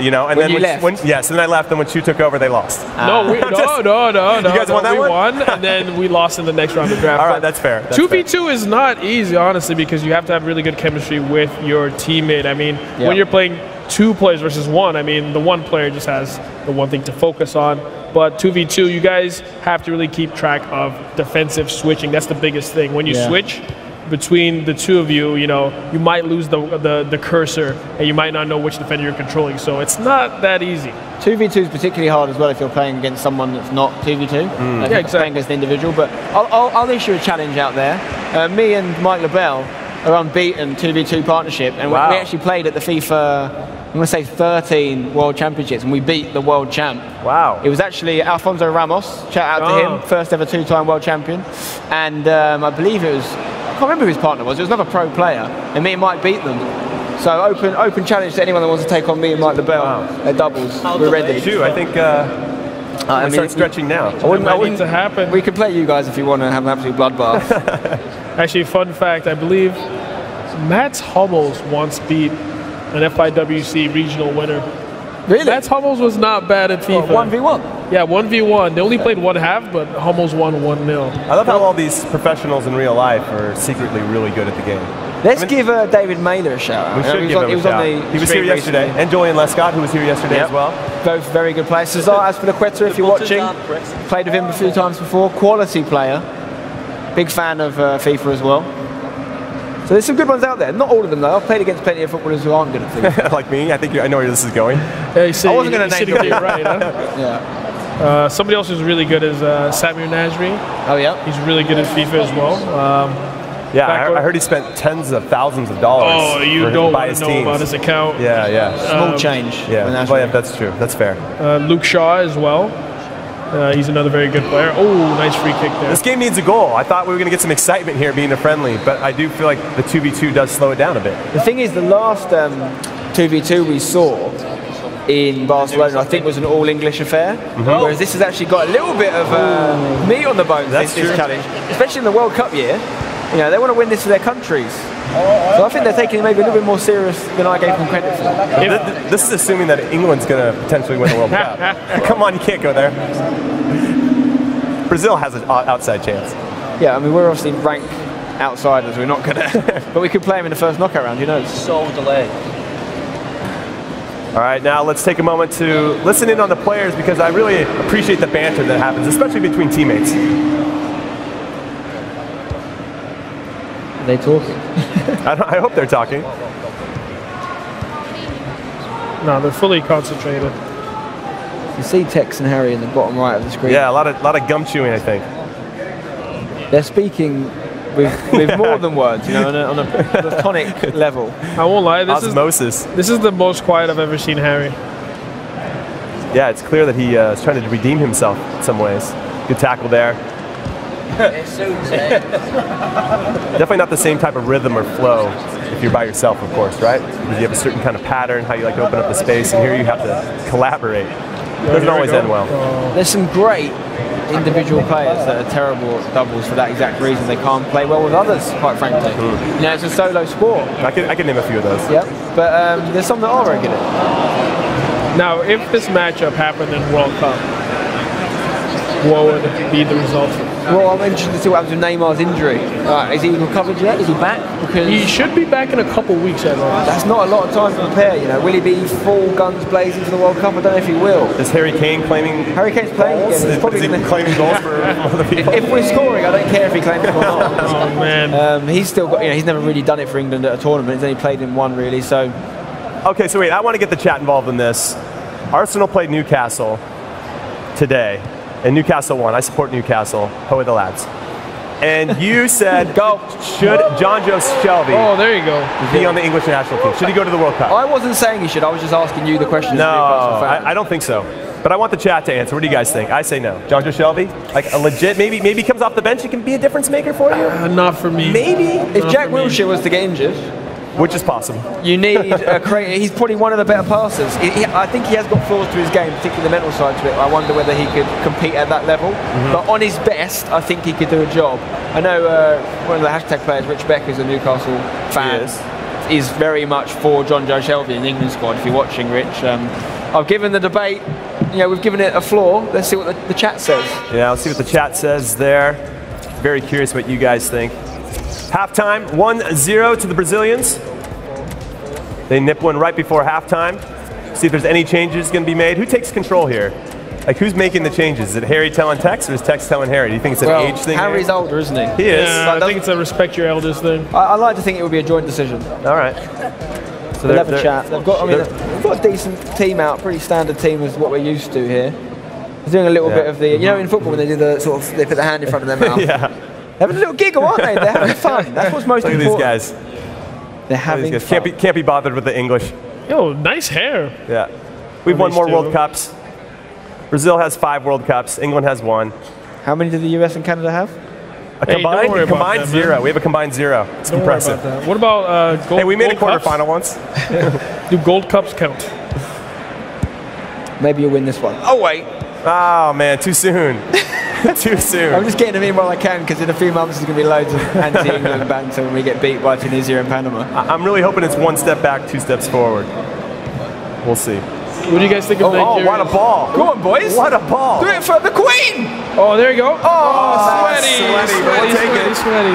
You know, and when then you left. Yes, and then I left, and when Shu took over, they lost. No. You guys won that one? We one? won, and then we lost in the next round of draft. All right, that's fair. 2v2 is not easy, honestly, because you have to have really good chemistry with your teammate. I mean, when you're playing two players versus one, I mean, the one player just has the one thing to focus on. But 2v2, you guys have to really keep track of defensive switching. That's the biggest thing. When you switch between the two of you, you know, you might lose the cursor, and you might not know which defender you're controlling. So it's not that easy. 2v2 is particularly hard as well if you're playing against someone that's not 2v2. Yeah, exactly. Playing against an individual. But I'll issue a challenge out there. Me and Mike LaBelle are unbeaten 2v2 partnership, and we actually played at the FIFA, I'm going to say 13 World Championships, and we beat the world champ. Wow. It was actually Alfonso Ramos, shout out to him, first ever two-time world champion. And I believe it was, I can't remember who his partner was, it was another pro player, and me and Mike beat them. So open challenge to anyone that wants to take on me and Mike LaBelle at doubles. We're ready. Shu, I think I start stretching now. I wouldn't to happen. We can play you guys if you want to have an absolute bloodbath. Actually, fun fact, I believe Mats Hummels once beat an FIWC regional winner. Really? Mats Hummels was not bad at FIFA. 1v1? Yeah, 1v1. They only played one half, but Hummels won 1-0. I love how all these professionals in real life are secretly really good at the game. Let's give David Mailer a shout out. We should give him a shout. He was here yesterday. And Julian Lescott, who was here yesterday as well. Both very good players. Cesar Azpilicueta, if you're watching, played with him a few times before. Quality player. Big fan of FIFA as well. So there's some good ones out there. Not all of them though. I've played against plenty of footballers who aren't good at FIFA. Like me. I think I know where this is going. Yeah, I wasn't going to name you right, huh? Yeah. Somebody else who's really good is Samir Nasri. Oh yeah. He's really good at FIFA as well. Yeah, I heard he spent tens of thousands of dollars. Oh, you don't want to know about his account. Yeah. Small change. Yeah, well, yeah, that's true. That's fair. Luke Shaw as well. He's another very good player. Oh, nice free kick there. This game needs a goal. I thought we were going to get some excitement here being a friendly, but I do feel like the 2v2 does slow it down a bit. The thing is, the last 2v2 we saw in Barcelona, I think, was an all-English affair, whereas this has actually got a little bit of meat on the bones, this challenge, especially in the World Cup year. You know, they want to win this for their countries. So I think they're taking it maybe a little bit more serious than I gave them credit for. This is assuming that England's going to potentially win the World Cup. Come on, you can't go there. Brazil has an outside chance. Yeah, I mean, we're obviously ranked outsiders. We're not going to... but we could play them in the first knockout round, who knows? So delayed. All right, now let's take a moment to listen in on the players because I really appreciate the banter that happens, especially between teammates. Are they talking? I hope they're talking. No, they're fully concentrated. You see Tex and Harry in the bottom right of the screen. Yeah, a lot of gum chewing, I think. They're speaking with more than words, you know, on a platonic level. I won't lie, Osmosis. This is the most quiet I've ever seen Harry. Yeah, it's clear that he is trying to redeem himself in some ways. Good tackle there. Definitely not the same type of rhythm or flow if you're by yourself, of course, right? Because you have a certain kind of pattern, how you like to open up the space, and here you have to collaborate. It doesn't always end well. There's some great individual players that are terrible at doubles for that exact reason. They can't play well with others, quite frankly. You know, it's a solo sport. I can name a few of those. Yep, but there's some that are very good at it. Now, if this matchup happened in World Cup, what would be the result? Well, I'm interested to see what happens with Neymar's injury. Is he recovered yet? Is he back? Because he should be back in a couple weeks, I think. That's not a lot of time to prepare, you know. Will he be full guns blazing for the World Cup? I don't know if he will. Is Harry Kane claiming Harry Kane's playing goals? again. Is he claiming goals for other people? If we're scoring, I don't care if he claims them or not. Oh, man. He's still got, you know, he's never really done it for England at a tournament. He's only played in one, really, so... Okay, so wait, I want to get the chat involved in this. Arsenal played Newcastle today, and Newcastle won. I support Newcastle. Ho are the lads. And you said, go. Should Jonjo Shelvey there you go. be on the English national team? Should he go to the World Cup? I wasn't saying he should. I was just asking you the question. No, I don't think so. But I want the chat to answer. What do you guys think? I say no. Jonjo Shelvey, like a legit, maybe he comes off the bench, he can be a difference maker for you? Not for me. Maybe. If Jack Wilshere was to get injured, which is possible, you need a creator. He's probably one of the better passers. I think he has got flaws to his game, particularly the mental side to it. I wonder whether he could compete at that level. But on his best, I think he could do a job. I know one of the hashtag players, Rich Beck, is a Newcastle fan. Is very much for Jonjo Shelvey in the England squad. If you're watching, Rich, I've given the debate. You know, we've given it a floor. Let's see what the chat says. Yeah, let's see what the chat says there. Very curious what you guys think. Halftime, 1-0 to the Brazilians. They nip one right before halftime. See if there's any changes going to be made. Who takes control here? Like, who's making the changes? Is it Harry telling Tex, or is Tex telling Harry? Do you think it's an age thing? Harry's older, isn't he? He is. Yeah, I think it's a respect your elders thing. I like to think it would be a joint decision. All right. So they'll have a chat. They've got a decent team out, pretty standard team is what we're used to here. They're doing a little bit of the, you know, in football when they do the sort of, they put their hand in front of their mouth. Yeah. They're having a little giggle, aren't they? They're having fun. That's what's most important. Look at these guys. They're having fun. Can't be bothered with the English. Yo, nice hair. Yeah. We've won more World Cups. Brazil has 5 World Cups. England has 1. How many do the US and Canada have? A combined 0. We have a combined 0. It's impressive. What about gold? Hey, we made a cups? quarterfinal once. Do gold cups count? Maybe you'll win this one. Oh, wait. Oh, man, too soon. Too soon. I'm just getting them in while I can, because in a few months there's going to be loads of anti-England banter when we get beat by Tunisia and Panama. I'm really hoping it's 1 step back, 2 steps forward. We'll see. What do you guys think of Nigeria? Oh, what a ball. Go on, boys. What a ball. Do it for the Queen. Oh, there you go. Oh, sweaty.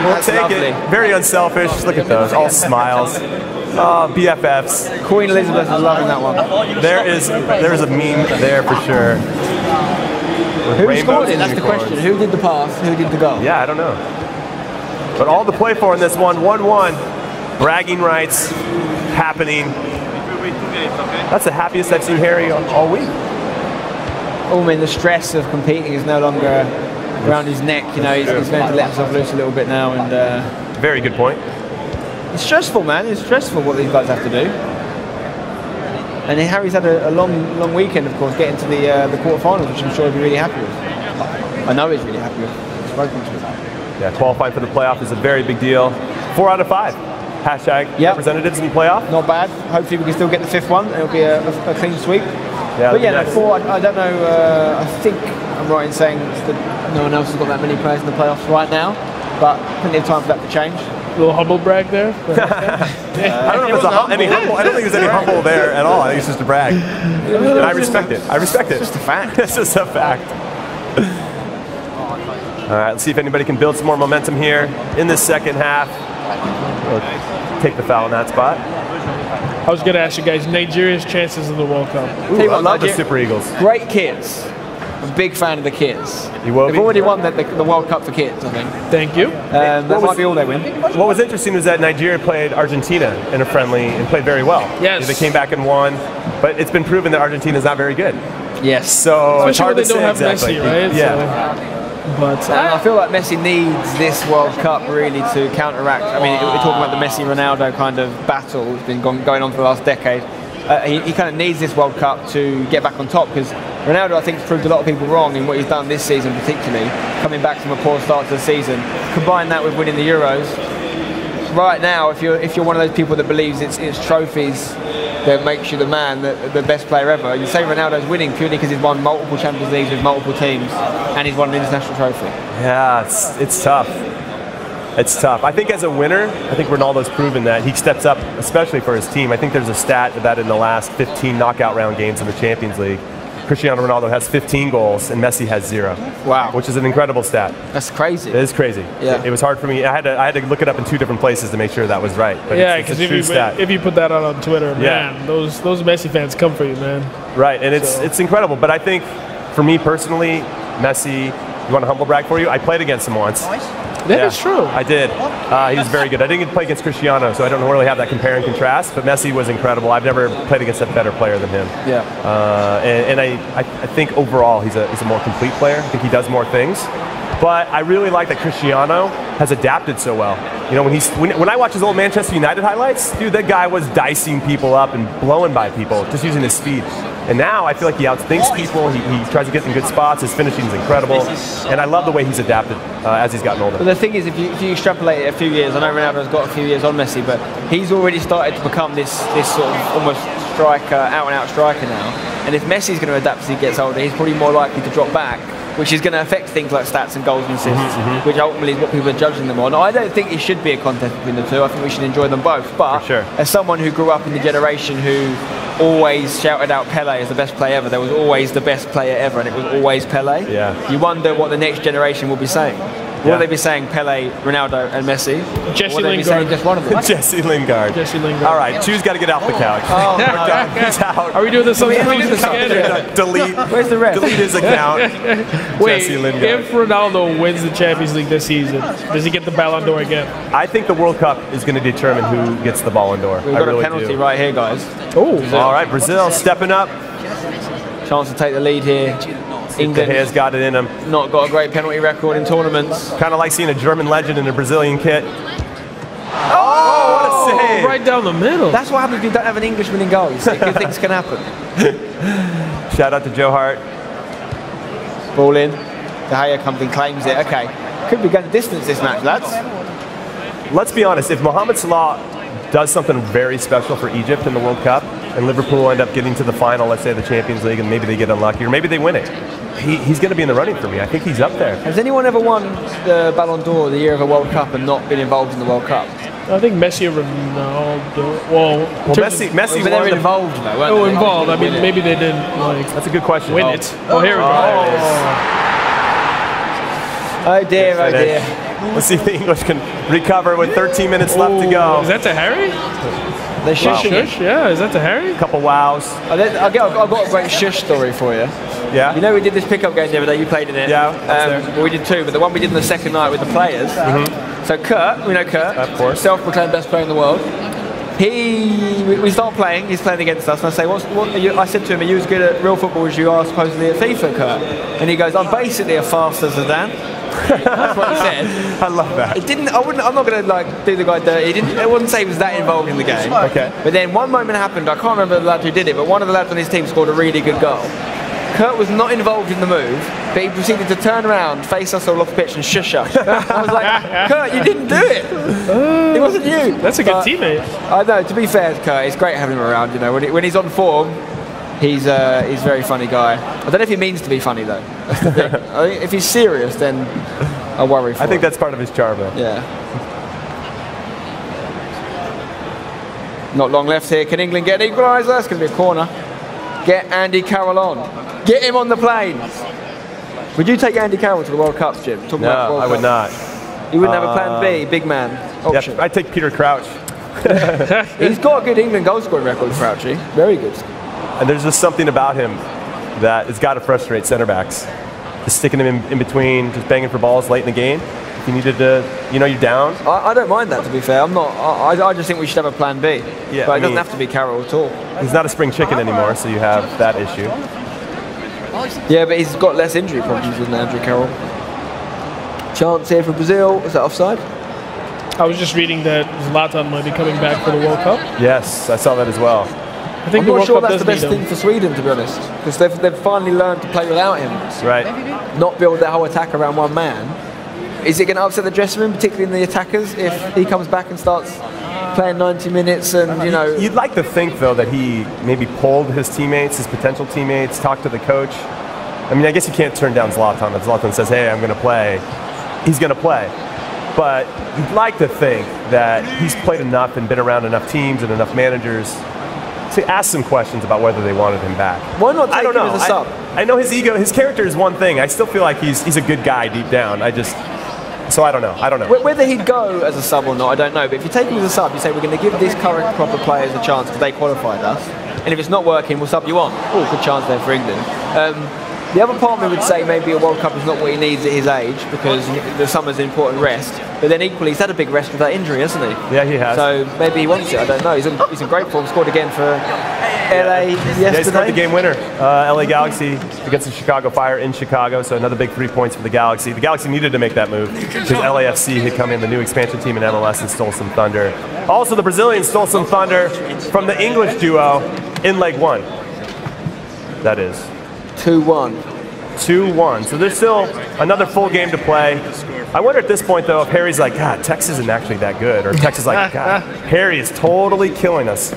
We'll take it. Very unselfish. Look at those. All smiles. Oh, BFFs. Queen Elizabeth is loving that one. There is a meme there for sure. Who scored it? That's the question. Who did the pass? Who did the goal? Yeah, I don't know. But all to play for in this one. 1-1. Bragging rights happening. That's the happiest I've seen Harry all week. Oh, I mean, the stress of competing is no longer around his neck. You know, he's going to let himself loose a little bit now. And very good point. It's stressful, man. It's stressful what these guys have to do. And Harry's had a long weekend, of course, getting to the quarterfinals, which I'm sure he'll be really happy with. I know he's really happy with. I've spoken to him. Yeah, qualifying for the playoff is a very big deal. 4 out of 5. Hashtag representatives in the playoff. Not bad. Hopefully we can still get the 5th one. It'll be a clean sweep. Yeah, but yeah, nice. 4, I don't know. I think I'm right in saying that no one else has got that many players in the playoffs right now, but plenty of time for that to change. A little humble brag there. I don't know if there's any humble. I don't think there's any humble there at all. I think it's just a brag. And I respect it. I respect it. It's just a fact. It's just a fact. All right, let's see if anybody can build some more momentum here in this second half. We'll take the foul in that spot. I was going to ask you guys, Nigeria's chances in the World Cup. Ooh, I love the Super Eagles. Great kids. I'm a big fan of the kids. You will They've already won the World Cup for kids, I think. Thank you. That might be all they win. What was interesting was that Nigeria played Argentina in a friendly and played very well. Yes. They came back and won, but it's been proven that Argentina is not very good. Yes. So especially it's hard when they to don't say have exactly. Messi, right? Yeah. So, but I feel like Messi needs this World Cup really to counteract. I mean, we're talking about the Messi-Ronaldo kind of battle that's been going on for the last decade. He kind of needs this World Cup to get back on top, because Ronaldo, I think, has proved a lot of people wrong in what he's done this season, particularly coming back from a poor start to the season. Combine that with winning the Euros. Right now, if you're one of those people that believes it's trophies that makes you the man, the best player ever, you say Ronaldo's winning purely because he's won multiple Champions Leagues with multiple teams and he's won an international trophy. Yeah, it's tough. It's tough. I think as a winner, I think Ronaldo's proven that. He steps up, especially for his team. I think there's a stat that in the last 15 knockout round games in the Champions League, Cristiano Ronaldo has 15 goals and Messi has 0. Wow. Which is an incredible stat. That's crazy. It is crazy. Yeah. It was hard for me. I had to look it up in 2 different places to make sure that was right. But yeah, because if you put that out on Twitter, man, those Messi fans come for you, man. Right, and it's incredible. But I think, for me personally, Messi, you want a humble brag for you? I played against him once. That is true. I did. He was very good. I didn't get to play against Cristiano, so I don't really have that compare and contrast, but Messi was incredible. I've never played against a better player than him. Yeah. And I think overall he's a more complete player. I think he does more things. But I really like that Cristiano has adapted so well. You know, when I watch his old Manchester United highlights, dude, that guy was dicing people up and blowing by people, just using his speed. And now I feel like he outthinks people. He tries to get in good spots. His finishing is incredible. And I love the way he's adapted as he's gotten older. But the thing is, if you extrapolate it a few years, I know Ronaldo's got a few years on Messi, but he's already started to become this sort of almost striker, out-and-out striker now. And if Messi's going to adapt as he gets older, he's probably more likely to drop back, which is going to affect things like stats and goals and assists, which ultimately is what people are judging them on. I don't think it should be a contest between the two. I think we should enjoy them both. But as someone who grew up in the generation who always shouted out Pele as the best player ever, there was always the best player ever, and it was always Pele. Yeah. You wonder what the next generation will be saying. Will they be saying Pele, Ronaldo, and Messi? Jesse or will they be Lingard. saying just one of them? Jesse Lingard. Jesse Lingard. All right, Chu's got to get off the couch. Oh, We're done. He's out. Are we doing this on the Delete. Where's the ref? Delete his account. Wait, Jesse Lingard. if Ronaldo wins the Champions League this season, does he get the Ballon d'Or again? I think the World Cup is going to determine who gets the Ballon d'Or. We've got a penalty right here, guys. Oh, all right, Brazil stepping up. Chance to take the lead here. England has got it in them. Not got a great penalty record in tournaments. Kind of like seeing a German legend in a Brazilian kit. Oh, what a save! Right down the middle. That's what happens if you don't have an Englishman in goal. You see, good things can happen. Shout out to Joe Hart. Ball in. De Gea comes in, claims it. Okay. Could be going to distance this match, lads. Let's be honest. If Mohamed Salah does something very special for Egypt in the World Cup, and Liverpool end up getting to the final, let's say the Champions League, and maybe they get unlucky, or maybe they win it, he's going to be in the running for me. I think he's up there. Has anyone ever won the Ballon d'Or the year of a World Cup and not been involved in the World Cup? I think Messi or Ronaldo. Well Messi but they were involved though, weren't they? Involved. I mean, maybe they didn't like. That's a good question. Win it. Oh, here we go. Oh dear, oh dear. Let's see if the English can recover with 13 minutes left to go. Is that to Harry? They shush. Yeah, is that to Harry? A couple wows. I've got a great shush story for you. Yeah. You know we did this pickup game the other day. You played in it. Yeah. Well, we did 2, but the one we did on the second night with the players. So Kurt, we know Kurt, of course, self-proclaimed best player in the world. We start playing. He's playing against us, and I say, "What are you?" I said to him, "Are you as good at real football as you are supposedly at FIFA, Kurt?" And he goes, "I'm basically a faster Zidane." That's what he said. I love that. It didn't. I'm not going to do the guy dirty. I wouldn't say he was that involved in the game. Okay. But then one moment happened. I can't remember the lad who did it, but one of the lads on his team scored a really good goal. Kurt was not involved in the move, but he proceeded to turn around, face us all off the pitch, and shush us. I was like, Kurt, you didn't do it. It wasn't you. That's a good teammate. I know. To be fair, Kurt, it's great having him around. You know, when he's on form, he's a very funny guy. I don't know if he means to be funny though. That's the thing. I think if he's serious, then I worry for him. I think that's part of his charm, though. Yeah. Not long left here. Can England get an equaliser? It's going to be a corner. Get Andy Carroll on. Get him on the plane. Would you take Andy Carroll to the World Cup, Jim? No, I would not. You wouldn't have a plan B, big man option? Yeah, I'd take Peter Crouch. He's got a good England goal scoring record, Crouchy. Very good. And there's just something about him that has got to frustrate center backs. Just sticking him in between, just banging for balls late in the game. If you needed to, you know, you're down. I don't mind that, to be fair. I'm not. I just think we should have a plan B. Yeah, but it doesn't have to be Carroll at all. He's not a spring chicken anymore, so you have that issue. Yeah, but he's got less injury problems than Andrew Carroll. Chance here for Brazil. Is that offside? I was just reading that Zlatan might be coming back for the World Cup. Yes, I saw that as well. I think I'm the not World sure Cup that's the does best need thing for Sweden, to be honest, because they've finally learned to play without him. Right. Not build their whole attack around one man. Is it going to upset the dressing room, particularly in the attackers, if he comes back and starts playing 90 minutes and, you know... You'd like to think, though, that he maybe polled his teammates, his potential teammates, talked to the coach. I mean, I guess you can't turn down Zlatan. If Zlatan says, hey, I'm going to play, he's going to play. But you'd like to think that he's played enough and been around enough teams and enough managers to ask some questions about whether they wanted him back. Why not take him as a sub? I know his ego, his character is one thing. I still feel like he's a good guy deep down. So I don't know. Whether he'd go as a sub or not, I don't know. But if you take him as a sub, you say we're going to give these current proper players a chance because they qualified us. And if it's not working, we'll sub you on. Oh, good chance there for England. The other part of me would say maybe a World Cup is not what he needs at his age because the summer's an important rest. But then equally, he's had a big rest with that injury, hasn't he? Yeah, he has. So maybe he wants it. I don't know. He's in great form. Scored again for LA yesterday. Yeah, he scored the game winner. LA Galaxy against the Chicago Fire in Chicago. So another big 3 points for the Galaxy. The Galaxy needed to make that move because LAFC had come in, the new expansion team in MLS, and stole some thunder. Also, the Brazilians stole some thunder from the English duo in leg one. That is 2-1. 2-1. So there's still another full game to play. I wonder at this point, though, if Harry's like, God, Tex isn't actually that good. Or Tex is like, God, Harry is totally killing us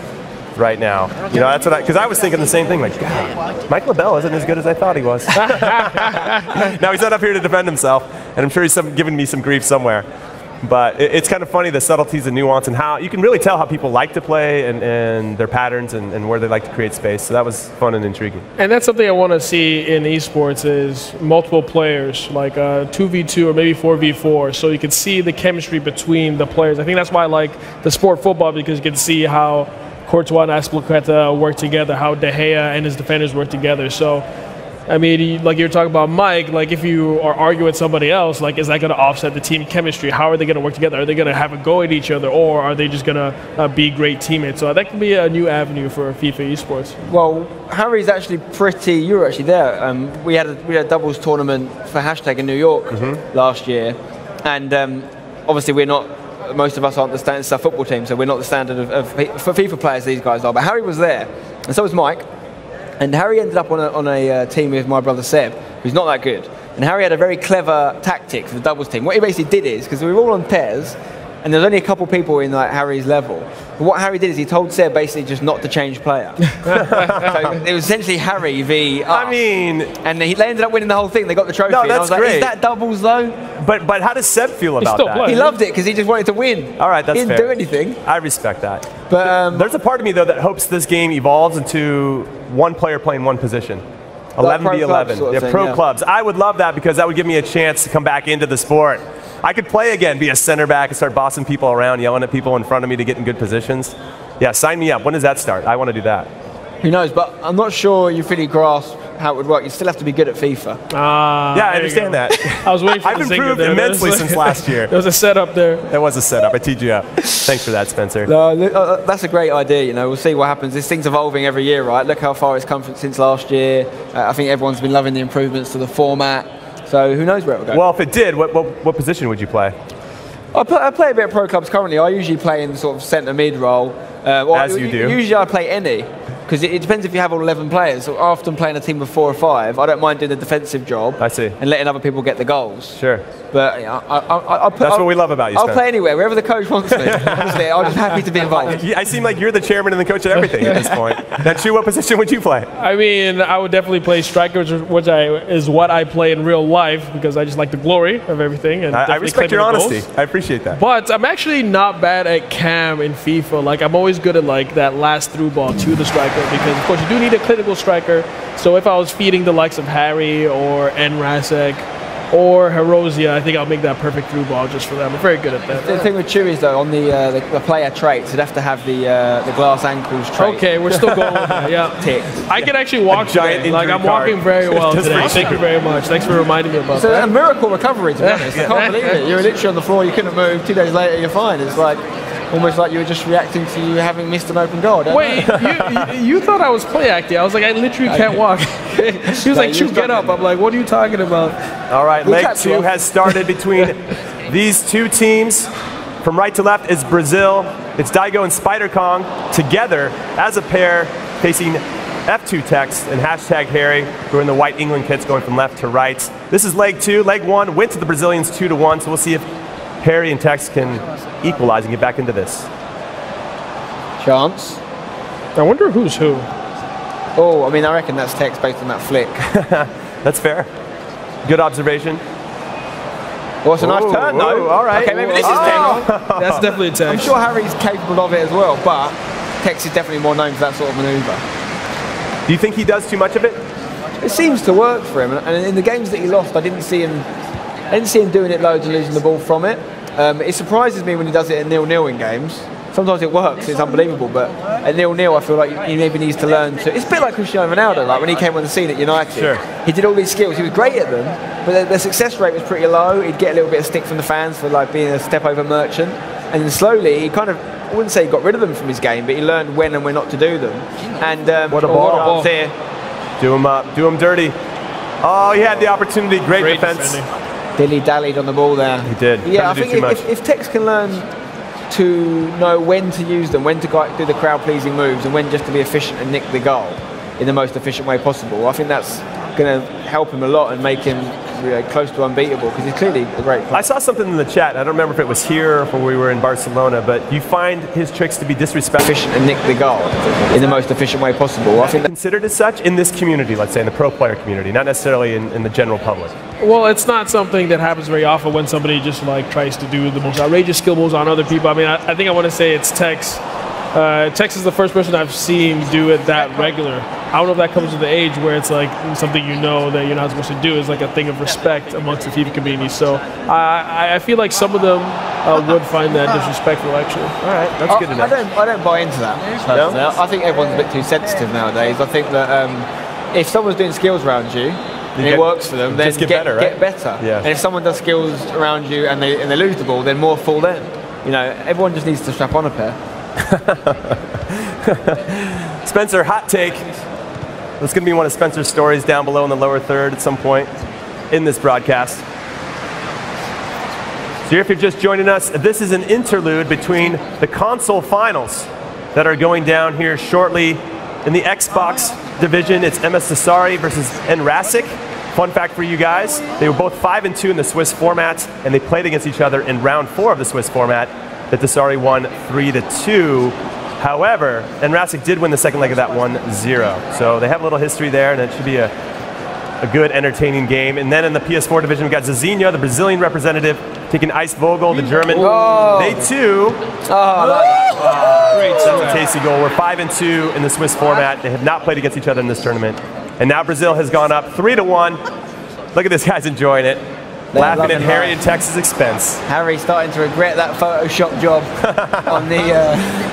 right now. You know, that's what because I was thinking the same thing. Like, God, Mike LaBelle isn't as good as I thought he was. Now, he's not up here to defend himself, and I'm sure he's giving me some grief somewhere. But it's kind of funny, the subtleties and nuance, and how you can really tell how people like to play and their patterns and where they like to create space. So that was fun and intriguing. And that's something I want to see in esports is multiple players, like 2v2 or maybe 4v4, so you can see the chemistry between the players. I think that's why I like the sport football, because you can see how Courtois and Azpilicueta work together, how De Gea and his defenders work together. So, I mean, like you were talking about Mike, like if you are arguing with somebody else, like is that going to offset the team chemistry? How are they going to work together? Are they going to have a go at each other, or are they just going to be great teammates? So that could be a new avenue for FIFA esports. Well, Harry's actually you were actually there. We had a doubles tournament for hashtag in New York last year, and obviously most of us aren't the standard football team, so we're not the standard for FIFA players these guys are. But Harry was there, and so was Mike. And Harry ended up on a team with my brother Seb, who's not that good. And Harry had a very clever tactic for the doubles team. What he basically did is, because we were all on pairs, and there's only a couple people in like Harry's level. But what Harry did is he told Seb basically just not to change player. So it was essentially Harry v. us. I mean, and they ended up winning the whole thing. They got the trophy. No, and I was that's like, great. Is that doubles though? But how does Seb feel about that? He loved it because he just wanted to win. All right, that's fair. He didn't do anything. I respect that. But there's a part of me though that hopes this game evolves into one player playing one position. 11v11. Yeah, pro clubs. I would love that because that would give me a chance to come back into the sport. I could play again, be a center back, and start bossing people around, yelling at people in front of me to get in good positions. Yeah, sign me up. When does that start? I want to do that. Who knows? But I'm not sure you fully grasp how it would work. You still have to be good at FIFA. Yeah, I understand that. I was waiting for I've improved immensely since last year. There was a setup there. There was a setup. I teed you up. Thanks for that, Spencer. No, that's a great idea. You know, we'll see what happens. This thing's evolving every year, right? Look how far it's come since last year. I think everyone's been loving the improvements to the format. So who knows where it will go? Well, if it did, what position would you play? I play a bit of pro clubs currently. I usually play in the sort of centre mid role. As you do. Usually I play any. Because it depends if you have all 11 players. So often playing a team of 4 or 5, I don't mind doing the defensive job. I see. And letting other people get the goals. Sure. But you know, that's what we love about you, I'll Spencer. play anywhere, wherever the coach wants me. Honestly, I'm just happy to be involved. I seem like you're the chairman and the coach of everything at this point. Now, Chu, what position would you play? I mean, I would definitely play striker, which is what I play in real life because I just like the glory of everything. And I respect your honesty. Goals. I appreciate that. But I'm actually not bad at cam in FIFA. Like, I'm always good at like that last through ball to the striker because, of course, you do need a clinical striker. So if I was feeding the likes of Harry or Enrasek, or Herosia, I think I'll make that perfect through ball just for them. I'm very good at that. The thing with Chew is, though, on the player traits, you'd have to have the glass ankles trait. Okay, we're still going with that, yeah. Tick. I can actually walk today. Like, I'm walking very well today. Thank you very much. Thanks for reminding me about that. It's a miracle recovery, to be honest. I can't believe it. You were literally on the floor, you couldn't move. 2 days later, you're fine. It's like almost like you were just reacting to you having missed an open goal. Wait, you thought I was play acting. I was like, I literally can't walk. He was like, Chew, get up. I'm like, what are you talking about? All right, leg 2 has started between these two teams. From right to left is Brazil. It's Daigo and Spider Kong together as a pair facing F2 Tex and hashtag Harry, who are in the white England kits going from left to right. This is leg 2. Leg 1 went to the Brazilians 2-1, so we'll see if Harry and Tex can equalize and get back into this. Chance. I wonder who's who. Oh, I mean, I reckon that's Tex based on that flick. That's fair. Good observation. Well, it's a nice turn, though. All right. Okay, maybe this is Tex. That's definitely a Tex. I'm sure Harry's capable of it as well, but Tex is definitely more known for that sort of manoeuvre. Do you think he does too much of it? It seems to work for him, and in the games that he lost, I didn't see him doing it loads and losing the ball from it. It surprises me when he does it at 0-0 in games. Sometimes it works, it's unbelievable, but at 0-0 I feel like he maybe needs to learn to... It's a bit like Cristiano Ronaldo, like when he came on the scene at United. Sure. He did all these skills, he was great at them, but the success rate was pretty low. He'd get a little bit of stick from the fans for like being a step-over merchant, and then slowly he kind of, I wouldn't say he got rid of them from his game, but he learned when and when not to do them. And what a ball. Here. Do him up, do him dirty. Oh, he had the opportunity, great defense. Dilly-dallied on the ball there. He did. Yeah, I think if Tex can learn to know when to use them, when to do the crowd-pleasing moves, and when just to be efficient and nick the goal in the most efficient way possible, I think that's going to help him a lot and make him close to unbeatable, because he's clearly a great player. I saw something in the chat. I don't remember if it was here or when we were in Barcelona, but you find his tricks to be disrespectful. Efficient and nick the goal in the most efficient way possible. I think considered as such in this community, let's say in the pro player community, not necessarily in the general public. Well, it's not something that happens very often when somebody just like tries to do the most outrageous skill moves on other people. I mean, I think I want to say it's Tex. Tex is the first person I've seen do it that regular. I don't know if that comes with the age where it's like something you know that you're not supposed to do is like a thing of respect amongst the FIFA community. So I feel like some of them would find that disrespectful, actually. All right, that's good enough. I don't buy into that. No? I think everyone's a bit too sensitive nowadays. I think that if someone's doing skills around you, and it works for them, then just get better, right? Get better. Yeah. And if someone does skills around you and they lose the ball, then more fool them. You know, everyone just needs to strap on a pair. Spencer, hot take. That's going to be one of Spencer's stories down below in the lower third at some point in this broadcast. So if you're just joining us, this is an interlude between the console finals that are going down here shortly. In the Xbox division, it's MS Desari versus Enrasic. Fun fact for you guys, they were both 5-2 in the Swiss format, and they played against each other in round 4 of the Swiss format. That Desari won 3-2. However, Enrasic did win the second leg of that 1-0. So they have a little history there, and it should be a good, entertaining game. And then in the PS4 division, we've got Zizinho, the Brazilian representative, taking Ice Vogel, the German. Whoa. They too. Great. That's a tasty goal. We're 5-2 in the Swiss format. They have not played against each other in this tournament. And now Brazil has gone up 3-1. Look at this guy's enjoying it. Laughing at Harry and Tex's expense. Harry's starting to regret that Photoshop job on the...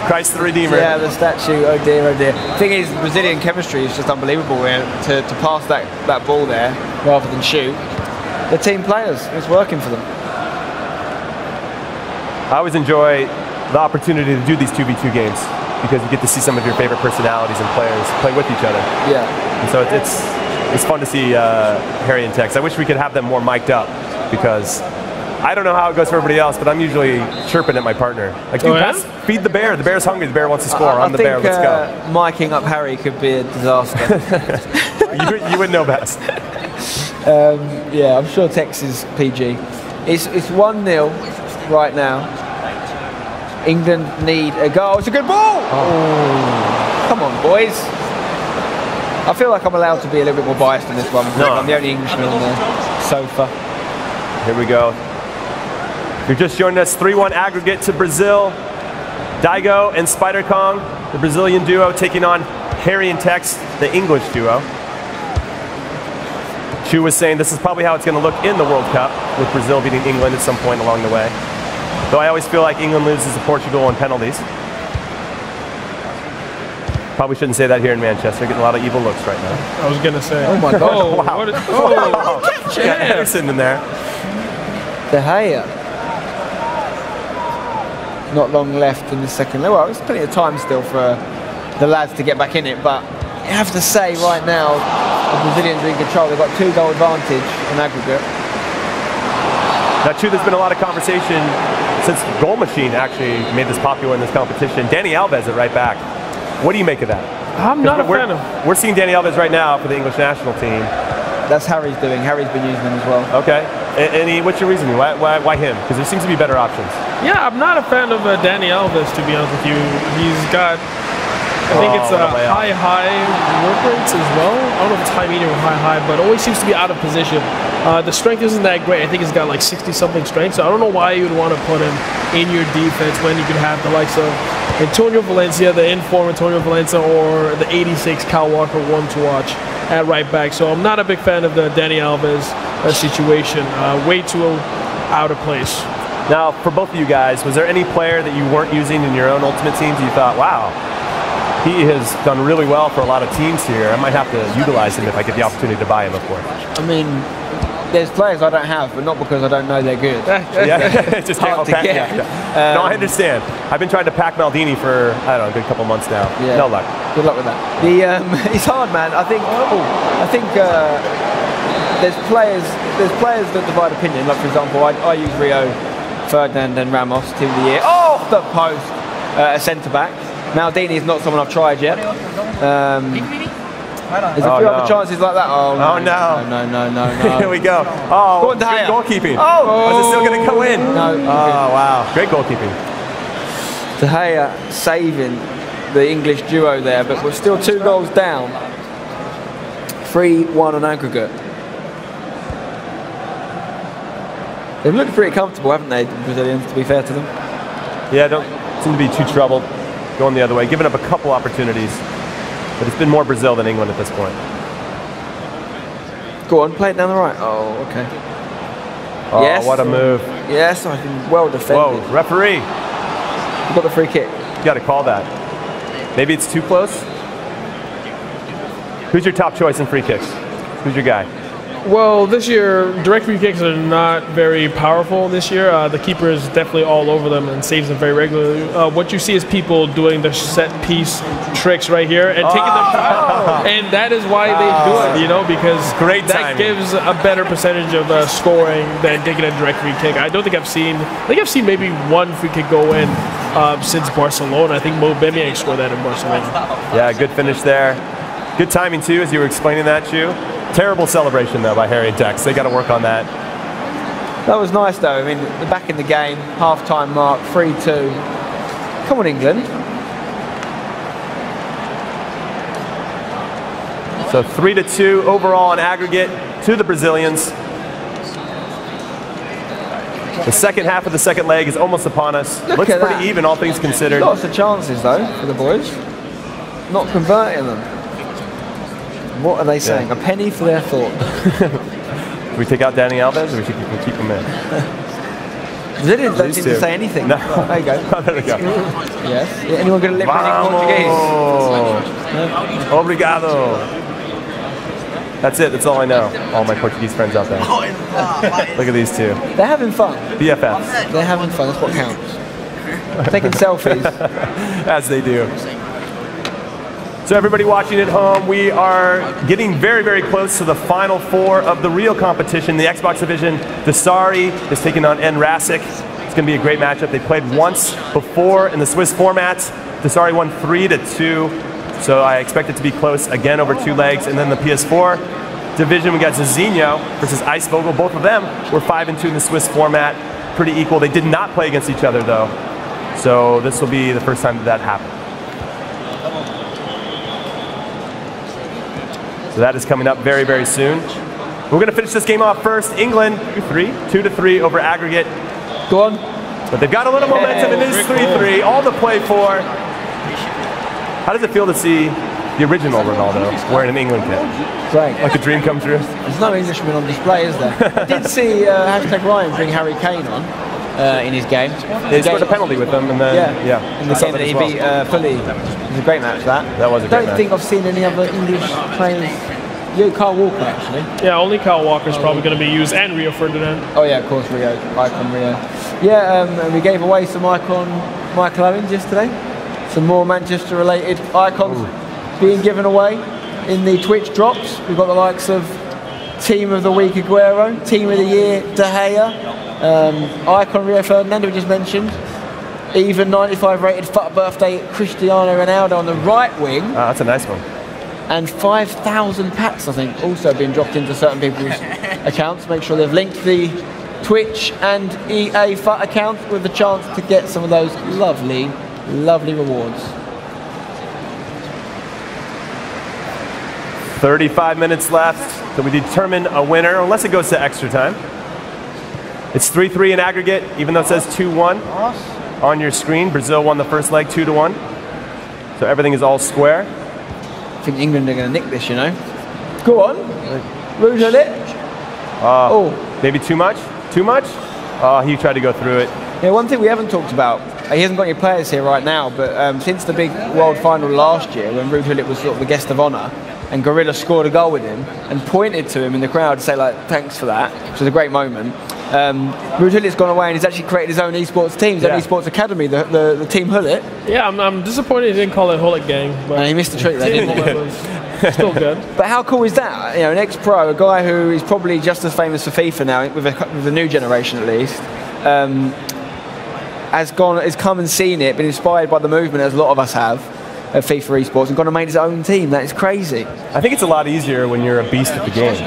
Christ the Redeemer. Yeah, the statue. Oh dear, oh dear. The thing is, Brazilian chemistry is just unbelievable. To pass that ball there rather than shoot. The team players, it's working for them. I always enjoy the opportunity to do these 2v2 games because you get to see some of your favorite personalities and players play with each other. Yeah. And so it's fun to see Harry and Tex. I wish we could have them more mic'd up because I don't know how it goes for everybody else, but I'm usually chirping at my partner. Like, dude, feed the bear. The bear's hungry. The bear wants to score. I'm the bear. Let's go. Micing up Harry could be a disaster. you would know best. Yeah, I'm sure Tex is PG. It's 1-0 right now. England need a goal. It's a good ball. Oh. Come on, boys. I feel like I'm allowed to be a little bit more biased in this one. No. I'm the only Englishman on the sofa. Here we go. If you're just joining us, 3-1 aggregate to Brazil. Daigo and Spider Kong, the Brazilian duo, taking on Harry and Tex, the English duo. Chu was saying this is probably how it's going to look in the World Cup, with Brazil beating England at some point along the way. Though I always feel like England loses to Portugal on penalties. Probably shouldn't say that here in Manchester. Getting a lot of evil looks right now. I was going to say. Oh my God. Oh, wow. What is, Got Henderson in there. De Gea. Not long left in the second leg. Well, there's plenty of time still for the lads to get back in it, but you have to say right now, the Brazilians are in control. They've got 2-goal advantage in aggregate. Now, Chu, there's been a lot of conversation since Goal Machine actually made this popular in this competition. Dani Alves at right back. What do you make of that? I'm not a fan of. We're seeing Dani Alves right now for the English national team. That's Harry's doing. Harry's been using him as well. Okay. And what's your reasoning? Why him? Because there seems to be better options. Yeah, I'm not a fan of Dani Alves, to be honest with you. He's got, I think it's high work rates as well. I don't know if it's high medium or high, but always seems to be out of position. The strength isn't that great. I think he's got like 60-something strength, so I don't know why you would want to put him in your defense when you could have the likes of Antonio Valencia, the in-form Antonio Valencia, or the 86 Kyle Walker, one to watch at right back. So I'm not a big fan of the Dani Alves situation. Way too out of place. Now, for both of you guys, was there any player that you weren't using in your own Ultimate teams you thought, wow, he has done really well for a lot of teams here. I might have to utilize him if I get the opportunity to buy him, of course. I mean, there's players I don't have, but not because I don't know they're good. Yeah, just hard to pack, get. yeah. No, I understand. I've been trying to pack Maldini for, I don't know, a good couple months now. Yeah. No luck. Good luck with that. It's hard, man. I think there's players that divide opinion. Like, for example, I use Rio Ferdinand and Ramos Team of the Year. Oh, the post, a centre-back. Maldini is not someone I've tried yet. There's a few other chances like that. Oh, no. Here we go. Oh, go on, good goalkeeping. Oh, is it still going to go in? No. Oh, wow. Great goalkeeping. De Gea saving the English duo there, but we're still 2 goals down. 3-1 on aggregate. They've looked pretty comfortable, haven't they, the Brazilians, to be fair to them? Yeah, don't seem to be too troubled going the other way, giving up a couple opportunities. But it's been more Brazil than England at this point. Go on, play it down the right. Oh, okay. Oh, yes. What a move. Yes, I think well defended. Whoa, referee. You got the free kick. You got to call that. Maybe it's too close? Who's your top choice in free kicks? Who's your guy? Well, this year, direct free kicks are not very powerful this year. The keeper is definitely all over them and saves them very regularly. What you see is people doing the set-piece tricks right here and taking the shot. And that is why they do it, you know, because that gives a better percentage of scoring than taking a direct free kick. I think I've seen maybe one free kick go in since Barcelona. I think Mo Bemiang scored that in Barcelona. Yeah, good finish there. Good timing, too, as you were explaining that, Chu. Terrible celebration, though, by Harry and Tex. They got to work on that. That was nice, though. I mean, they're back in the game. Half-time mark, 3-2. Come on, England. So 3-2 overall in aggregate to the Brazilians. The second half of the second leg is almost upon us. Looks pretty even, all things considered. Lots of chances, though, for the boys. Not converting them. What are they saying? Yeah. A penny for their thought. Do we take out Dani Alves, or we should keep him in? Brazilians don't seem to say anything. No. Oh, there you go. Oh, there we go. Yes. Yeah, anyone going to lip reading Portuguese? No. Obrigado. That's it. That's all I know. All my Portuguese friends out there. Look at these two. They're having fun. BFFs. They're having fun. That's what counts. Taking selfies. As they do. So everybody watching at home, we are getting very, very close to the final 4 of the real competition. The Xbox division, Dasari is taking on N-Rasic. It's going to be a great matchup. They played once before in the Swiss formats. Dasari won 3-2, so I expect it to be close again over 2 legs. And then the PS4 division, we got Zizinho versus Eisvogel. Both of them were 5-2 in the Swiss format. Pretty equal. They did not play against each other, though. So this will be the first time that happened. So that is coming up very, very soon. We're going to finish this game off first. England, 2-3 over aggregate. Go on. But they've got a little momentum. It is 3-3. All to play for. How does it feel to see the original Ronaldo, wearing an England kit. Great. Like a dream come true. There's no Englishman on display, is there? I did see #Ryan bring Harry Kane on in his game. He scored a penalty with them, and then in the game that he beat Fully. It was a great match. That was a great match. I don't think I've seen any other English players. Yeah, Kyle Walker actually. Yeah, only Kyle Walker's probably going to be used, and Rio Ferdinand. Oh yeah, of course, Rio, icon Rio. Yeah, and we gave away some icon Michael Owens yesterday. Some more Manchester-related icons being given away in the Twitch drops. We've got the likes of Team of the Week Aguero, Team of the Year De Gea, icon Rio Ferdinand we just mentioned, even 95 rated FUT birthday Cristiano Ronaldo on the right wing. Oh, that's a nice one. And 5,000 packs, I think, also being dropped into certain people's accounts. Make sure they've linked the Twitch and EA FUT account with the chance to get some of those lovely, lovely rewards. 35 minutes left till we determine a winner, unless it goes to extra time. It's 3-3 in aggregate, even though it says 2-1 on your screen. Brazil won the first leg 2-1. So everything is all square. I think England are going to nick this, you know. Go on. Rouge at it. Maybe too much? Too much? Oh, he tried to go through it. Yeah, one thing we haven't talked about, he hasn't got any players here right now, but since the big world final last year, when Rouge was sort of the guest of honour, and Gorilla scored a goal with him and pointed to him in the crowd to say, like, thanks for that, which was a great moment. Rouge has gone away and he's actually created his own esports team, his own esports academy, the Team Hullet. Yeah, I'm disappointed he didn't call it Hullet Gang. But he missed the trick there, didn't he? Still good. But how cool is that? You know, an ex-pro, a guy who is probably just as famous for FIFA now, with the new generation at least, has come and seen it, been inspired by the movement, as a lot of us have, of FIFA esports, and gone and made his own team. That is crazy. I think it's a lot easier when you're a beast at the game.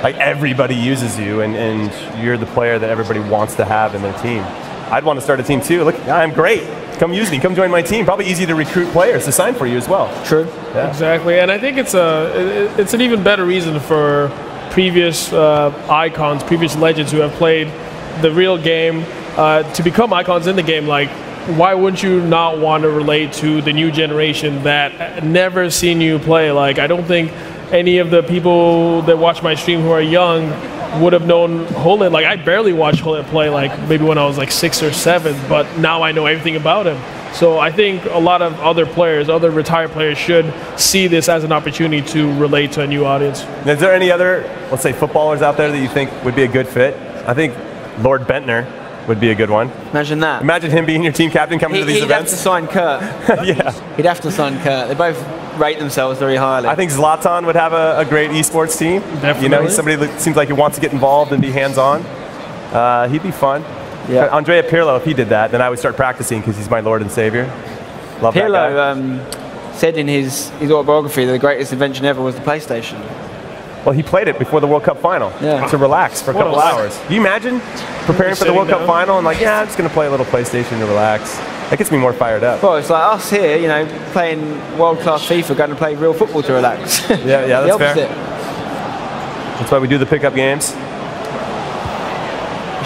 Like, everybody uses you, and you're the player that everybody wants to have in their team. I'd want to start a team too. Look, I'm great. Come use me. Come join my team. Probably easy to recruit players to sign for you as well. True. Yeah. Exactly, and I think it's an even better reason for previous icons, previous legends who have played the real game to become icons in the game. Like, why wouldn't you not want to relate to the new generation that never seen you play? Like, I don't think any of the people that watch my stream who are young would have known Hullet. Like, I barely watched Hullet play, like maybe when I was like 6 or 7, but now I know everything about him. So I think a lot of other players, other retired players, should see this as an opportunity to relate to a new audience. Is there any other, let's say, footballers out there that you think would be a good fit? I think Lord Bentner would be a good one. Imagine that. Imagine him being your team captain coming to these events. He'd have to sign Kurt. Yeah. He'd have to sign Kurt. They both rate themselves very highly. I think Zlatan would have a great esports team. Definitely. You know, he's somebody that seems like he wants to get involved and be hands-on. He'd be fun. Yeah. Andrea Pirlo, if he did that, then I would start practicing because he's my Lord and Savior. Love that guy. Pirlo said in his autobiography that the greatest invention ever was the PlayStation. Well, he played it before the World Cup final to relax for a couple hours. Can you imagine preparing for the World Cup final and like, yeah, I'm just going to play a little PlayStation to relax? That gets me more fired up. Well, it's like us here, you know, playing world-class FIFA, going to play real football to relax. Yeah, that's fair. That's why we do the pickup games.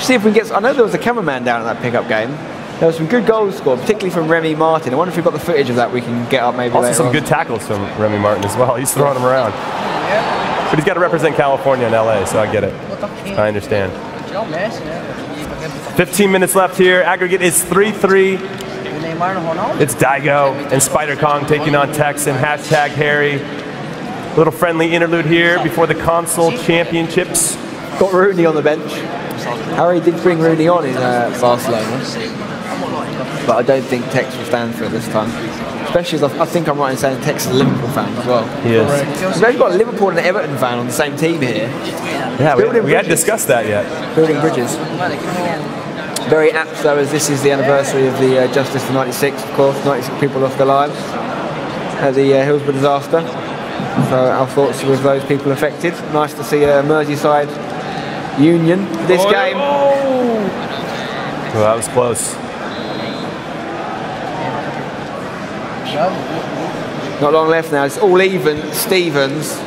See if we can get. I know there was a cameraman down at that pickup game. There was some good goals scored, particularly from Remy Martin. I wonder if we've got the footage of that we can get up maybe Also later some on. good tackles from Remy Martin as well. He's throwing them around. But he's got to represent California and LA, so I get it. I understand. 15 minutes left here. Aggregate is 3-3. It's Daigo and Spider Kong taking on Tex and #Harry. A little friendly interlude here before the console championships. Got Rooney on the bench. Harry did bring Rooney on in Barcelona, but I don't think Tex will stand for it this time. Especially as I think I'm right in saying Tex is a Liverpool fan as well. He is. We've got a Liverpool and an Everton fan on the same team here. Yeah, we hadn't discussed that yet. Building bridges. Very apt though, as this is the anniversary of the Justice for 96, of course. 96 people lost their lives at the Hillsborough disaster. So our thoughts are with those people affected. Nice to see a Merseyside union for this game. Well, that was close. Not long left now. It's all even. Stevens.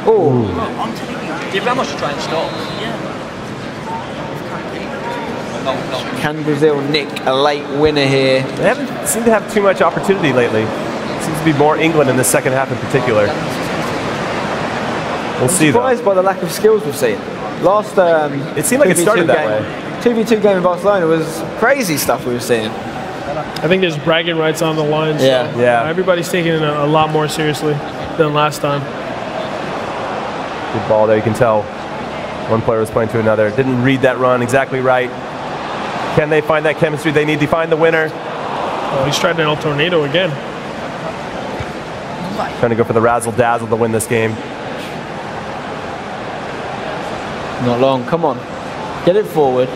Oh. Did Ramos try and stop? Can Brazil nick a late winner here? They haven't seemed to have too much opportunity lately. Seems to be more England in the second half in particular. We'll see though. Surprised by the lack of skills we've seen. Last it seemed like it started that way. 2v2 game in Barcelona was crazy stuff we were seeing. I think there's bragging rights on the line. So Yeah. everybody's taking it a lot more seriously than last time. Good ball there, you can tell. One player was playing to another. Didn't read that run exactly right. Can they find that chemistry they need to find the winner? Oh, he's tried an El Tornado again. Trying to go for the razzle-dazzle to win this game. Not long, come on. Get it forward.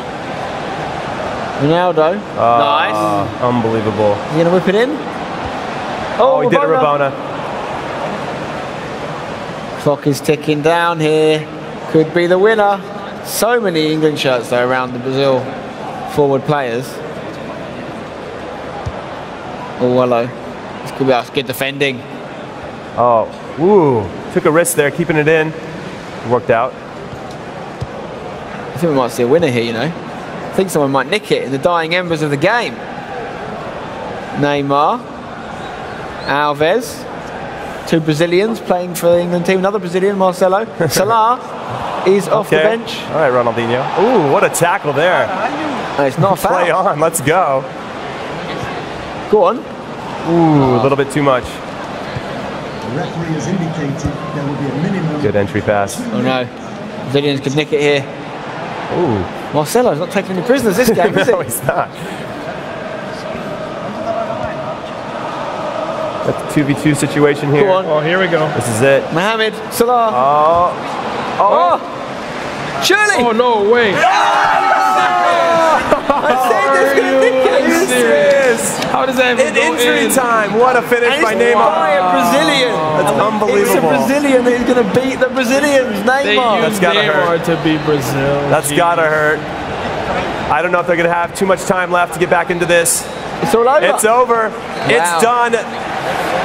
Ronaldo. Nice. Unbelievable. He's going to whip it in. Oh, he did it, Rabona. Clock is ticking down here. Could be the winner. So many England shirts though around the Brazil forward players. Oh, hello. This could be us. Good defending. Oh, woo. Took a risk there, keeping it in. Worked out. I think we might see a winner here, you know. I think someone might nick it in the dying embers of the game. Neymar. Alves. Two Brazilians playing for the England team. Another Brazilian, Marcelo. Salah is off the bench. All right, Ronaldinho. Ooh, what a tackle there. It's not a foul. Play on, let's go. Go on. Ooh, a little bit too much. The referee has indicated there will be a minimum. Good entry pass. Oh no. Brazilians could nick it here. Ooh. Marcelo's not taking any prisoners this game, is he? No, he's not. That's a 2v2 situation here. Go on. Oh, here we go. This is it. Mohamed Salah. Oh. Surely. Oh, no way. I said this going to nick it. Serious? How does that even In go injury in? time. What a finish by Neymar. By a Brazilian. That's unbelievable. It's a Brazilian that is going to beat the Brazilians. They Neymar. use Neymar to beat Brazil. That's gotta hurt. I don't know if they're gonna have too much time left to get back into this. It's all over. It's over. Wow. It's done.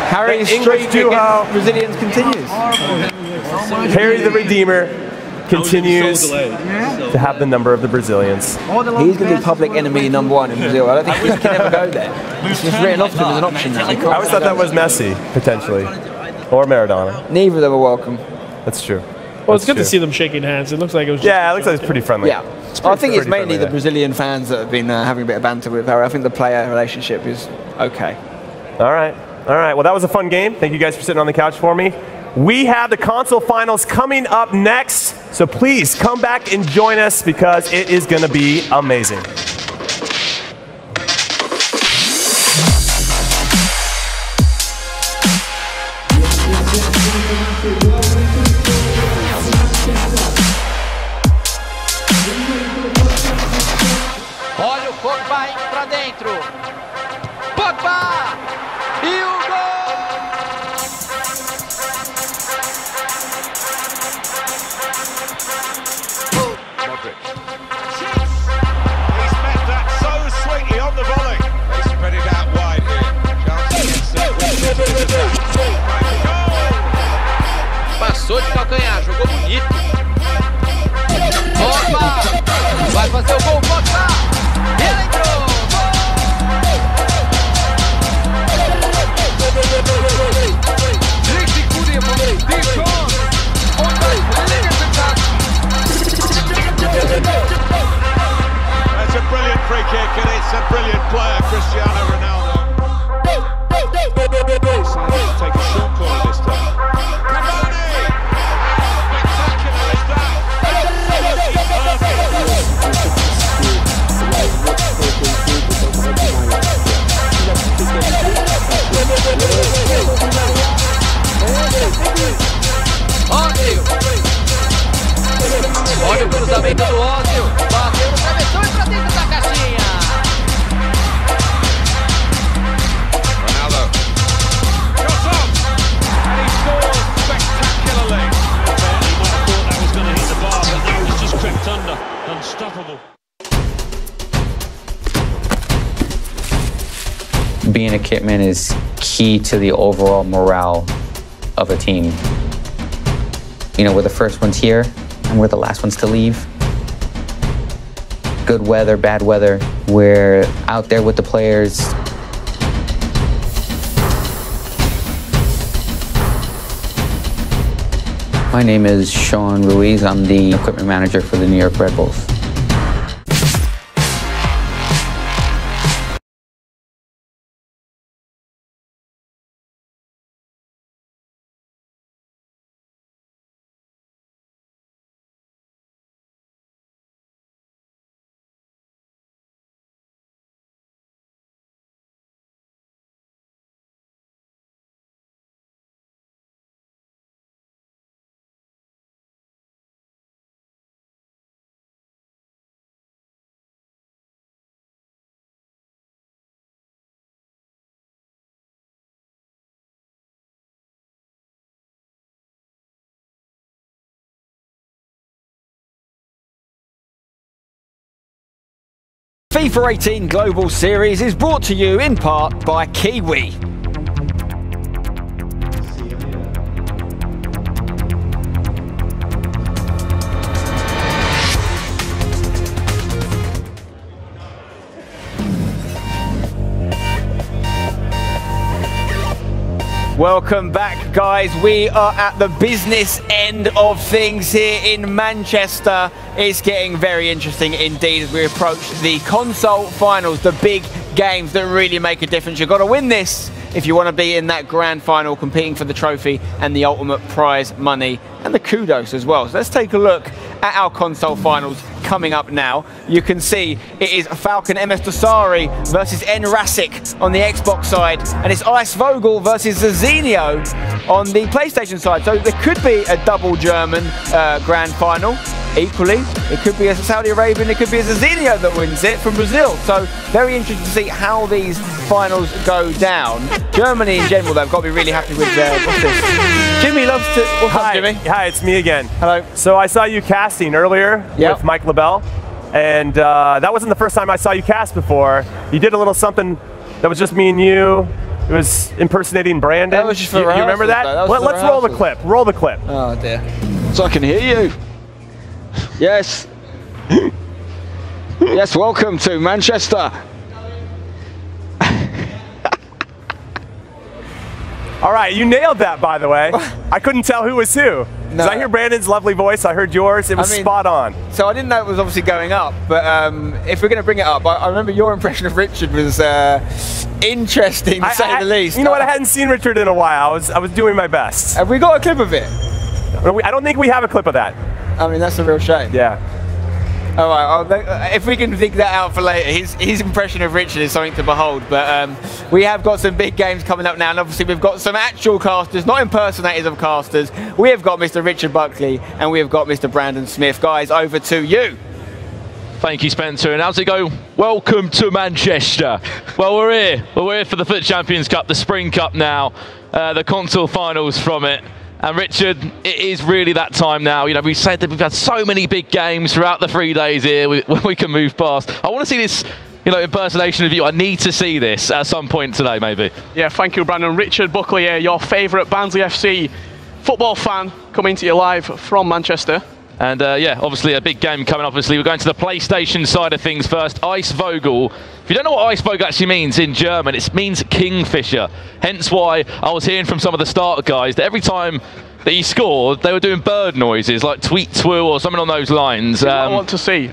Harry's The English streak duo. against Brazilians continues. Harry the Redeemer continues to have the number of the Brazilians. He's going to be public enemy #1 in Brazil. I don't think he can ever go there. It's just written off to him as an option now. I always thought that was Messi, potentially. Or Maradona. Neither of them are welcome. That's true. Well, it's good to see them shaking hands. It looks like it was just it looks like it's pretty friendly. Yeah. I think it's mainly the Brazilian fans that have been having a bit of banter with her. I think the player relationship is okay. All right. All right. Well, that was a fun game. Thank you guys for sitting on the couch for me. We have the console finals coming up next. So please come back and join us because it is going to be amazing. Olha o Pogba indo pra dentro. Pogba! E o gol! Modric. He's met that so sweetly on the volley. They spread it out wide here. Passou de calcanhar, jogou bonito. Pogba! Vai fazer o gol, Pogba! Ele entrou! That's a brilliant free kick and it's a brilliant player, Cristiano Ronaldo. Decided to take a short corner this time. Spectacular is that? Ótimo! Olha o cruzamento do Ótimo! Bateu no travessão e pra dentro da caixinha! Ronaldo! Shot up! And he scores spectacularly! He might have thought that was going to hit the bar, but that was just crept under. Unstoppable. Being a kitman is key to the overall morale of a team. You know, we're the first ones here, and we're the last ones to leave. Good weather, bad weather, we're out there with the players. My name is Sean Ruiz. I'm the equipment manager for the New York Red Bulls. FIFA 18 Global Series is brought to you in part by Kiwi. Welcome back, guys. We are at the business end of things here in Manchester. It's getting very interesting indeed as we approach the console finals, the big games that really make a difference. You've got to win this if you want to be in that grand final, competing for the trophy and the ultimate prize money and the kudos as well. So let's take a look at our console finals coming up now. You can see it is Falcon MS Dosari versus N Rasic on the Xbox side, and it's Ice Vogel versus Zazinio on the PlayStation side. So there could be a double German grand final. Equally, it could be a Saudi Arabian, it could be a Zazinio that wins it from Brazil. So very interesting to see how these finals go down. Germany in general, though, have got to be really happy with what's this? Jimmy loves to... What's up, Jimmy? Hi, it's me again. Hello. So I saw you casting earlier with Mike LaBelle, and that wasn't the first time I saw you cast before. You did a little something that was just me and you. It was impersonating Brandon. That was just for you remember that? Let's roll the clip. Roll the clip. Oh, dear. So I can hear you. Yes. Yes, welcome to Manchester. All right, you nailed that, by the way. I couldn't tell who was who. Because I hear Brandon's lovely voice, I heard yours, it was spot on. So I didn't know it was obviously going up, but if we're going to bring it up, I remember your impression of Richard was interesting, to say the least. You know what, I hadn't seen Richard in a while. I was doing my best. Have we got a clip of it? I don't think we have a clip of that. I mean, that's a real shame. Yeah. All right, if we can dig that out for later, his impression of Richard is something to behold. But we have got some big games coming up now, and obviously we've got some actual casters, not impersonators of casters. We have got Mr. Richard Buckley, and we have got Mr. Brandon Smith. Guys, over to you. Thank you, Spencer. And how's it go? Welcome to Manchester. Well, we're here. We're here for the FUT Champions Cup, the Spring Cup now, the console finals from it. And Richard, it is really that time now. You know, we've said that we've had so many big games throughout the 3 days here when we can move past. I want to see this, you know, impersonation of you. I need to see this at some point today, maybe. Yeah, thank you, Brandon. Richard Buckley here, your favourite Barnsley FC football fan, coming to you live from Manchester. And yeah, obviously a big game coming up. Obviously, we're going to the PlayStation side of things first. Ice Vogel. If you don't know what Ice Vogel actually means in German, it means kingfisher. Hence why I was hearing from some of the starter guys that every time that he scored, they were doing bird noises like tweet twoo or something on those lines. I want to see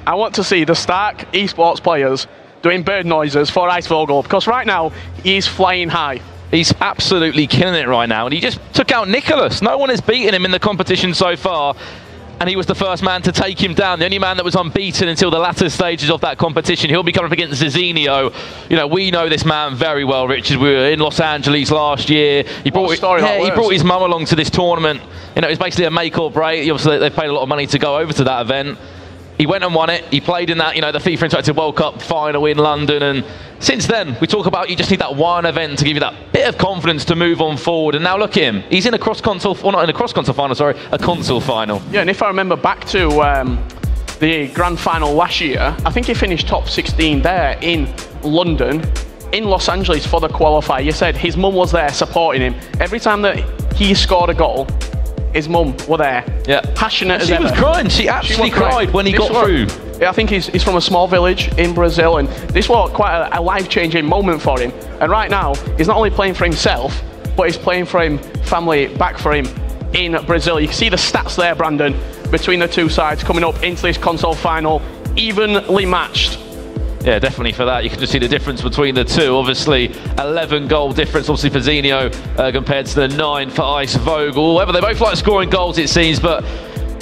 the Stark esports players doing bird noises for Ice Vogel, because right now he's flying high. He's absolutely killing it right now, and he just took out Nicholas. No one has beaten him in the competition so far. And he was the first man to take him down, the only man that was unbeaten until the latter stages of that competition. He'll be coming up against Zazinio. You know, we know this man very well, Richard. We were in Los Angeles last year. He brought his mum along to this tournament. You know, it's basically a make or break. Obviously, they paid a lot of money to go over to that event. He went and won it. He played in that, you know, the FIFA Interactive World Cup final in London. And since then, we talk about you just need that one event to give you that bit of confidence to move on forward. And now look at him. He's in a cross-console, or not in a cross-console final, sorry, a console final. Yeah, and if I remember back to the grand final last year, I think he finished top 16 there in London, in Los Angeles for the qualifier. You said his mum was there supporting him. Every time that he scored a goal, his mum were there. Yeah. Passionate as ever. She was crying. She actually cried when he got through. Yeah, I think he's from a small village in Brazil, and this was quite a life-changing moment for him. And right now, he's not only playing for himself, but he's playing for him, family back for him in Brazil. You can see the stats there, Brandon, between the two sides coming up into this console final, evenly matched. Yeah, definitely for that. You can just see the difference between the two. Obviously, 11 goal difference, obviously, for Zinho compared to the 9 for Ice Vogel. However, they both like scoring goals, it seems, but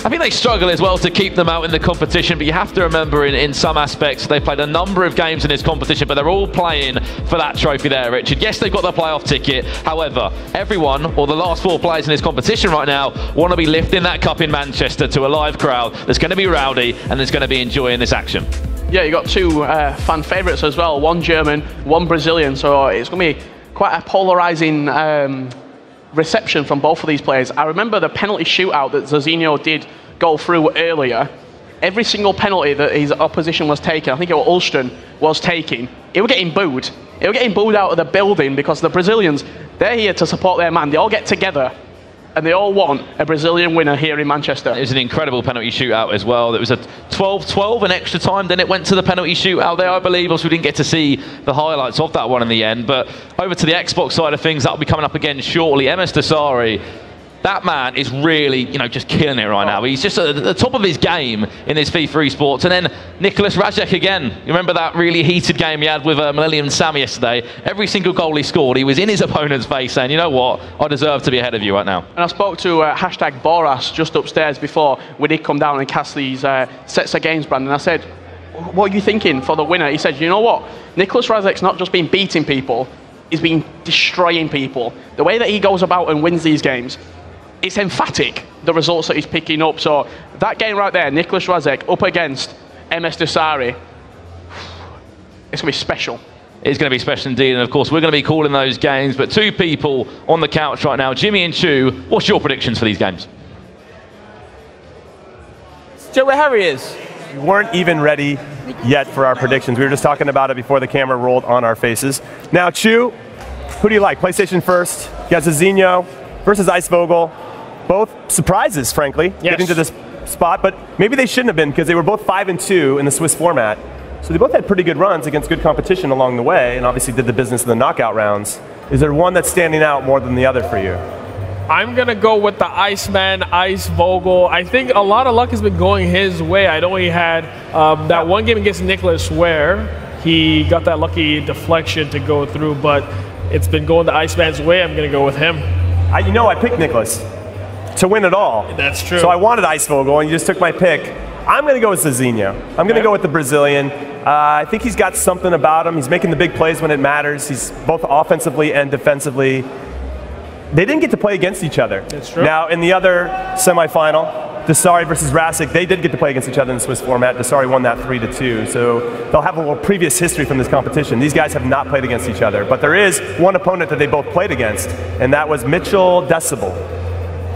I think they struggle as well to keep them out in the competition. But you have to remember, in some aspects, they've played a number of games in this competition, but they're all playing for that trophy there, Richard. Yes, they've got the playoff ticket. However, everyone, or the last 4 players in this competition right now, want to be lifting that cup in Manchester to a live crowd that's going to be rowdy and that's going to be enjoying this action. Yeah, you got 2 fan favourites as well, 1 German, 1 Brazilian, so it's going to be quite a polarising reception from both of these players. I remember the penalty shootout that Zizinho did go through earlier. Every single penalty that his opposition was taking, I think it was Ulston, was taking, it was getting booed. It was getting booed out of the building because the Brazilians, they're here to support their man. They all get together and they all want a Brazilian winner here in Manchester. It was an incredible penalty shootout as well. It was a 12-12 in extra time, then it went to the penalty shootout there, I believe. Also, we didn't get to see the highlights of that one in the end. But over to the Xbox side of things, that'll be coming up again shortly. MS Dasari, that man is really, you know, just killing it right now. He's just at the top of his game in this FIFA esports. And then Nicholas Rajek again. You remember that really heated game he had with Millennium Sam yesterday? Every single goal he scored, he was in his opponent's face saying, you know what, I deserve to be ahead of you right now. And I spoke to hashtag Boras just upstairs before we did come down and cast these sets of games, Brandon. I said, what are you thinking for the winner? He said, you know what, Nicholas Rajek's not just been beating people, he's been destroying people. The way that he goes about and wins these games, it's emphatic, the results that he's picking up. So that game right there, Nicholas Rajek up against MS Dasari, it's going to be special. It's going to be special indeed, and of course we're going to be calling those games. But 2 people on the couch right now, Jimmy and Chu, what's your predictions for these games? Joe, where Harry is. We weren't even ready yet for our predictions. We were just talking about it before the camera rolled on our faces. Now, Chu, who do you like? PlayStation first, you got Zizinho versus Ice Vogel. Both surprises, frankly, getting to this spot, but maybe they shouldn't have been because they were both 5-2 in the Swiss format. So they both had pretty good runs against good competition along the way, and obviously did the business of the knockout rounds. Is there one that's standing out more than the other for you? I'm going to go with the Iceman, Ice Vogel. I think a lot of luck has been going his way. I know he had that one game against Nicholas where he got that lucky deflection to go through, but it's been going the Iceman's way. I'm going to go with him. You know, I picked Nicholas to win it all. That's true. So I wanted Ice Vogel, and you just took my pick. I'm going to go with Zizinho. I'm going to go with the Brazilian. I think he's got something about him. He's making the big plays when it matters. He's both offensively and defensively. They didn't get to play against each other. That's true. Now, in the other semifinal, Dasari versus Rasic, they did get to play against each other in the Swiss format. Dasari won that 3-2. So they'll have a little previous history from this competition. These guys have not played against each other. But there is one opponent that they both played against, and that was Mitchell Decibel.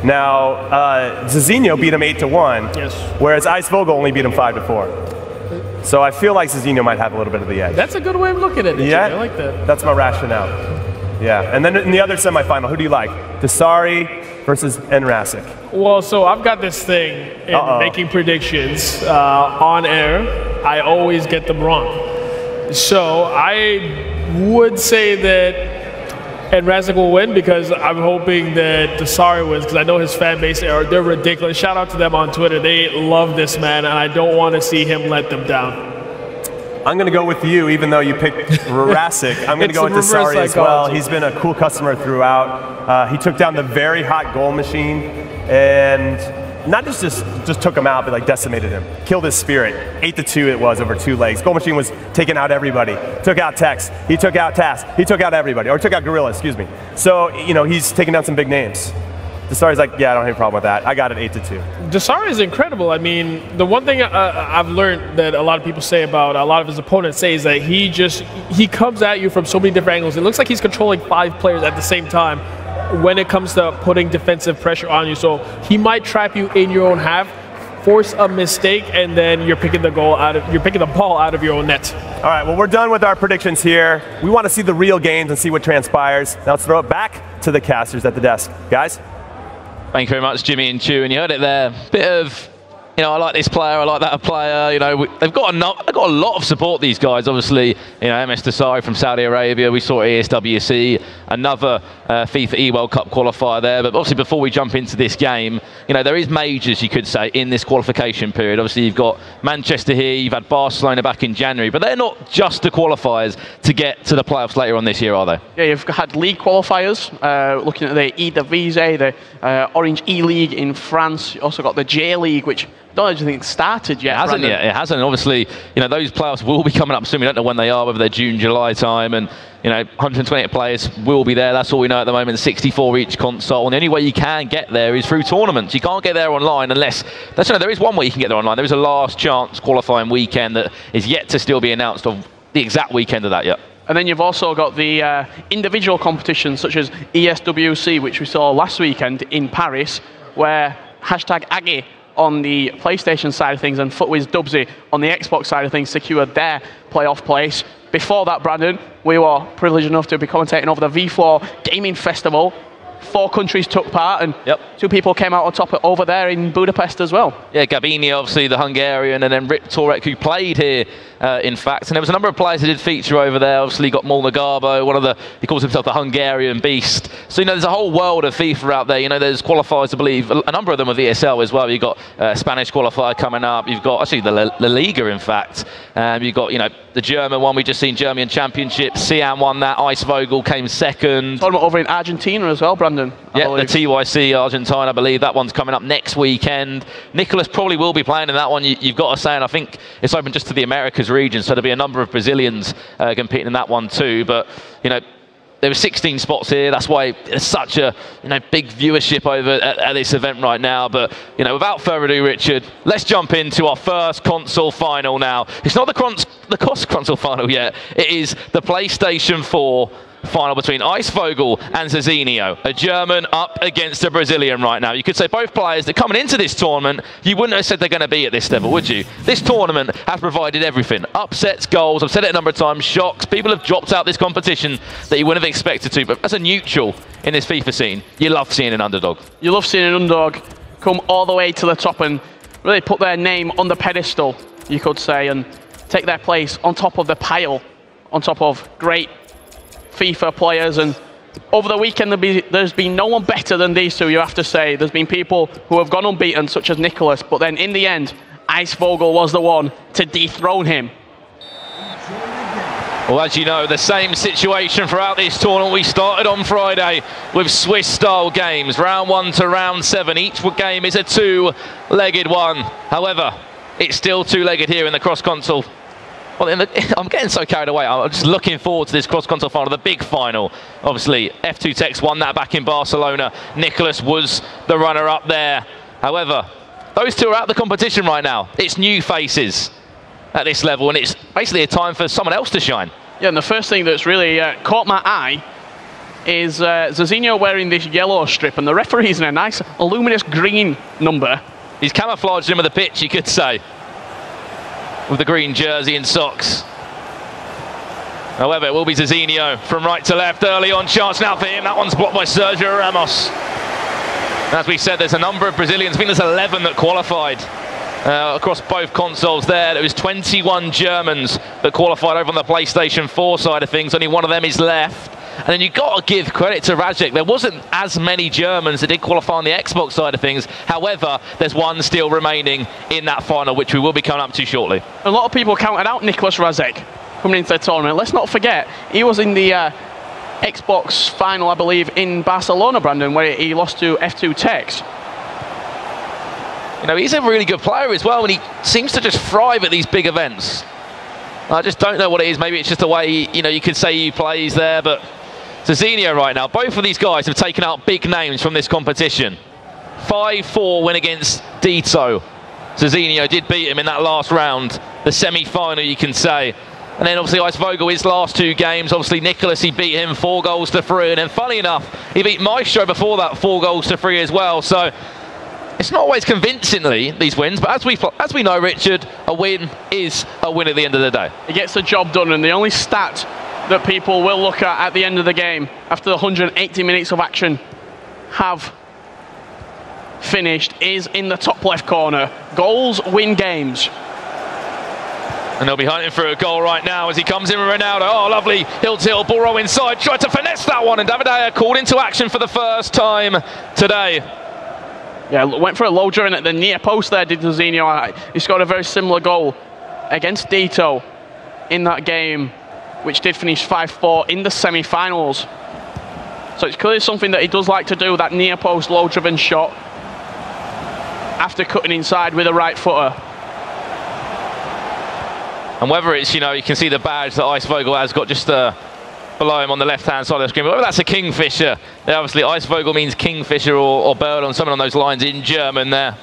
Now, Zizinho beat him 8-1, yes, whereas Ice Vogel only beat him 5-4. So I feel like Zizinho might have a little bit of the edge. That's a good way of looking at it. Yeah, I like that. That's my rationale. Yeah, and then in the other semifinal, who do you like? Dasari versus Rasic. Well, so I've got this thing in making predictions on air. I always get them wrong. So I would say that Rasic will win because I'm hoping that Dasari wins because I know his fan base, they're ridiculous. Shout out to them on Twitter. They love this man, and I don't want to see him let them down. I'm going to go with you, even though you picked Rasic. I'm going to go with Dasari as well. He's been a cool customer throughout. He took down the very hot goal machine and not just took him out, but like decimated him. Killed his spirit. 8-2 it was over 2 legs. Goal machine was taking out everybody. Took out Tex. He took out Tass. He took out everybody. Or took out Gorilla, excuse me. So, you know, he's taking down some big names. Dasari's like, yeah, I don't have a problem with that. I got it 8-2. Dasari is incredible. I mean, the one thing I've learned that a lot of people say about a lot of his opponents say is that he comes at you from so many different angles. It looks like he's controlling 5 players at the same time when it comes to putting defensive pressure on you. So he might trap you in your own half, force a mistake, and then you're picking the ball out of your own net. All right, well, we're done with our predictions here. We want to see the real games and see what transpires. Now let's throw it back to the casters at the desk. Guys? Thank you very much, Jimmy and Chu. And you heard it there. Bit of you know, I like this player, I like that player. You know, they've got a lot of support, these guys. Obviously, you know, MS Desai from Saudi Arabia. We saw ESWC, another FIFA E-World Cup qualifier there. But obviously, before we jump into this game, you know, there is majors, you could say, in this qualification period. Obviously, you've got Manchester here, you've had Barcelona back in January, but they're not just the qualifiers to get to the playoffs later on this year, are they? Yeah, you've had league qualifiers, looking at the E-Divise, the Orange E-League in France. You also got the J-League, which I don't think it's started yet. It hasn't yet. It hasn't. Obviously, you know, those playoffs will be coming up soon. We don't know when they are, whether they're June, July time, and you know, 128 players will be there. That's all we know at the moment. 64 each console, and the only way you can get there is through tournaments. You can't get there online unless there is one way you can get there online. There is a last chance qualifying weekend that is yet to still be announced of the exact weekend of that yet. And then you've also got the individual competitions such as ESWC, which we saw last weekend in Paris, where #Aggie on the PlayStation side of things and FUTWiz Dubsy on the Xbox side of things secured their playoff place. Before that, Brandon, we were privileged enough to be commentating over the V4 Gaming Festival. 4 countries took part, and 2 people came out on top over there in Budapest as well. Yeah, Gabini, obviously the Hungarian, and then Rip Torek, who played here, in fact. And there was a number of players who did feature over there. Obviously, got Molnar Garbo, he calls himself the Hungarian beast. So, you know, there's a whole world of FIFA out there. You know, there's qualifiers, I believe, a number of them with ESL as well. You've got Spanish qualifier coming up. You've got, actually, the La Liga, in fact. You've got, you know, the German one. We've just seen German Championship. Siam won that. Icevogel came second. Tournament over in Argentina as well, Brandon. Yeah, the TYC Argentina, I believe. That one's coming up next weekend. Nicholas probably will be playing in that one, you've got to say, and I think it's open just to the Americas region, so there'll be a number of Brazilians competing in that one too. But, you know, there were 16 spots here. That's why there's such a, you know, big viewership over at this event right now. But, you know, without further ado, Richard, let's jump into our first console final now. It's not the COS console final yet. It is the PlayStation 4 final between Icevogel and Zizinho, a German up against a Brazilian right now. You could say both players that coming into this tournament, you wouldn't have said they're going to be at this level, would you? This tournament has provided everything. Upsets, goals, I've said it a number of times, shocks. People have dropped out this competition that you wouldn't have expected to. But as a neutral in this FIFA scene, you love seeing an underdog. You love seeing an underdog come all the way to the top and really put their name on the pedestal, you could say, and take their place on top of the pile, on top of great FIFA players. And over the weekend there's been no one better than these two, you have to say. There's been people who have gone unbeaten, such as Nicholas, but then in the end Icevogel was the one to dethrone him. Well, as you know, the same situation throughout this tournament. We started on Friday with Swiss-style games, round 1 to round 7. Each game is a 2-legged one. However, it's still 2-legged here in the cross-console. Well, I'm getting so carried away. I'm just looking forward to this cross-console final, the big final. Obviously, F2 Techs won that back in Barcelona. Nicholas was the runner-up there. However, those two are out of the competition right now. It's new faces at this level, and it's basically a time for someone else to shine. Yeah, and the first thing that's really caught my eye is Zizinho wearing this yellow strip, and the referee's in a nice luminous green number. He's camouflaged him with the pitch, you could say, with the green jersey and socks. However, it will be Zizinho from right to left. Early on chance now for him. That one's blocked by Sergio Ramos. As we said, there's a number of Brazilians. I think there's 11 that qualified across both consoles there. There was 21 Germans that qualified over on the PlayStation 4 side of things. Only one of them is left. And then you've got to give credit to Rajek. There wasn't as many Germans that did qualify on the Xbox side of things. However, there's one still remaining in that final, which we will be coming up to shortly. A lot of people counted out Nicholas Rajek coming into the tournament. Let's not forget, he was in the Xbox final, I believe, in Barcelona, Brandon, where he lost to F2 Techs. You know, he's a really good player as well, and he seems to just thrive at these big events. I just don't know what it is. Maybe it's just the way, you know, you could say he plays there, but Zizinho right now, both of these guys have taken out big names from this competition. 5-4 win against Dito. Zizinho did beat him in that last round, the semi-final, you can say. And then obviously Icevogel, his last 2 games, obviously Nicholas, he beat him 4-3. And then funny enough, he beat Maestro before that 4-3 as well. So it's not always convincingly, these wins, but as we know, Richard, a win is a win at the end of the day. He gets the job done, and the only stat that people will look at the end of the game, after the 180 minutes of action, have finished is in the top left corner. Goals win games. And they'll be hunting for a goal right now as he comes in with Ronaldo. Oh, lovely hill-to-hill ball roll inside. Tried to finesse that one, and David De Gea called into action for the first time today. Yeah, went for a low during at the near post there, did Jorginho. He scored a very similar goal against Dito in that game, which did finish 5-4 in the semi-finals. So it's clearly something that he does like to do, that near post, low-driven shot after cutting inside with a right footer. And whether it's, you can see the badge that Eisvogel has got just below him on the left-hand side of the screen, but whether that's a kingfisher, obviously Eisvogel means kingfisher or bird on something on those lines in German there.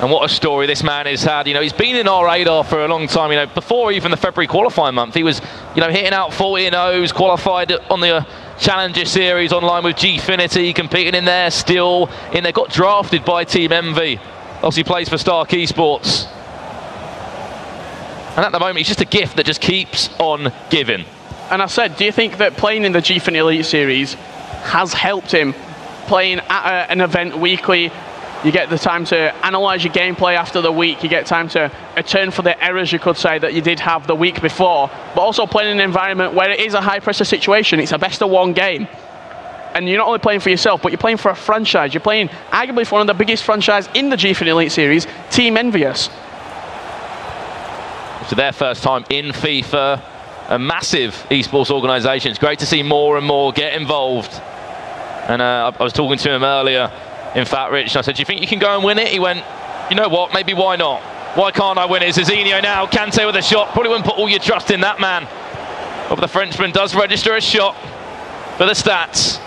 And what a story this man has had. He's been in our radar for a long time. Before even the February qualifying month, he was, hitting out 40-0s, qualified on the Challenger Series online with Gfinity, competing in there, still in there, got drafted by Team Envy. Obviously plays for Stark Esports. And at the moment, he's just a gift that just keeps on giving. And I said, do you think that playing in the Gfinity Elite Series has helped him? Playing at an event weekly, you get the time to analyse your gameplay after the week. You get time to atone for the errors, you could say, that you did have the week before. But also playing in an environment where it is a high-pressure situation. It's a best-of-1 game. And you're not only playing for yourself, but you're playing for a franchise. You're playing arguably for one of the biggest franchises in the Gfinity Elite Series, Team Envious. So their first time in FIFA, a massive esports organisation. It's great to see more and more get involved. And I was talking to him earlier, in fact, Rich, and I said, do you think you can go and win it? He went, you know what, maybe why not? Why can't I win it? It's Jorginho now, Kante with a shot. Probably wouldn't put all your trust in that man. But the Frenchman does register a shot for the stats.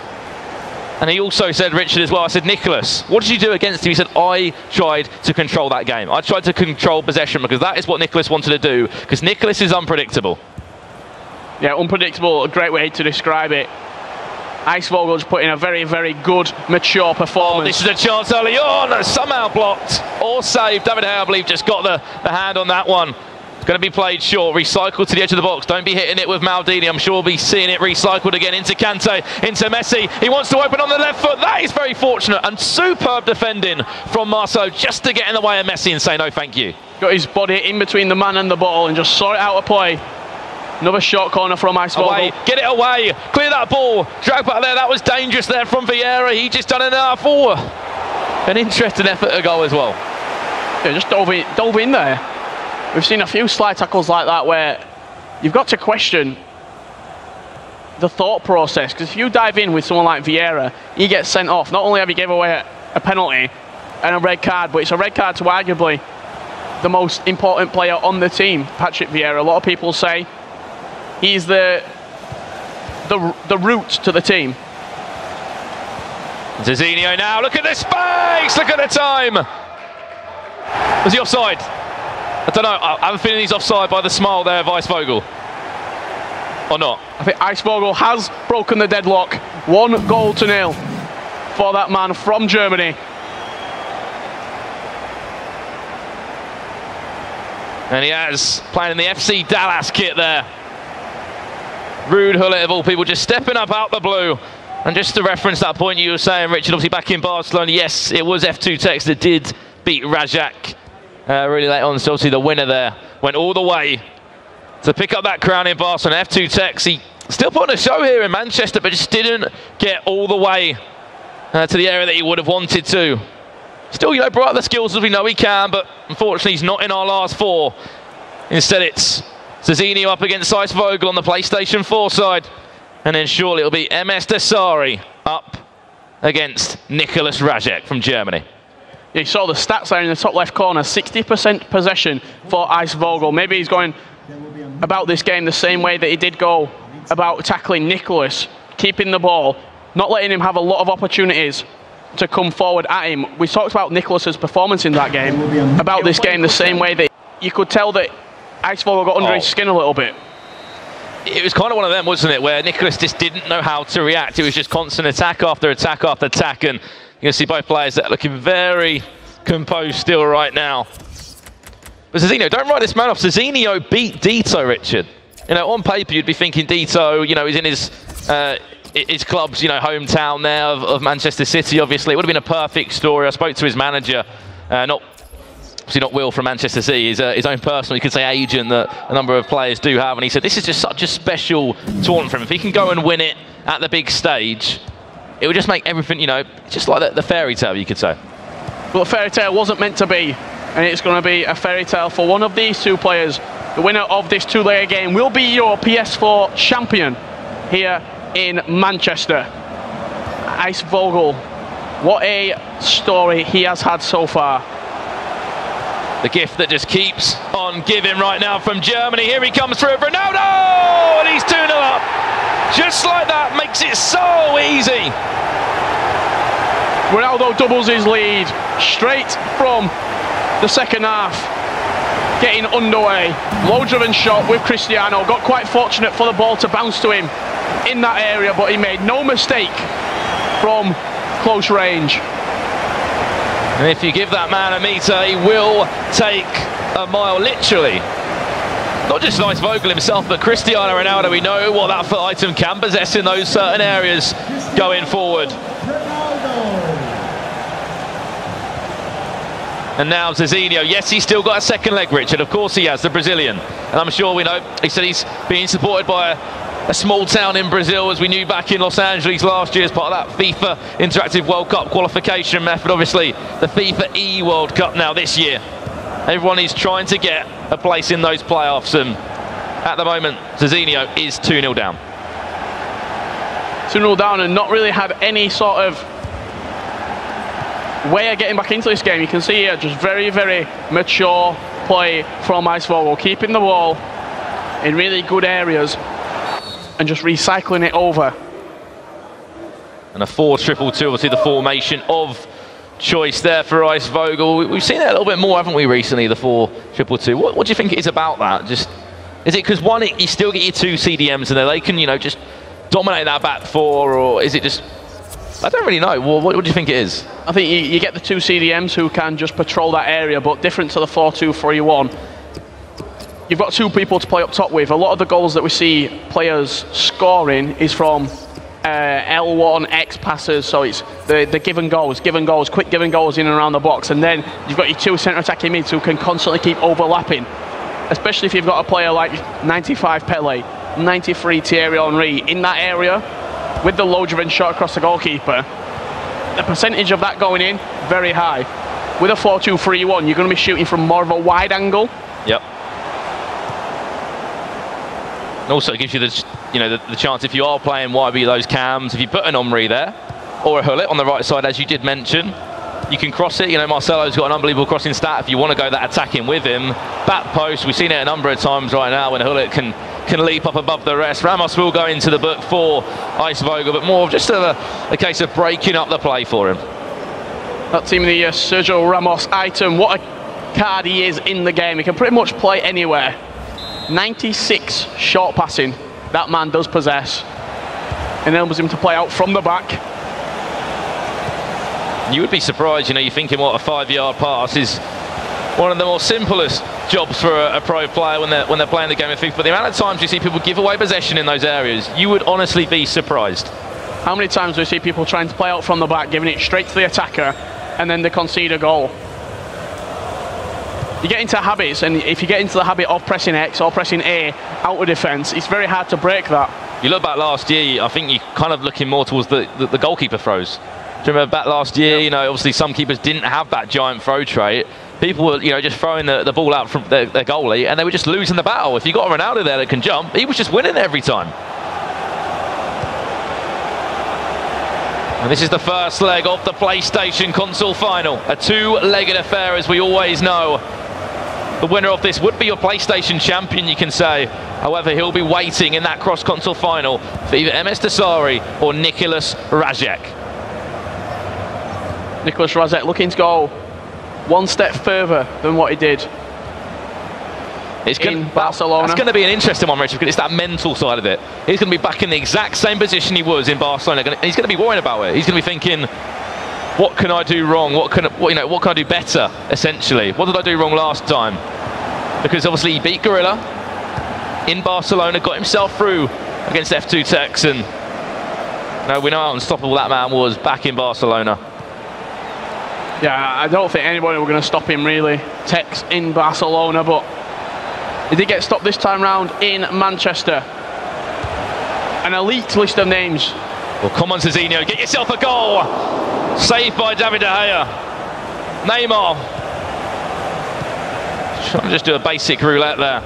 And he also said, Richard, as well, I said, Nicholas, what did you do against him? He said, I tried to control that game. I tried to control possession because that is what Nicholas wanted to do, because Nicholas is unpredictable. Yeah, unpredictable, a great way to describe it. Eisvogel's put in a very, very good, mature performance. Oh, this is a chance early on, somehow blocked or saved. David De Gea, I believe, just got the hand on that one. It's going to be played short, recycled to the edge of the box. Don't be hitting it with Maldini. I'm sure we'll be seeing it recycled again into Kante, into Messi. He wants to open on the left foot. That is very fortunate and superb defending from Marceau just to get in the way of Messi and say no thank you. Got his body in between the man and the ball and just saw it out of play. Another short corner from Eisvogel. Get it away, clear that ball. Drag back there, that was dangerous there from Vieira. He just done enough. Oh, an interesting effort to goal as well. Yeah, just dove in there. We've seen a few slide tackles like that where you've got to question the thought process, because if you dive in with someone like Vieira, he gets sent off. Not only have you given away a penalty and a red card, but it's a red card to arguably the most important player on the team, Patrick Vieira. A lot of people say he's the root to the team. Jorginho now, look at the space, look at the time. Was he offside? I don't know, I have a feeling he's offside by the smile there of Eisvogel. Or not? I think Eisvogel has broken the deadlock. 1-0 for that man from Germany. And he has, playing in the FC Dallas kit there. Ruud Gullit of all people just stepping up out the blue. And just to reference that point you were saying, Richard, obviously back in Barcelona, yes, it was F2 Tex that did beat Rajak really late on. So obviously the winner there went all the way to pick up that crown in Barcelona. F2 Tex, he still put on a show here in Manchester, but just didn't get all the way to the area that he would have wanted to. Still, brought out the skills as we know he can, but unfortunately he's not in our last four. Instead, it's Jorginho up against Eisvogel on the PlayStation 4 side. And then surely it'll be MS Desari up against Nicholas Rajek from Germany. You saw the stats there in the top left corner, 60% possession for Eisvogel. Maybe he's going about this game the same way that he did go about tackling Nicholas, keeping the ball, not letting him have a lot of opportunities to come forward at him. We talked about Nicholas's performance in that game, about this game the same way that you could tell that Eisvogel got under his skin a little bit. It was kind of one of them, wasn't it, where Nicholas just didn't know how to react. It was just constant attack after attack after attack, and you can see both players that are looking very composed still right now. But Jorginho, don't write this man off. Jorginho beat Dito, Richard. On paper you'd be thinking Dito, he's in his his club's, you know, hometown there of Manchester City. Obviously, it would have been a perfect story. I spoke to his manager, obviously not Will from Manchester City, his own personal, you could say, agent that a number of players do have, and he said this is just such a special tournament for him. If he can go and win it at the big stage, it would just make everything, you know, just like the fairy tale, you could say. Well, the fairy tale wasn't meant to be, and it's going to be a fairy tale for one of these two players. The winner of this two-layer game will be your PS4 champion here in Manchester. Ice Vogel, what a story he has had so far. The gift that just keeps on giving right now from Germany. Here he comes through, Ronaldo! And he's 2-0 up. Just like that, makes it so easy. Ronaldo doubles his lead straight from the second half. Getting underway. Low-driven shot with Cristiano. Got quite fortunate for the ball to bounce to him in that area, but he made no mistake from close range. And if you give that man a metre, he will take a mile, literally. Not just Ice Vogel himself, but Cristiano Ronaldo. We know what that foot item can possess in those certain areas going forward. And now Zizinho, yes, he's still got a second leg, Richard. Of course he has, the Brazilian. And I'm sure we know, he said he's being supported by a small town in Brazil, as we knew back in Los Angeles last year as part of that FIFA Interactive World Cup qualification method. Obviously, the FIFA E World Cup now this year. Everyone is trying to get a place in those playoffs, and at the moment, Zizinho is 2-0 down. 2-0 down, and not really had any sort of way of getting back into this game. You can see here just very, very mature play from Ice Vogel, keeping the ball in really good areas and just recycling it over. And a 4-2-2, obviously the formation of choice there for Ice Vogel. We've seen it a little bit more, haven't we, recently, the 4-2-2. What do you think it is about that? Just, is it because, one, you still get your two CDMs and they can, you know, just dominate that back four, or is it just, I don't really know. What do you think it is? I think you get the two CDMs who can just patrol that area, but different to the 4-2-3-1. You've got two people to play up top with. A lot of the goals that we see players scoring is from L1 X passes, so it's the give and goes, quick give and goes in and around the box, and then you've got your two centre attacking mids who can constantly keep overlapping, especially if you've got a player like 95 Pele, 93 Thierry Henry in that area with the low-driven shot across the goalkeeper. The percentage of that going in, very high. With a 4-2-3-1, you're going to be shooting from more of a wide angle. Yep. And also it gives you the chance, if you are playing wide with those cams, if you put an Omri there, or a Hullet on the right side, as you did mention, you can cross it. You know, Marcelo's got an unbelievable crossing stat if you want to go that attacking with him. Back post, we've seen it a number of times right now when Hullet can leap up above the rest. Ramos will go into the book for Ice Vogel, but more of just a case of breaking up the play for him. That team of the year, Sergio Ramos item, what a card he is in the game. He can pretty much play anywhere. 96 short passing that man does possess. Enables him to play out from the back. You would be surprised, you know, you're thinking what a 5-yard pass is one of the more simplest jobs for a pro player when they're playing the game of FIFA. But the amount of times you see people give away possession in those areas, you would honestly be surprised. How many times do we see people trying to play out from the back, giving it straight to the attacker, and then they concede a goal? You get into habits, and if you get into the habit of pressing X or pressing A out of defence, it's very hard to break that. You look back last year, I think you're kind of looking more towards the goalkeeper throws. Do you remember back last year, you know, obviously some keepers didn't have that giant throw trait. People were, you know, just throwing the ball out from their goalie, and they were just losing the battle. If you got a Ronaldo there that can jump, he was just winning every time. And this is the first leg of the PlayStation console final. A two-legged affair, as we always know. The winner of this would be your PlayStation champion, you can say. However, he'll be waiting in that cross-console final for either MS Desari or Nicolas Rajek. Nicolas Rajek looking to go one step further than what he did in Barcelona. That's going to be an interesting one, Richard, because it's that mental side of it. He's going to be back in the exact same position he was in Barcelona, and he's going to be worrying about it. He's going to be thinking, what can I do wrong? What can I do better, essentially? What did I do wrong last time? Because obviously he beat Gorilla in Barcelona, got himself through against F2 Tex, and No, we know how unstoppable that man was back in Barcelona. Yeah, I don't think anybody were going to stop him really. Tex in Barcelona, but he did get stopped this time round in Manchester. An elite list of names. Well, come on, Zizinho, get yourself a goal. Saved by David De Gea. Neymar. Trying to just do a basic roulette there.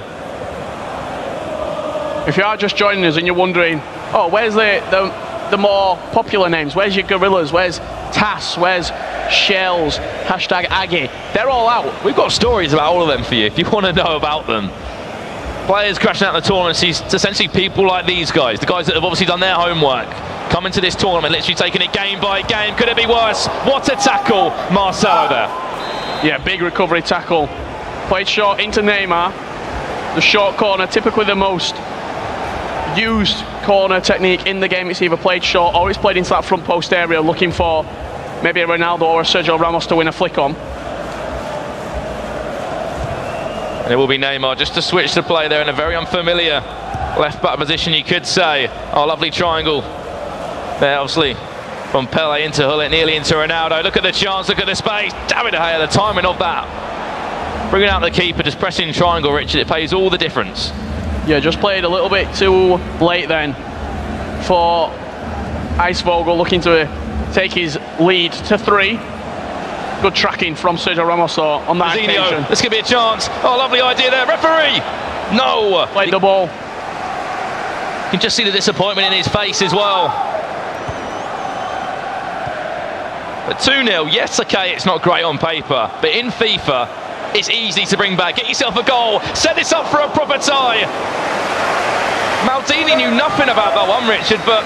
If you are just joining us and you're wondering, oh, where's the more popular names? Where's your Gorillas? Where's TAS? Where's Shells? Hashtag Aggie? They're all out. We've got stories about all of them for you if you want to know about them. Players crashing out the tournaments, it's essentially people like these guys, the guys that have obviously done their homework, come into this tournament, literally taking it game by game. Could it be worse? What a tackle, Marcelo there. Yeah, big recovery tackle. Played short into Neymar. The short corner, typically the most used corner technique in the game. It's either played short or it's played into that front post area, looking for maybe a Ronaldo or a Sergio Ramos to win a flick on. And it will be Neymar just to switch the play there in a very unfamiliar left back position, you could say. Oh, lovely triangle there, obviously, from Pele into Hullet, nearly into Ronaldo. Look at the chance, look at the space. David De Gea, the timing of that. Bringing out the keeper, just pressing triangle, Richard, it pays all the difference. Yeah, just played a little bit too late then for Icevogel, looking to take his lead to 3. Good tracking from Sergio Ramos on that occasion. This could be a chance. Oh, lovely idea there. Referee! No! Played the ball. You can just see the disappointment in his face as well. But 2-0, yes, okay, it's not great on paper, but in FIFA, it's easy to bring back. Get yourself a goal. Set this up for a proper tie. Maldini knew nothing about that one, Richard, but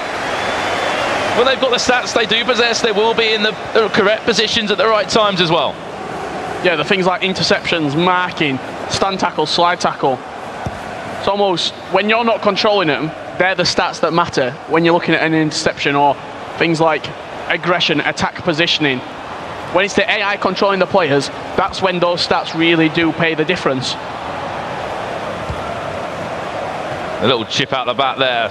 when they've got the stats they do possess, they will be in the correct positions at the right times as well. Yeah, the things like interceptions, marking, stand tackle, slide tackle. It's almost, when you're not controlling them, they're the stats that matter when you're looking at an interception, or things like aggression, attack positioning. When it's the AI controlling the players, that's when those stats really do pay the difference. A little chip out the back there.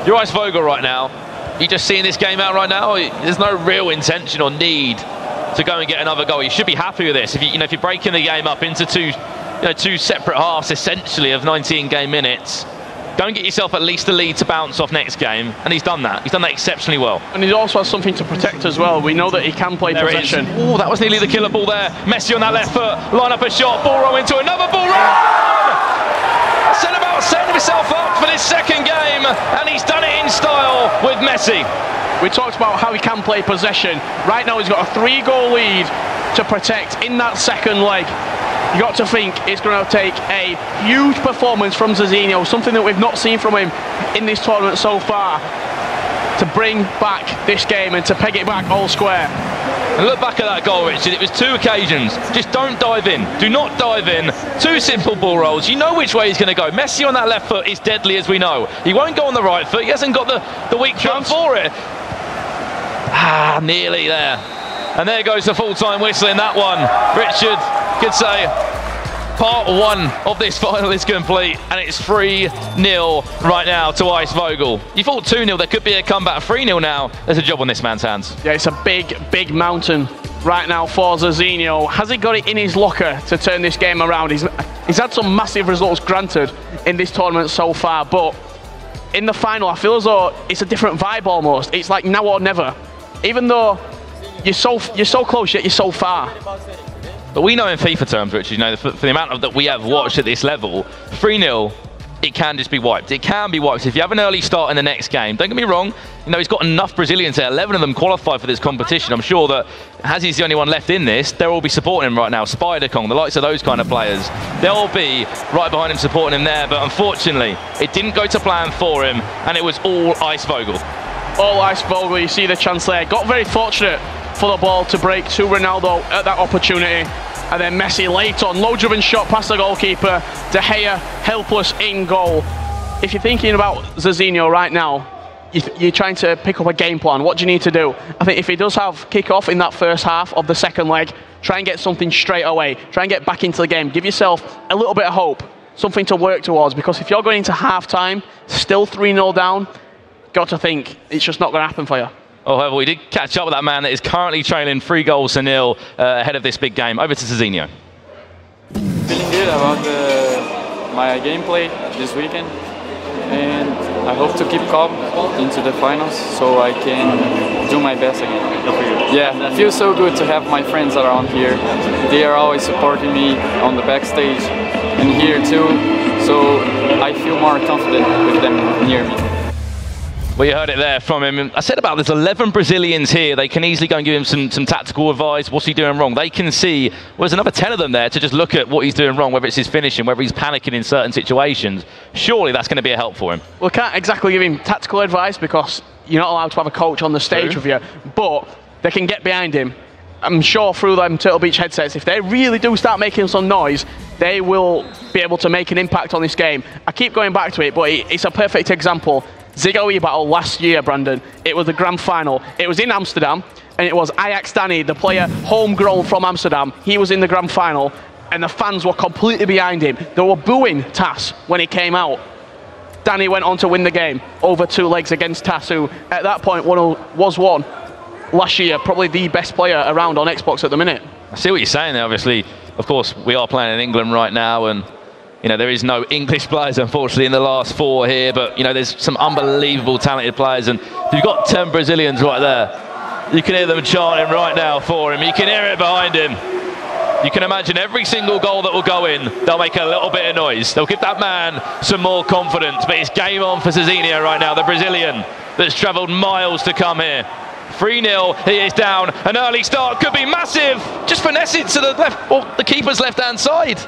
You're Icevogel right now. You're just seeing this game out right now. There's no real intention or need to go and get another goal. You should be happy with this. If you're breaking the game up into two separate halves, essentially, of 19 game minutes, go and get yourself at least a lead to bounce off next game. And he's done that. He's done that exceptionally well. And he also has something to protect as well. We know that he can play possession. Oh, that was nearly the killer ball there. Messi on that left foot, line up a shot, ball roll into another ball run! Centre-back setting himself up for this second game, and he's done it in style with Messi. We talked about how he can play possession. Right now he's got a 3-goal lead to protect in that second leg. You got to think it's going to take a huge performance from Zizinho, something that we've not seen from him in this tournament so far, to bring back this game and to peg it back all square. And look back at that goal, Richard. It was 2 occasions. Just don't dive in. Do not dive in. 2 simple ball rolls. You know which way he's going to go. Messi on that left foot is deadly, as we know. He won't go on the right foot. He hasn't got the weak foot for it. Ah, nearly there. And there goes the full-time whistle in that one. Richard could say part 1 of this final is complete, and it's 3-0 right now to Icevogel. You thought 2-0, there could be a comeback. 3-0 now. There's a job on this man's hands. Yeah, it's a big, big mountain right now for Zizinho. Has he got it in his locker to turn this game around? He's had some massive results, granted, in this tournament so far, but in the final, I feel as though it's a different vibe almost. It's like now or never. Even though you're so close, yet you're so far. But we know in FIFA terms, Richard, for the amount that we have watched at this level, 3-0, it can just be wiped. It can be wiped. If you have an early start in the next game, don't get me wrong, he's got enough Brazilians there. 11 of them qualified for this competition. I'm sure that, as he's the only one left in this, they'll all be supporting him right now. Spider Kong, the likes of those kind of players, they'll all be right behind him, supporting him there. But unfortunately, it didn't go to plan for him, and it was all Icevogel. All Icevogel. You see the chance there. Got very fortunate for the ball to break to Ronaldo at that opportunity. And then Messi late on, low-driven shot past the goalkeeper. De Gea helpless in goal. If you're thinking about Zizinho right now, you're trying to pick up a game plan. What do you need to do? I think if he does have kick-off in that first half of the second leg, try and get something straight away. Try and get back into the game. Give yourself a little bit of hope, something to work towards. Because if you're going into half-time, still 3-0 down, got to think it's just not going to happen for you. Oh, however, we did catch up with that man that is currently trailing 3-0 ahead of this big game. Over to Cezinho. Feeling good about my gameplay this weekend, and I hope to keep calm into the finals so I can do my best again. Yeah, it feels so good to have my friends around here. They are always supporting me on the backstage and here too, so I feel more confident with them near me. Well, you heard it there from him. I said about there's 11 Brazilians here. They can easily go and give him some tactical advice. What's he doing wrong? They can see, well, there's another 10 of them there to just look at what he's doing wrong, whether it's his finishing, whether he's panicking in certain situations. Surely that's going to be a help for him. Well, can't exactly give him tactical advice because you're not allowed to have a coach on the stage with you, but they can get behind him. I'm sure through them Turtle Beach headsets, if they really do start making some noise, they will be able to make an impact on this game. I keep going back to it, but it's a perfect example. Ziggo battle last year, Brandon. It was the grand final. It was in Amsterdam, and it was Ajax Danny, the player homegrown from Amsterdam. He was in the grand final, and the fans were completely behind him. They were booing Tas when he came out. Danny went on to win the game over 2 legs against Tas, who at that point was one last year, probably the best player around on Xbox at the minute. I see what you're saying there, obviously. Of course, we are playing in England right now, and you know, there is no English players, unfortunately, in the last 4 here, but, you know, there's some unbelievable talented players, and if you've got 10 Brazilians right there, you can hear them chanting right now for him. You can hear it behind him. You can imagine every single goal that will go in, they'll make a little bit of noise. They'll give that man some more confidence, but it's game on for Cezinho right now, the Brazilian that's travelled miles to come here. 3-0, he is down. An early start could be massive. Just finesse it to the left, or the keeper's left-hand side.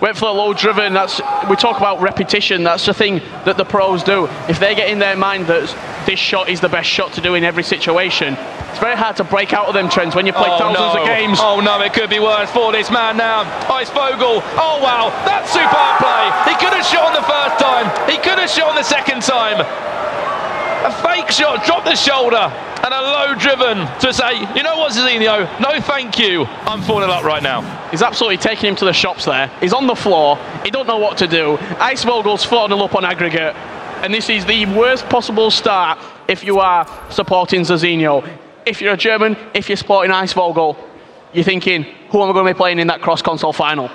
Went for the low driven. We talk about repetition. That's the thing that the pros do. If they get in their mind that this shot is the best shot to do in every situation, it's very hard to break out of them trends when you play thousands of games. Oh no, it could be worse for this man now. Icevogel. Oh wow, that's superb play. He could have shot on the first time. He could have shot on the second time. A fake shot, dropped the shoulder, and a low driven to say, you know what, Cezinho, no thank you, I'm falling up right now. He's absolutely taking him to the shops there. He's on the floor, he don't know what to do. Icevogel's 4-0 up on aggregate, and this is the worst possible start if you are supporting Cezinho. If you're a German, if you're supporting Icevogel, you're thinking, who am I going to be playing in that cross-console final?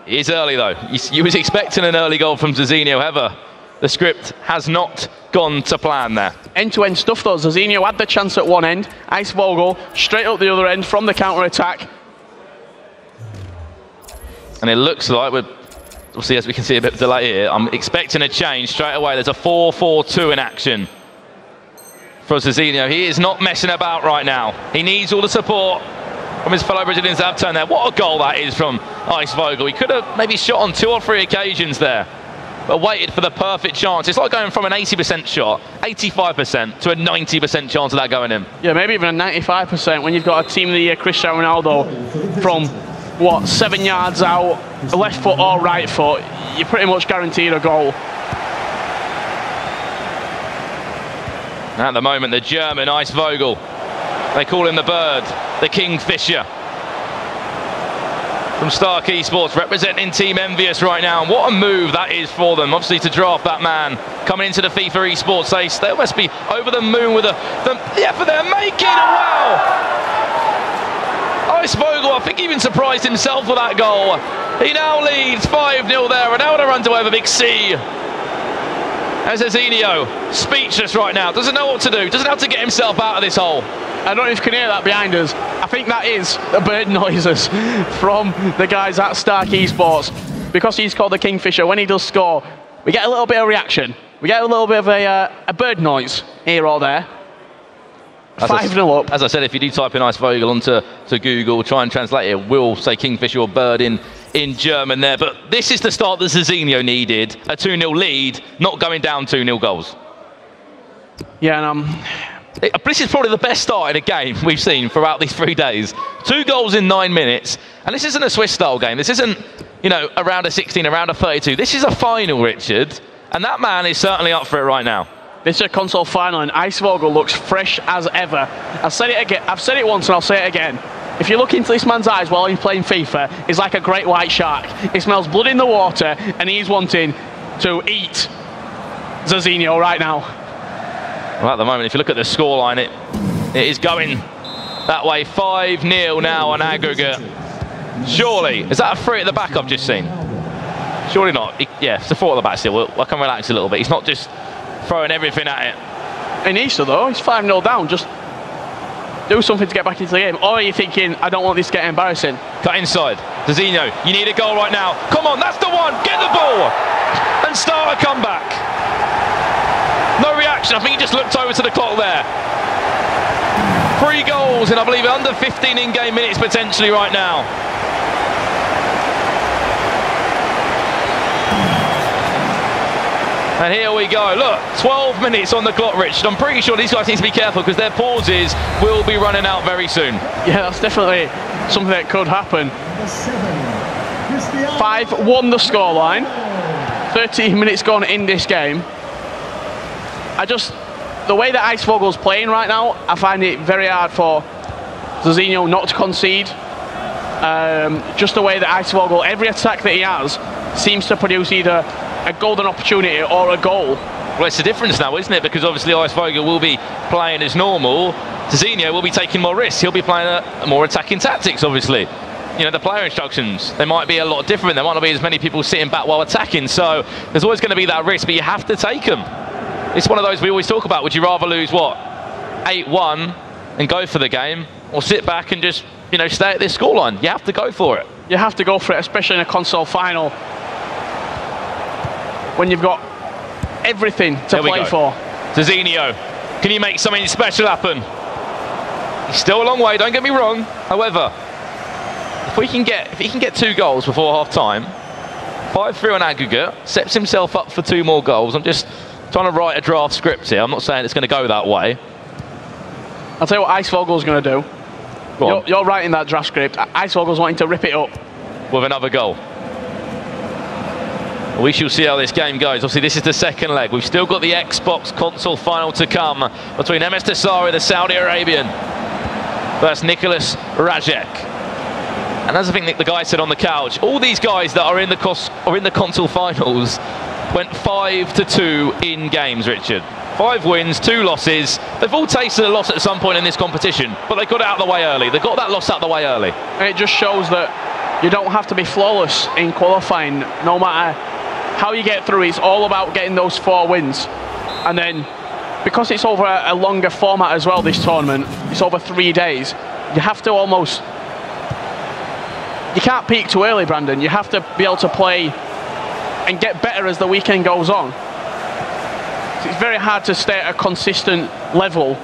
It is early though. You was expecting an early goal from Cezinho, however, the script has not gone to plan there. End-to-end stuff though. Cezinho had the chance at one end. Icevogel straight up the other end from the counter-attack. And it looks like we'll see, as we can see a bit of delay here, I'm expecting a change straight away. There's a 4-4-2 in action for Cezinho. He is not messing about right now. He needs all the support from his fellow Brazilians that have turned there. What a goal that is from Icevogel. He could have maybe shot on 2 or 3 occasions there, but waited for the perfect chance. It's like going from an 80% shot, 85%, to a 90% chance of that going in. Yeah, maybe even a 95% when you've got a Team of the Year Cristiano Ronaldo from, what, 7 yards out, left foot or right foot, you're pretty much guaranteed a goal. At the moment, the German Icevogel, they call him the bird, the Kingfisher. From Stark Esports, representing Team Envious right now. And what a move that is for them, obviously, to draft that man coming into the FIFA Esports. They must be over the moon with the effort they're making. And wow! Icevogel, I think, even surprised himself with that goal. He now leads 5-0 there. Ronaldo runs away with a big C. As Cezinho, speechless right now, doesn't know what to do, doesn't know how to get himself out of this hole. I don't know if you can hear that behind us. I think that is the bird noises from the guys at Stark Esports. Because he's called the Kingfisher, when he does score, we get a little bit of reaction. We get a little bit of a bird noise here or there. 5-0 up. As I said, if you do type in Icevogel onto Google, try and translate it, we'll say Kingfisher or bird in German there. But this is the start that Cezinho needed. A 2-0 lead, not going down 2-0 goals. Yeah, and this is probably the best start in a game we've seen throughout these 3 days. 2 goals in 9 minutes. And this isn't a Swiss-style game. This isn't, you know, a round of 16, a round of 32. This is a final, Richard. And that man is certainly up for it right now. This is a console final, and Icevogel looks fresh as ever. I've said it again. I've said it once, and I'll say it again. If you look into this man's eyes while he's playing FIFA, he's like a great white shark. He smells blood in the water, and he's wanting to eat. Zizinho right now. Well, at the moment, if you look at the scoreline, it is going that way. 5-0 now on aggregate. Surely, is that a 3 at the back I've just seen? Surely not. Yeah, it's a 4 at the back still. I can relax a little bit. He's not just throwing everything at it. He needs to though. He's 5-0 down. Just do something to get back into the game. Or are you thinking, I don't want this to get embarrassing? Cut inside. Zizinho, you need a goal right now. Come on, that's the one. Get the ball and start a comeback. No reaction. I think he just looked over to the clock there. 3 goals in, I believe, under 15 in-game minutes potentially right now. And here we go. Look, 12 minutes on the clock, Richard. I'm pretty sure these guys need to be careful because their pauses will be running out very soon. Yeah, that's definitely something that could happen. 5-1 the scoreline. 13 minutes gone in this game. The way that Eisvogel's playing right now, I find it very hard for Zizinho not to concede. Just the way that Eisvogel, every attack that he has, seems to produce either a golden opportunity or a goal. Well, it's a difference now, isn't it? Because obviously Eisvogel will be playing as normal. Zizinho will be taking more risks. He'll be playing a more attacking tactics, obviously. You know, the player instructions, they might be a lot different. There might not be as many people sitting back while attacking. So there's always going to be that risk, but you have to take them. It's one of those we always talk about. Would you rather lose, what, 8-1 and go for the game, or sit back and just, you know, stay at this scoreline? You have to go for it. You have to go for it, especially in a console final, when you've got everything to play for. Zizinho, can you make something special happen? He's still a long way, don't get me wrong. However, if he can get 2 goals before half-time, 5-3 on aggregate, sets himself up for 2 more goals. I'm just trying to write a draft script here. I'm not saying it's going to go that way. I'll tell you what Eisvogel's going to do. You're writing that draft script. Eisvogel's wanting to rip it up. With another goal. We shall see how this game goes. Obviously, this is the second leg. We've still got the Xbox console final to come between MS Dasari, the Saudi Arabian, versus Nicholas Rajek. And as I think the guy said on the couch, all these guys that are in the console finals went 5-2 in games, Richard. 5 wins, 2 losses. They've all tasted a loss at some point in this competition, but they got it out of the way early. They got that loss out of the way early. And it just shows that you don't have to be flawless in qualifying, no matter how you get through. It's all about getting those 4 wins. And then, because it's over a longer format as well, this tournament, it's over 3 days, you have to almost... You can't peak too early, Brandon. You have to be able to play and get better as the weekend goes on. It's very hard to stay at a consistent level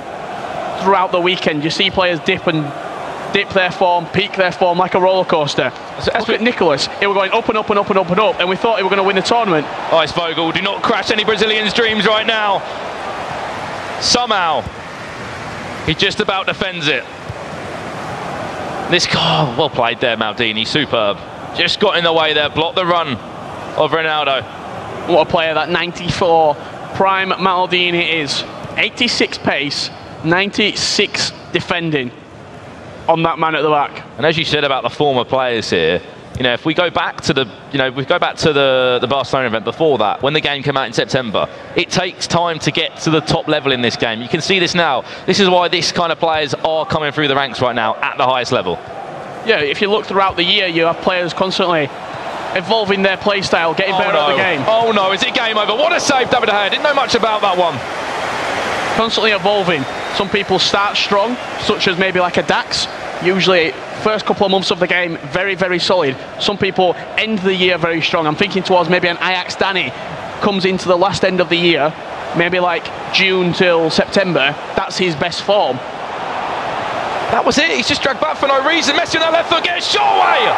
throughout the weekend. You see players dip their form, peak their form like a roller coaster. Look at Nicholas. He was going up and up and up and up and up, and we thought he was going to win the tournament. Eisvogel, do not crash any Brazilians' dreams right now. Somehow, he just about defends it. This guy, well played there, Maldini, superb. Just got in the way there, blocked the run of Ronaldo. What a player that 94 prime Maldini is. 86 pace, 96 defending on that man at the back. And as you said about the former players here, you know, if we go back to the Barcelona event before that, when the game came out in September, it takes time to get to the top level in this game. You can see this now. This is why this kind of players are coming through the ranks right now at the highest level. Yeah, if you look throughout the year, you have players constantly evolving their play style, getting better at the game. Oh no, is it game over? What a save, David De Gea. Didn't know much about that one. Constantly evolving. Some people start strong, such as maybe like a Dax. Usually, first couple of months of the game, very, very solid. Some people end the year very strong. I'm thinking towards maybe an Ajax Danny comes into the last end of the year, maybe like June till September. That's his best form. That was it. He's just dragged back for no reason. Messi on that left foot, gets shot away.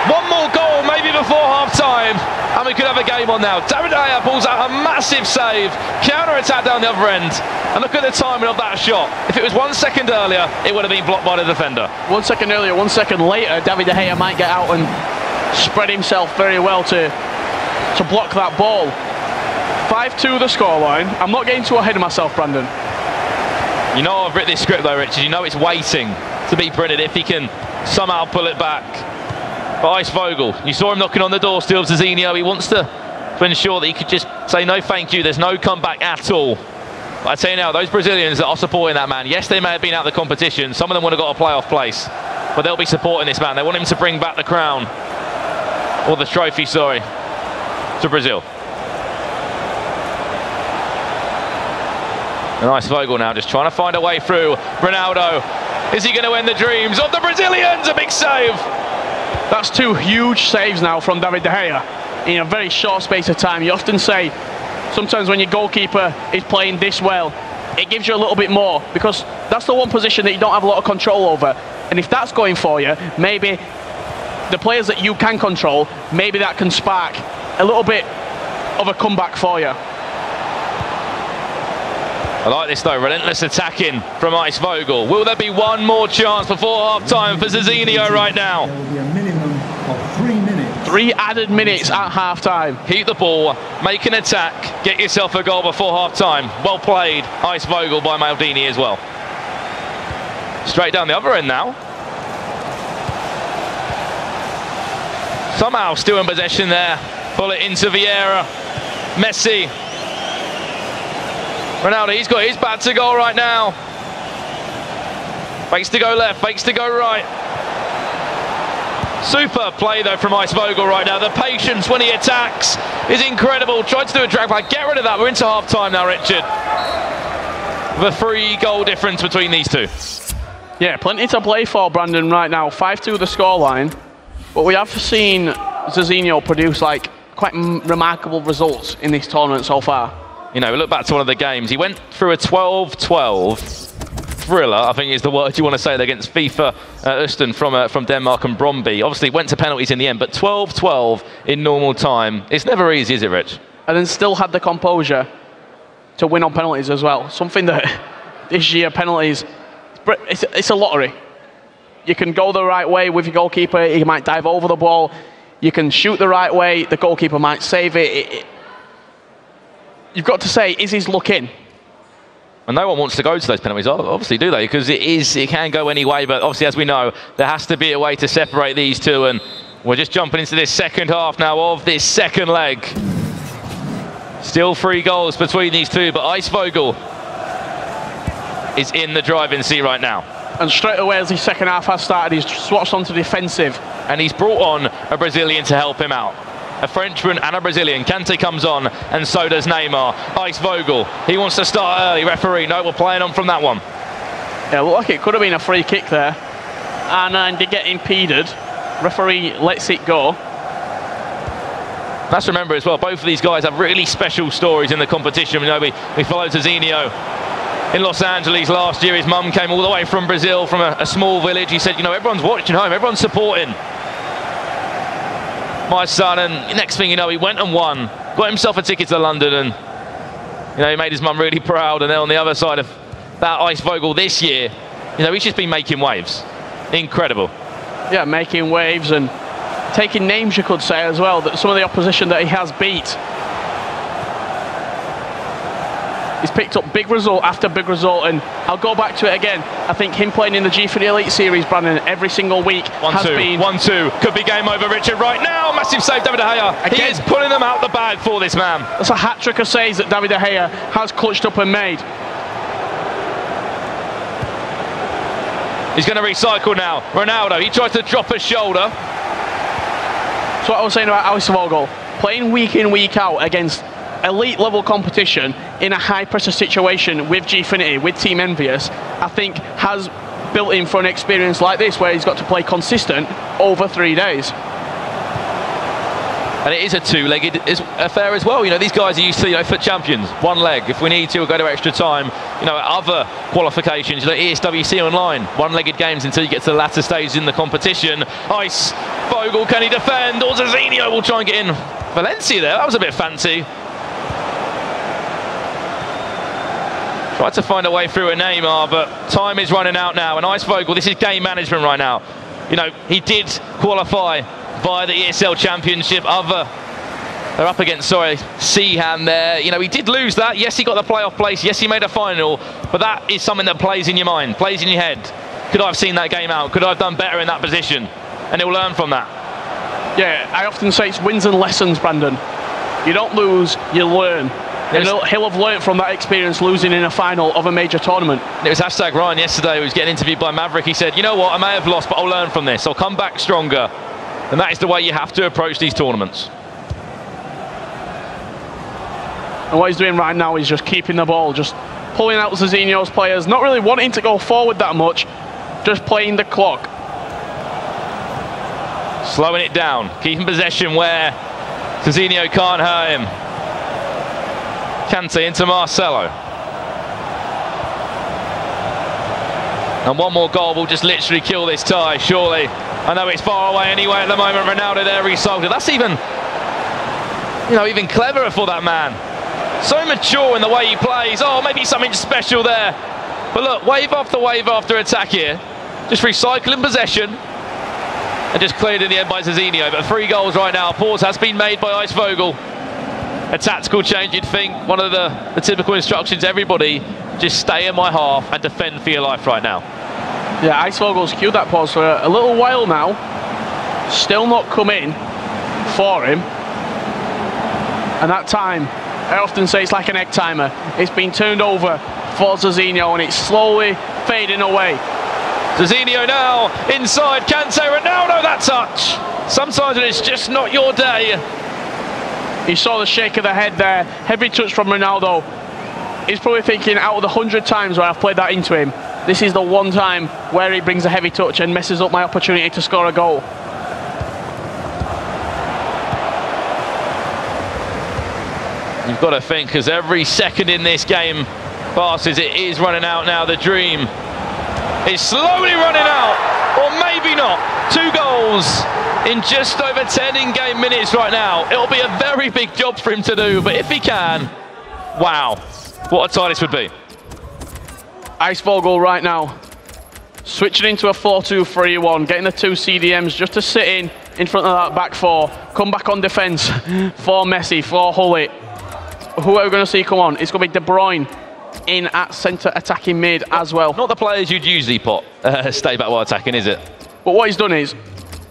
One more goal, maybe before half-time, and we could have a game on now. David De Gea pulls out a massive save, counter-attack down the other end, and look at the timing of that shot. If it was 1 second earlier, it would have been blocked by the defender. 1 second earlier, 1 second later, David De Gea might get out and spread himself very well to block that ball. 5-2 the scoreline. I'm not getting too ahead of myself, Brandon. You know I've written this script though, Richard. You know it's waiting to be printed if he can somehow pull it back. But Eisvogel, you saw him knocking on the door still of Zizinho. He wants to to ensure that he could just say no thank you, there's no comeback at all. But I tell you now, those Brazilians that are supporting that man, yes, they may have been out of the competition, some of them would have got a playoff place, but they'll be supporting this man. They want him to bring back the crown, or the trophy, sorry, to Brazil. A nice Vogel now, just trying to find a way through. Ronaldo, is he going to end the dreams of the Brazilians? A big save. That's 2 huge saves now from David De Gea in a very short space of time. You often say, sometimes when your goalkeeper is playing this well, it gives you a little bit more, because that's the one position that you don't have a lot of control over. And if that's going for you, maybe the players that you can control, maybe that can spark a little bit of a comeback for you. I like this though, relentless attacking from Ice Vogel. Will there be one more chance before half-time for Zizinho right now? There will be a minimum of 3 minutes. 3 added minutes at half-time. Keep the ball, make an attack, get yourself a goal before half-time. Well played, Ice Vogel by Maldini as well. Straight down the other end now. Somehow still in possession there. Pull it into Vieira. Messi. Ronaldo, he's got his bat to goal right now. Fakes to go left, fakes to go right. Super play though from Ice Vogel right now. The patience when he attacks is incredible. Tried to do a drag back. Get rid of that. We're into half time now, Richard. The 3-goal difference between these two. Yeah, plenty to play for, Brandon, right now. 5-2 the scoreline. But we have seen Zizinho produce like quite remarkable results in this tournament so far. You know, we look back to one of the games. He went through a 12-12 thriller, I think is the word you want to say, against FIFA Østen from Denmark and Brøndby. Obviously went to penalties in the end, but 12-12 in normal time. It's never easy, is it, Rich? And then still had the composure to win on penalties as well. Something that this year, penalties, it's a lottery. You can go the right way with your goalkeeper, he might dive over the ball. You can shoot the right way, the goalkeeper might save it. You've got to say, is his luck in? And no one wants to go to those penalties, obviously, do they? Because it can go any way, but obviously, as we know, there has to be a way to separate these two, and we're just jumping into this second half now of this second leg. Still 3 goals between these two, but Ice Vogel is in the driving seat right now. And straight away, as the second half has started, he's swatched onto defensive. And he's brought on a Brazilian to help him out. A Frenchman and a Brazilian. Kante comes on, and so does Neymar. Ice Vogel, he wants to start early. Referee, no, we're playing on from that one. Yeah, looked like it could have been a free kick there. And did get impeded. Referee lets it go. Let's remember as well, both of these guys have really special stories in the competition. You know, we followed Zizinho in Los Angeles last year. His mum came all the way from Brazil, from a small village. He said, you know, everyone's watching home, everyone's supporting my son, and next thing you know, he went and won, got himself a ticket to London, and you know, he made his mum really proud. And then on the other side of that, Ice Vogel this year, you know, he's just been making waves. Incredible. Yeah, making waves and taking names, you could say, as well, that some of the opposition that he has beat. He's picked up big result after big result, and I'll go back to it again. I think him playing in the G3 Elite Series, Brandon, every single week has been... 1-2, could be game over, Richard, right now. Massive save, David De Gea. Again, he is pulling them out the bag for this man. That's a hat-trick of saves that David De Gea has clutched up and made. He's going to recycle now. Ronaldo, he tries to drop a shoulder. That's what I was saying about Ice Vogel. Playing week in, week out against elite level competition in a high pressure situation with Gfinity, with Team Envious, I think has built him for an experience like this where he's got to play consistent over 3 days. And it is a 2-legged affair as well. You know, these guys are used to, you know, FUT champions. 1 leg. If we need to, we'll go to extra time. You know, other qualifications, like ESWC Online, 1-legged games until you get to the latter stages in the competition. Ice Vogel, can he defend? Or Zizinho will try and get in. Valencia there, that was a bit fancy. Tried to find a way through a Neymar, but time is running out now. And Ice Vogel, this is game management right now. You know, he did qualify via the ESL Championship. They're up against, Seaham there. You know, he did lose that. Yes, he got the playoff place. Yes, he made a final. But that is something that plays in your mind, plays in your head. Could I have seen that game out? Could I have done better in that position? And he'll learn from that. Yeah, I often say it's wins and lessons, Brandon. You don't lose, you learn. And he'll have learned from that experience losing in a final of a major tournament. It was #Ryan yesterday who was getting interviewed by Maverick. He said, you know what, I may have lost, but I'll learn from this. I'll come back stronger. And that is the way you have to approach these tournaments. And what he's doing right now is just keeping the ball, just pulling out Zizinho's players, not really wanting to go forward that much, just playing the clock. Slowing it down, keeping possession where Zizinho can't hurt him. Kante into Marcelo. And one more goal will just literally kill this tie, surely. I know it's far away anyway at the moment. Ronaldo there resolved it. That's even, you know, even cleverer for that man. So mature in the way he plays. Oh, maybe something special there. But look, wave after attack here. Just recycling possession. And just cleared in the end by Zizinho. But 3 goals right now. Pause has been made by Ice Vogel. A tactical change, you'd think. One of the typical instructions, everybody, just stay in my half and defend for your life right now. Yeah, Ice Vogel's queued that pause for a little while now. Still not come in for him. And that time, I often say it's like an egg timer. It's been turned over for Zizinho and it's slowly fading away. Zizinho now, inside, Kante, Ronaldo, that touch. Sometimes it's just not your day. You saw the shake of the head there, heavy touch from Ronaldo. He's probably thinking, out of the 100 times where I've played that into him, this is the one time where he brings a heavy touch and messes up my opportunity to score a goal. You've got to think, because every second in this game passes, it is running out now. The dream is slowly running out, or maybe not. 2 goals in just over 10 in-game minutes right now. It'll be a very big job for him to do, but if he can, wow, what a tie this would be. Ice Vogel right now, switching into a 4-2-3-1, getting the 2 CDMs just to sit in front of that back 4, come back on defence for Messi, for Hullet. Who are we going to see come on? It's going to be De Bruyne in at centre attacking mid as well. Not the players you'd usually put stay back while attacking, is it? But what he's done is,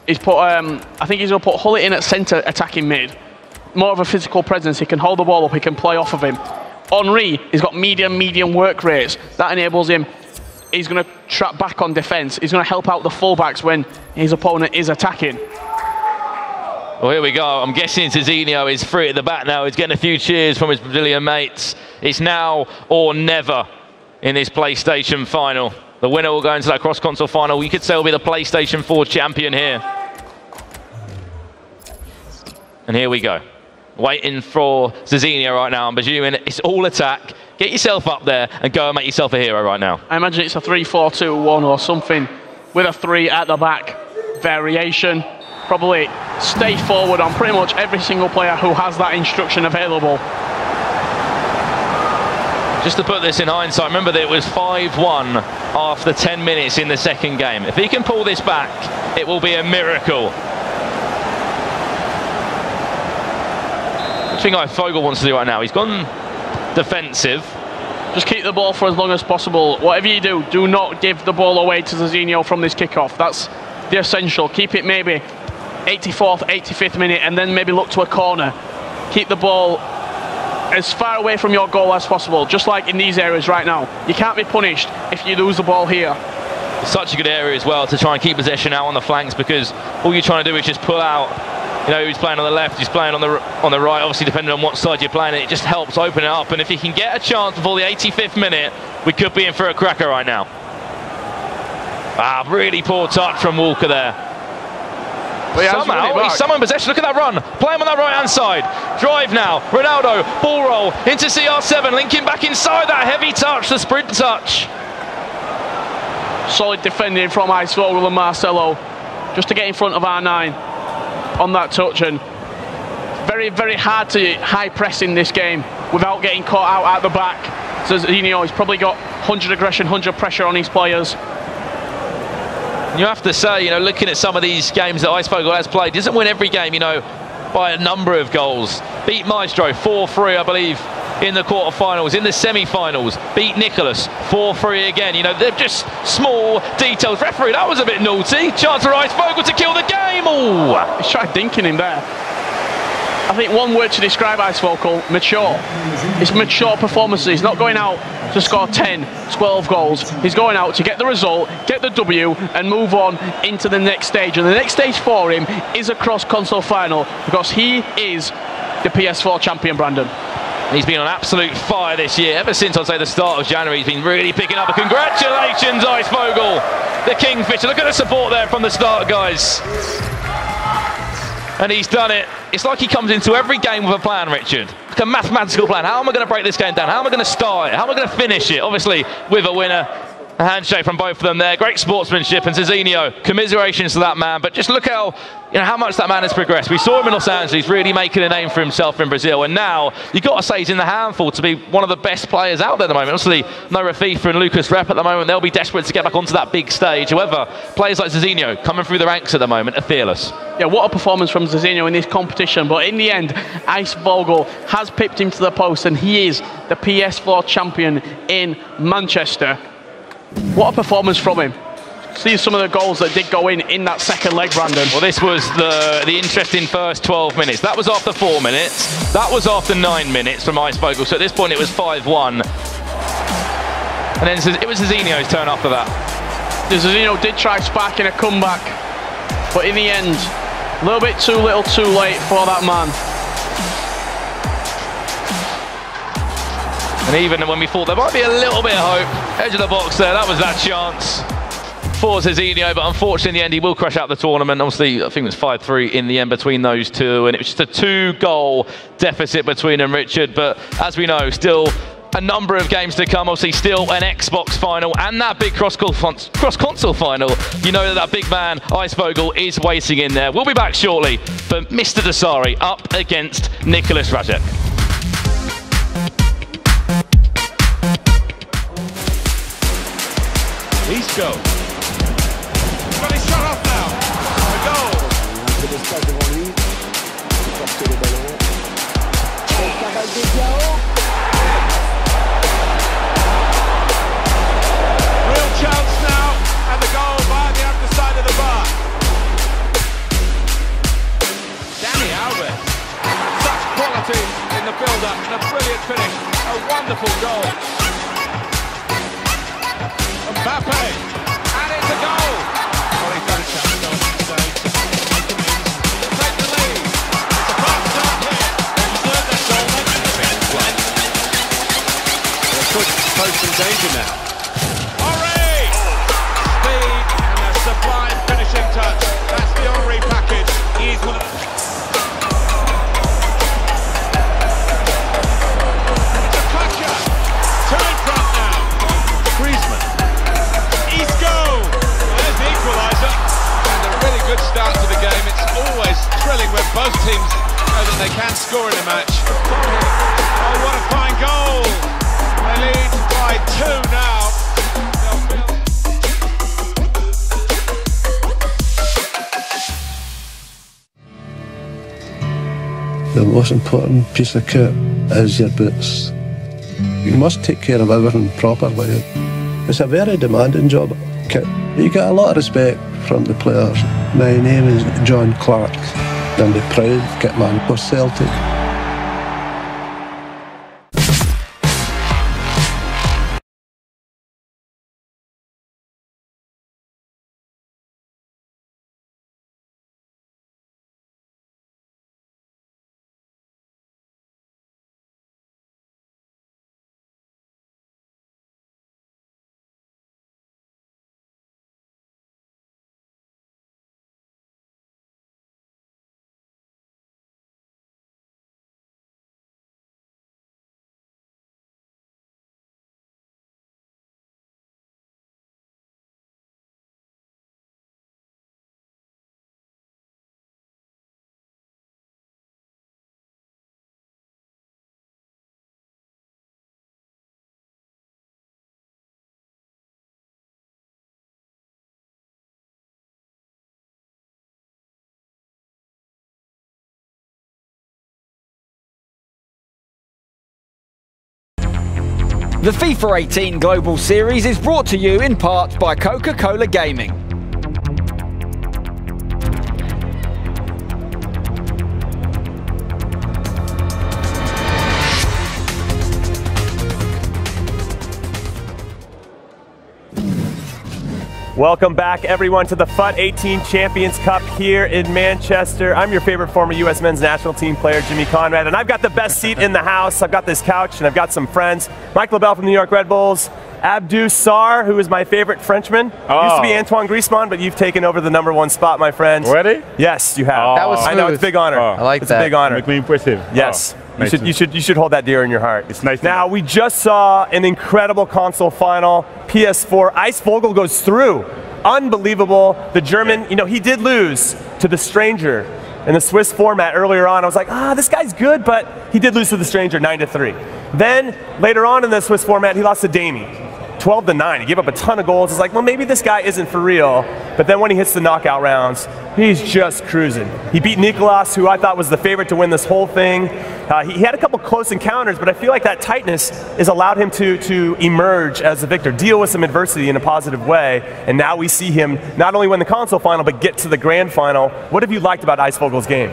he's put, I think he's going to put Hullet in at centre attacking mid. More of a physical presence, he can hold the ball up, he can play off of him. Henry, he's got medium work rates. That enables him, he's going to trap back on defence. He's going to help out the fullbacks when his opponent is attacking. Well, here we go. I'm guessing Zizinho is free at the back now. He's getting a few cheers from his Brazilian mates. It's now or never in this PlayStation final. The winner will go into that cross-console final. You could say will be the PlayStation 4 champion here. And here we go. Waiting for Zizinho right now. I'm presuming it's all attack. Get yourself up there and go and make yourself a hero right now. I imagine it's a 3-4-2-1 or something with a 3 at the back variation. Probably stay forward on pretty much every single player who has that instruction available. Just to put this in hindsight, remember that it was 5-1 after 10 minutes in the second game. If he can pull this back, it will be a miracle. The thing Fogel wants to do right now, he's gone defensive. Just keep the ball for as long as possible. Whatever you do, do not give the ball away to Zizinho from this kickoff. That's the essential. Keep it maybe 84th, 85th minute, and then maybe look to a corner. Keep the ball as far away from your goal as possible, just like in these areas right now. You can't be punished if you lose the ball here. It's such a good area as well to try and keep possession out on the flanks, because all you're trying to do is just pull out. You know, he's playing on the left, he's playing on the right, obviously depending on what side you're playing, it just helps open it up. And if he can get a chance before the 85th minute, we could be in for a cracker right now. Ah, really poor touch from Walker there. Somehow, he's somehow in possession. Look at that run. Play him on that right-hand side. Drive now. Ronaldo, ball roll into CR7, linking back inside. That heavy touch, the sprint touch. Solid defending from Ice Vogel and Marcelo, just to get in front of R9 on that touch. And very, very hard to high press in this game without getting caught out at the back. So Zizinho, he's probably got 100 aggression, 100 pressure on his players. You have to say, you know, looking at some of these games that Ice Vogel has played, doesn't win every game, you know, by a number of goals. Beat Maestro 4-3, I believe, in the quarterfinals. In the semi-finals, beat Nicholas 4-3 again. You know, they're just small details. Referee, that was a bit naughty. Chance for Ice Vogel to kill the game. Oh, he's tried dinking him there. I think one word to describe Icevogel: mature. It's mature performances. He's not going out to score 10, 12 goals. He's going out to get the result, get the W, and move on into the next stage. And the next stage for him is a cross-console final, because he is the PS4 champion, Brandon. He's been on absolute fire this year. Ever since, I'd say, the start of January, he's been really picking up. Congratulations, Icevogel, the Kingfisher. Look at the support there from the start, guys. And he's done it. It's like he comes into every game with a plan, Richard. Like a mathematical plan. How am I going to break this game down? How am I going to start it? How am I going to finish it? Obviously, with a winner. A handshake from both of them there. Great sportsmanship. And Zizinho, commiserations to that man. But just look how much that man has progressed. We saw him in Los Angeles really making a name for himself in Brazil. And now, you've got to say he's in the handful to be one of the best players out there at the moment. Obviously, no FIFA and Lucas Rep at the moment. They'll be desperate to get back onto that big stage. However, players like Zizinho coming through the ranks at the moment are fearless. Yeah, what a performance from Zizinho in this competition. But in the end, Icevogel has pipped him to the post, and he is the PS4 champion in Manchester. What a performance from him. See some of the goals that did go in that second leg, Brandon. Well, this was the interesting first 12 minutes. That was after 4 minutes. That was after 9 minutes from Icevogel. So at this point, it was 5-1. And then it was Zizinho's turn after that. Zizinho did try sparking a comeback, but in the end, a little bit too little too late for that man. And even when we thought there might be a little bit of hope, edge of the box there, that was that chance for Zizinho, but unfortunately in the end he will crush out the tournament. Obviously, I think it was 5-3 in the end between those two, and it was just a 2-goal deficit between them, Richard. But as we know, still a number of games to come. Obviously, still an Xbox final and that big cross-console final. You know that big man, Icevogel, is waiting in there. We'll be back shortly for Mr. Dasari up against Nicholas Rajek. Isco. Got his shot off now. A goal. Real chance now, and the goal by the underside of the bar. Danny Alves. Such quality in the build-up and a brilliant finish. A wonderful goal. Mbappe, and it's a goal. Well, he's got a chance to take the lead. It's a fast start here. They deserve their goal. They should have been playing. They could pose some danger now. Henry! Speed and a sublime finishing touch. That's the Henry package. He's one of it's a clutcher. Two in front now. Griezmann. There's the equaliser, and a really good start to the game. It's always thrilling when both teams know that they can score in a match. Oh, what a fine goal! They lead by 2 now. The most important piece of kit is your boots. You must take care of everything properly. It's a very demanding job. You get a lot of respect from the players. My name is John Clark. I'm the proud kitman for Celtic. The FIFA 18 Global Series is brought to you in part by Coca-Cola Gaming. Welcome back, everyone, to the FUT 18 Champions Cup here in Manchester. I'm your favorite former U.S. men's national team player, Jimmy Conrad, and I've got the best seat in the house. I've got this couch, and I've got some friends. Mike LaBelle from the New York Red Bulls, Abdou Sarr, who is my favorite Frenchman. Used to be Antoine Griezmann, but you've taken over the #1 spot, my friend. Ready? Yes, you have. That was smooth. I know, it's a big honor. I like it's that. It's a big honor. Make me impressive. Yes. Nice You should hold that dear in your heart. It's nice. Now, we just saw an incredible console final. PS4, Eisvogel goes through. Unbelievable. The German, you know, he did lose to the Stranger in the Swiss format earlier on. I was like, this guy's good, but he did lose to the Stranger 9-3. Then, later on in the Swiss format, he lost to Damie. 12-9. He gave up a ton of goals. It's like, well, maybe this guy isn't for real. But then when he hits the knockout rounds, he's just cruising. He beat Nicolas, who I thought was the favorite to win this whole thing. He had a couple close encounters, but I feel like that tightness has allowed him to emerge as a victor, deal with some adversity in a positive way. And now we see him not only win the console final, but get to the grand final. What have you liked about Eisvogel's game?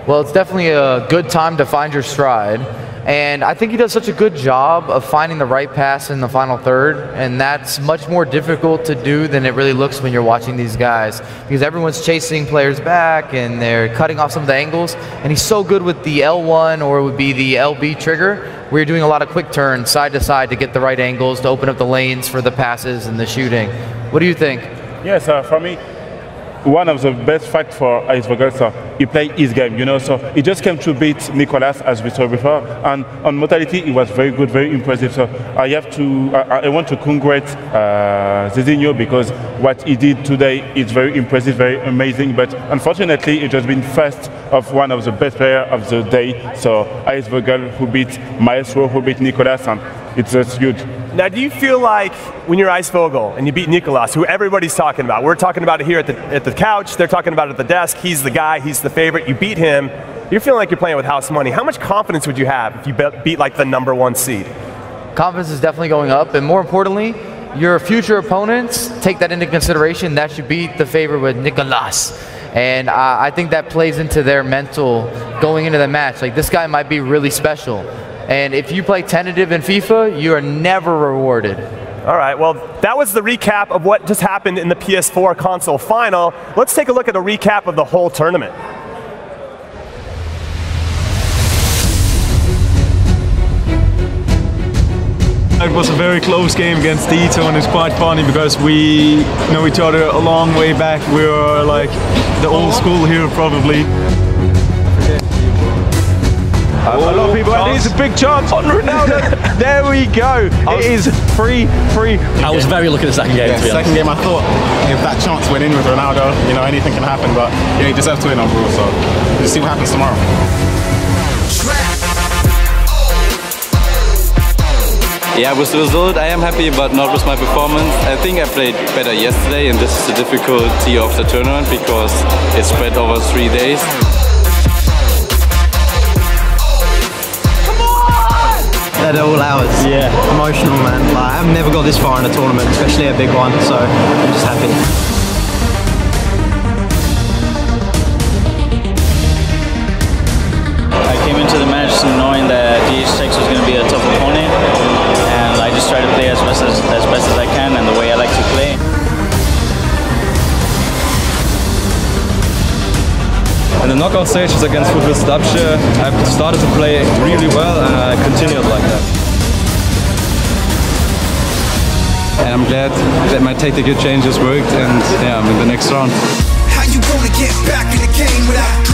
Well, it's definitely a good time to find your stride. And I think he does such a good job of finding the right pass in the final third, and that's much more difficult to do than it really looks when you're watching these guys, because everyone's chasing players back and they're cutting off some of the angles, and he's so good with the L1, or it would be the LB trigger, where you're doing a lot of quick turns side to side to get the right angles, to open up the lanes for the passes and the shooting. What do you think? Yes, for me, one of the best facts for Eisvogel, so he played his game, you know, so he just came to beat Nicolas, as we saw before, and on mortality he was very good, very impressive. So I want to congratulate Zizinho, because what he did today is very impressive, very amazing, but unfortunately it has been first of one of the best players of the day, so Eisvogel, who beat Maestro, who beat Nicolas, and it's just huge. Now, do you feel like when you're Eisvogel and you beat Nicolas, who everybody's talking about, we're talking about it here at the couch, they're talking about it at the desk, he's the guy, he's the favorite, you beat him, you're feeling like you're playing with house money. How much confidence would you have if you beat like the #1 seed? Confidence is definitely going up, and more importantly, your future opponents take that into consideration, that you beat the favorite with Nicolas. And I think that plays into their mental going into the match. Like, this guy might be really special. And if you play tentative in FIFA, you are never rewarded. All right, well, that was the recap of what just happened in the PS4 console final. Let's take a look at a recap of the whole tournament. It was a very close game against Tito, and it's quite funny because we know each other a long way back. We were like the old school here, probably. A lot of people, and it is a big chance on Ronaldo. There we go. It is 3-3. I was very lucky the second game, to be honest. Second game, I thought if that chance went in with Ronaldo, you know, anything can happen, but yeah, he deserves to win overall, so we'll see what happens tomorrow. Yeah, with the result I am happy, but not with my performance. I think I played better yesterday, and this is the difficulty of the tournament because it's spread over 3 days. At all hours. Yeah. Emotional, man. Like, I've never got this far in a tournament, especially a big one, so I'm just happy. I came into the match knowing that DH6 was going to be a tough opponent, and I just try to play as best as I can and the way I like to play. In the knockout stages against FUT Slabsche, I started to play really well and I continued like that. And I'm glad that my tactical changes worked, and yeah, I'm in the next round. How you gonna get back in the game without